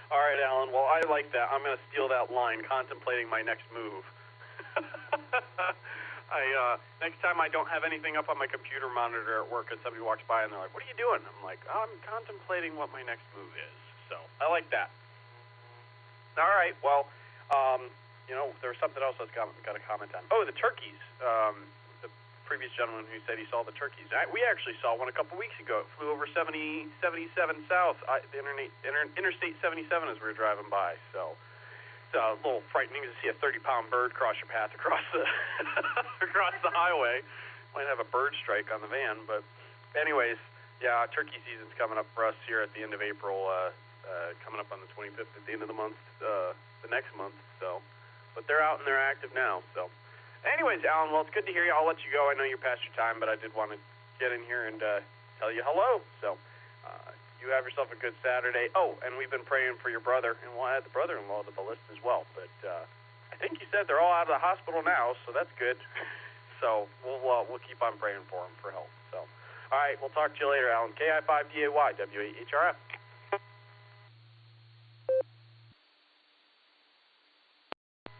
S16: All right, Alan. Well, I like that. I'm going to steal that line, contemplating my next move. Next time I don't have anything up on my computer monitor at work and somebody walks by and they're like, what are you doing? I'm like, I'm contemplating what my next move is. So I like that. All right, well, there was something else I was got a comment on. Oh, the turkeys. The previous gentleman who said he saw the turkeys. We actually saw one a couple weeks ago. It flew over 77 south, the Interstate 77 as we were driving by. So it's a little frightening to see a 30-pound bird cross your path across the across the highway. Might have a bird strike on the van, but anyways, yeah, turkey season's coming up for us here at the end of April. Coming up on the 25th at the end of the month, the next month. So, but they're out and they're active now. So, anyways, Alan, well, it's good to hear you. I'll let you go. I know you're past your time, but I did want to get in here and tell you hello. So. You have yourself a good Saturday. Oh, and we've been praying for your brother, and we'll add the brother-in-law to the list as well. But I think you said they're all out of the hospital now, so that's good. So we'll keep on praying for them for help. So, all right, we'll talk to you later, Alan. KI5DAY, W8HRF.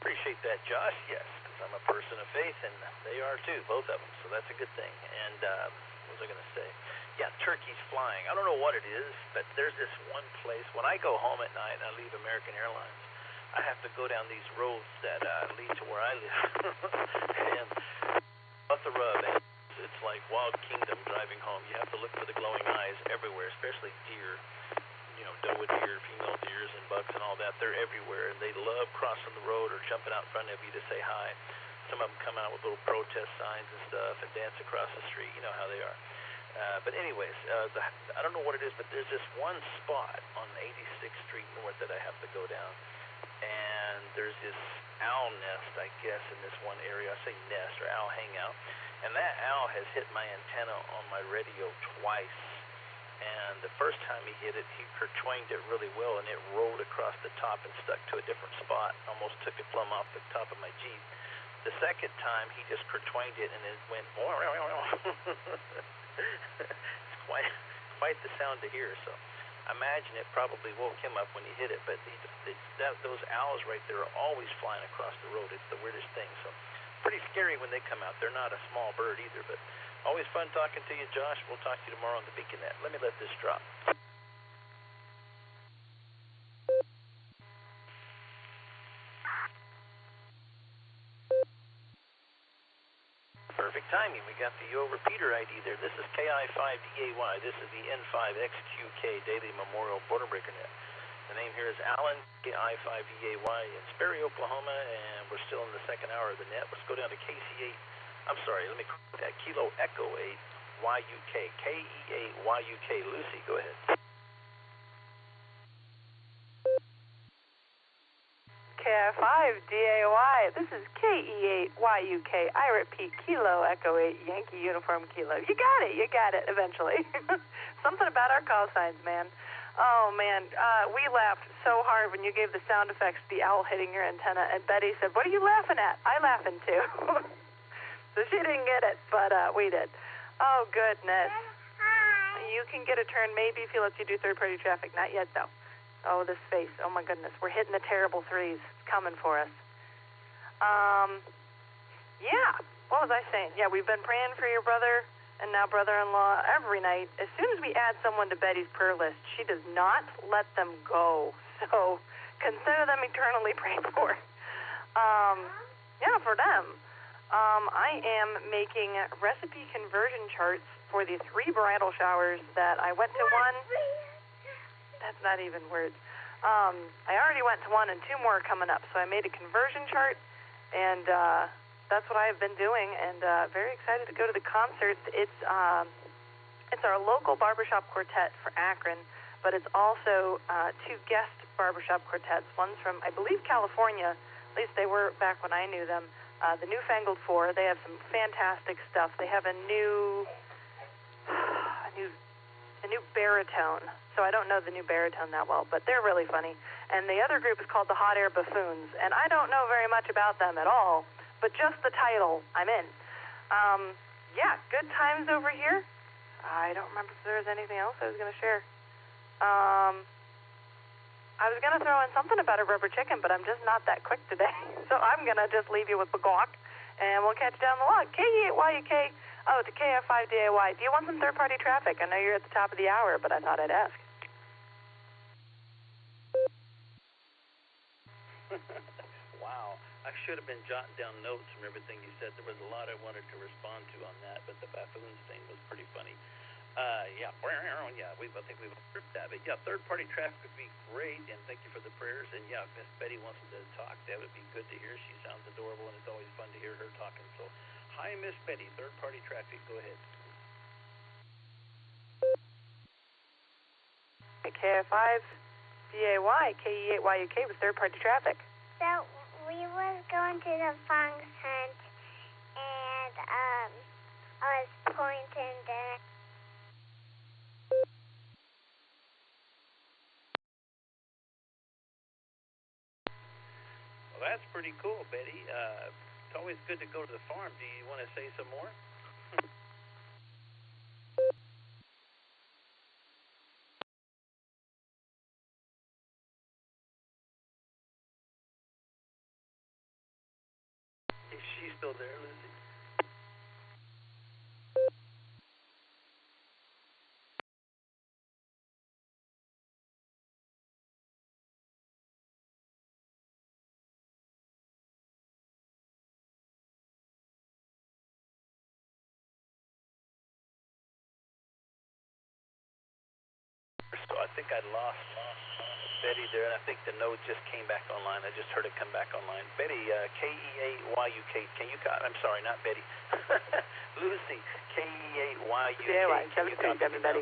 S4: Appreciate that, Josh. Yes, because I'm a person of faith, and they are too, both of them. So that's a good thing. And what was I going to say? Yeah, turkeys flying. I don't know what it is, but there's this one place. When I go home at night and I leave American Airlines, I have to go down these roads that lead to where I live. And off the rub, it's like Wild Kingdom driving home. You have to look for the glowing eyes everywhere, especially deer. Doe deer, female deers, and bucks and all that. They're everywhere, and they love crossing the road or jumping out in front of you to say hi. Some of them come out with little protest signs and stuff and dance across the street. You know how they are. But anyways, I don't know what it is, but there's this one spot on 86th Street North that I have to go down. And there's this owl nest, I guess, in this one area. I say nest or owl hangout. And that owl has hit my antenna on my radio twice. And the first time he hit it, he kertwanged it really well, and it rolled across the top and stuck to a different spot. Almost took it plumb off the top of my Jeep. The second time, he just kertwanged it, and it went... It's quite the sound to hear. So I imagine it probably woke him up when he hit it. But those owls right there are always flying across the road. It's the weirdest thing. So pretty scary when they come out. They're not a small bird either, but always fun talking to you, Josh. We'll talk to you tomorrow on the Beacon Net. Let me let this drop. Perfect timing. We got the repeater ID there. This is KI5DAY. This is the N5XQK Daily Memorial Border Breaker Net. The name here is Alan, I5EAY, in Sperry, Oklahoma, and we're still in the second hour of the net. Let's go down to KC8. I'm sorry, let me correct that. Kilo Echo 8, YUK, KE8YUK. Lucy, go ahead.
S6: KI5DAY, this is KE8YUK. I repeat, Kilo Echo 8, Yankee Uniform Kilo. You got it, eventually. Something about our call signs, man. Oh, man, we laughed so hard when you gave the sound effects, the owl hitting your antenna, and Betty said, "What are you laughing at?" I laughing, too. So she didn't get it, but we did. Oh, goodness. You can get a turn maybe if he lets you do third-party traffic. Not yet, though. Oh, this face. Oh, my goodness. We're hitting the terrible threes. It's coming for us. Yeah. What was I saying? Yeah, we've been praying for your brother and now brother-in-law every night. As soon as we add someone to Betty's prayer list, she does not let them go. So consider them eternally prayed for. Yeah, for them. I am making recipe conversion charts for the 3 bridal showers that I went to one. That's not even words. I already went to one and 2 more are coming up. So I made a conversion chart, and that's what I have been doing, and very excited to go to the concerts. It's our local barbershop quartet for Akron, but it's also 2 guest barbershop quartets. One's from, I believe, California. At least they were back when I knew them. The Newfangled 4. They have some fantastic stuff. They have a new baritone. So I don't know the new baritone that well, but they're really funny. And the other group is called the Hot Air Buffoons, and I don't know very much about them at all, but just the title, I'm in. Yeah, good times over here. I don't remember if there was anything else I was going to share. I was going to throw in something about a rubber chicken, but I'm just not that quick today. So I'm going to just leave you with the gawk, and we'll catch you down the log. KE8YUK, oh, to KF5DAY. Do you want some third-party traffic? I know you're at the top of the hour, but I thought I'd ask.
S4: Wow. I should have been jotting down notes from everything you said. There was a lot I wanted to respond to on that, but the buffoons thing was pretty funny. Yeah, I think we've heard that. But yeah, third-party traffic would be great, and thank you for the prayers. And yeah, if Miss Betty wants to talk, that would be good to hear. She sounds adorable, and it's always fun to hear her talking. So, hi, Miss Betty, third-party traffic. Go ahead.
S6: KF5DAY, KE8YUK was third-party traffic.
S18: So we was going to the function, and I was pointing there.
S4: Well, that's pretty cool, Betty. It's always good to go to the farm. Do you want to say some more? Is she still there, Lucy? So I think I lost Betty there, and I think the node just came back online. I just heard it come back online. Betty, KE8YUK, can you copy? I'm sorry, not Betty. Lucy, KE8YUK.
S6: Yeah,
S4: can you copy me now?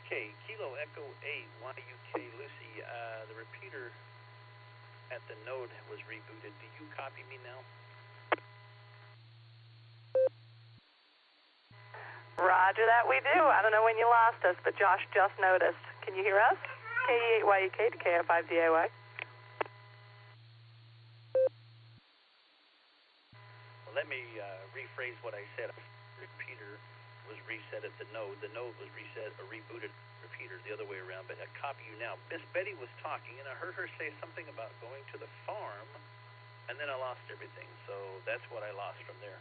S4: Okay, Kilo Echo 8, YUK, Lucy, the repeater at the node was rebooted. Do you copy me now?
S6: Roger that, we do. I don't know when you lost us, but Josh just noticed. Can you hear us? KE8YUK to KF5DAY.
S4: Well, let me rephrase what I said. The repeater was reset at the node. The node was reset or rebooted repeater the other way around, but I copy you now. Miss Betty was talking, and I heard her say something about going to the farm
S17: and then I lost everything. So that's what I lost from there.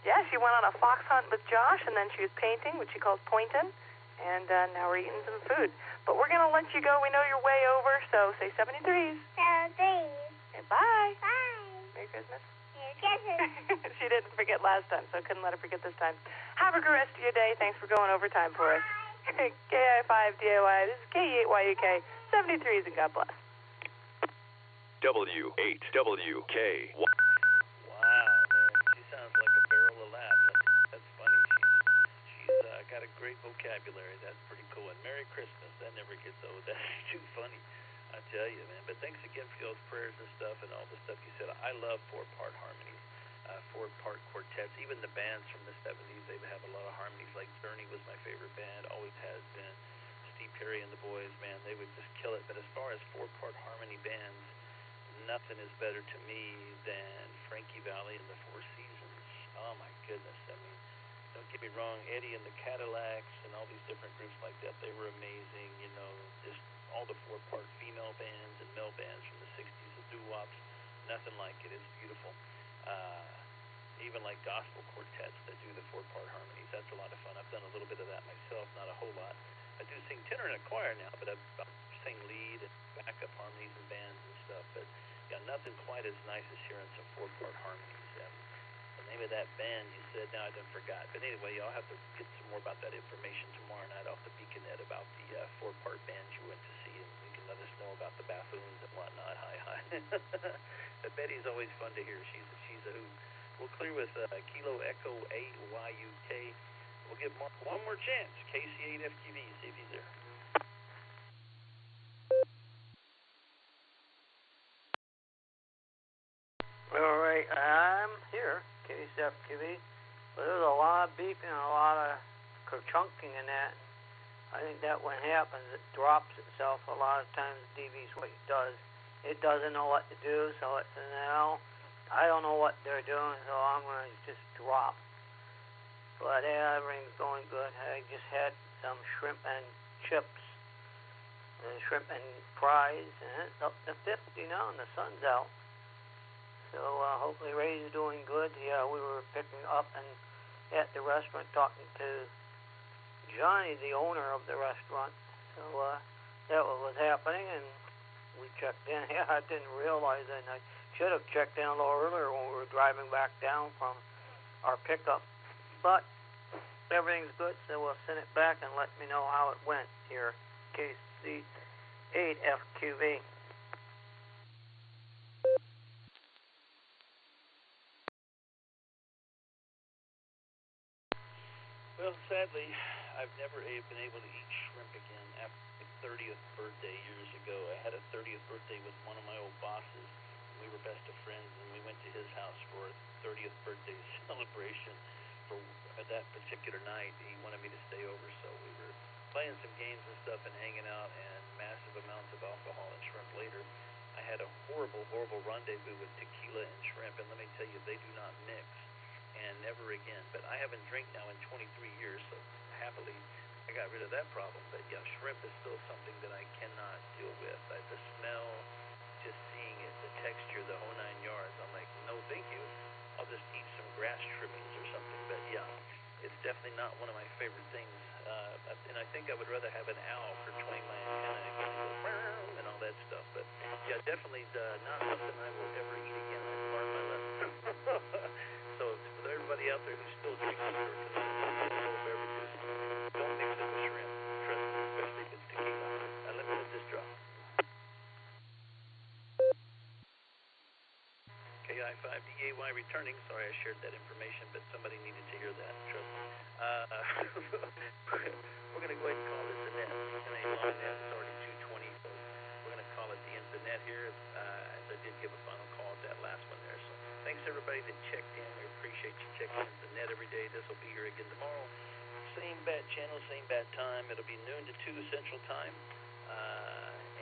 S6: Yeah, she went on a fox hunt with Josh, and then she was painting, which she calls pointin', and now we're eating some food. But we're going to let you go. We know you're way over, so say 73s.
S18: 73s.
S6: And bye.
S18: Bye.
S6: Merry Christmas.
S18: Merry Christmas.
S6: She didn't forget last time, so I couldn't let her forget this time. Have a good rest of your day. Thanks for going overtime for us. KI5DAY, this is KE8YUK, 73s, and God bless.
S5: W8WK.
S17: Wow, man, she sounds like a barrel of laughs. That's funny. She's got a great vocabulary. That's pretty cool. And Merry Christmas. That never gets old. That's too funny, I tell you, man. But thanks again for those prayers and stuff and all the stuff you said. I love four-part harmonies, four-part quartets. Even the bands from the 70s, they have a lot of harmonies. Like Journey was my favorite band, always has been. Steve Perry and the boys, man, they would just kill it. But as far as four-part harmony bands, nothing is better to me than Frankie Valli and the Four Seasons. Oh, my goodness. I mean, don't get me wrong, Eddie and the Cadillacs and all these different groups like that, they were amazing. You know, just all the four-part female bands and male bands from the 60s, the doo-wops, nothing like it. It's beautiful. Even like gospel quartets that do the four-part harmonies, that's a lot of fun. I've done a little bit of that myself, not a whole lot. I do sing tenor in a choir now, but I sing lead and backup harmonies and bands and stuff. But yeah, nothing quite as nice as hearing some four-part harmonies. The name of that band you said, now I done forgot. But anyway, I'll have to get some more about that information tomorrow night off the Beaconette about the four-part band you went to see, and you can let us know about the buffoons and whatnot. Hi. But Betty's always fun to hear. She's a hoot. We'll clear with Kilo Echo AYUK. We'll give Mark one more chance. KC8FQV, see if he's there.
S20: All right, I'm here, KC8FQV. But there's a lot of beeping and a lot of kerchunking in that. I think that when it happens, it drops itself. A lot of times DV's what it does. It doesn't know what to do, so it's now. I don't know what they're doing, so I'm going to just drop. But yeah, everything's going good. I just had some shrimp and chips, and shrimp and fries, and it's up to 50 now, and the sun's out. So hopefully Ray's doing good. Yeah, we were picking up and at the restaurant talking to Johnny, the owner of the restaurant. So that was happening, and we checked in. Yeah, I didn't realize that. I should have checked in a little earlier when we were driving back down from our pickup. But everything's good, so we'll send it back and let me know how it went here. KC8FQV.
S17: Well, sadly, I've never been able to eat shrimp again after my 30th birthday years ago. I had a 30th birthday with one of my old bosses. We were best of friends, and we went to his house for a 30th birthday celebration. For that particular night, he wanted me to stay over, so we were playing some games and stuff and hanging out, and massive amounts of alcohol and shrimp later. I had a horrible rendezvous with tequila and shrimp, and let me tell you, they do not mix, and never again. But I haven't drank now in 23 years, so happily I got rid of that problem. But yeah, shrimp is still something that I cannot deal with. The smell, just seeing it, the texture, the whole 9 yards, I'm like, no thank you. I'll just eat some grass trimmings or something. But yeah, it's definitely not one of my favorite things. And I think I would rather have an owl pertween my antenna and all that stuff. But yeah, definitely not something I will ever eat again. I learned my lesson. So for everybody out there who's still drinking or consuming alcohol beverages, don't mix it with shrimp. Trust me, especially if it's tequila. Let me let this drop. KI5DAY returning. Sorry I shared that information, but somebody needed to hear that. Trust me. We're going to go ahead and call this a net. It's a long net. It's already 2:20, so we're going to call it the end of the net here. As I did give a final call at that last one there. So thanks everybody that checked in. We appreciate you checking into the net every day. This will be here again tomorrow. Same bad channel, same bad time. It'll be noon to 2 Central Time.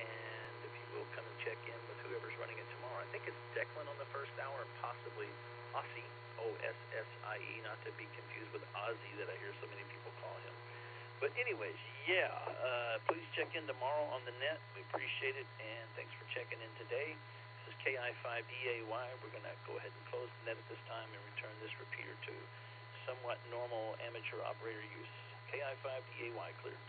S17: And if you will, come and check in with whoever's running it tomorrow. I think it's Declan on the first hour, and possibly Ossie, O-S-S-I-E, not to be confused with Ozzy that I hear so many people call him. But anyways, yeah, please check in tomorrow on the net. We appreciate it, and thanks for checking in today. This is KI5DAY. We're going to go ahead and close the net at this time and return this repeater to somewhat normal amateur operator use. KI5DAY, clear.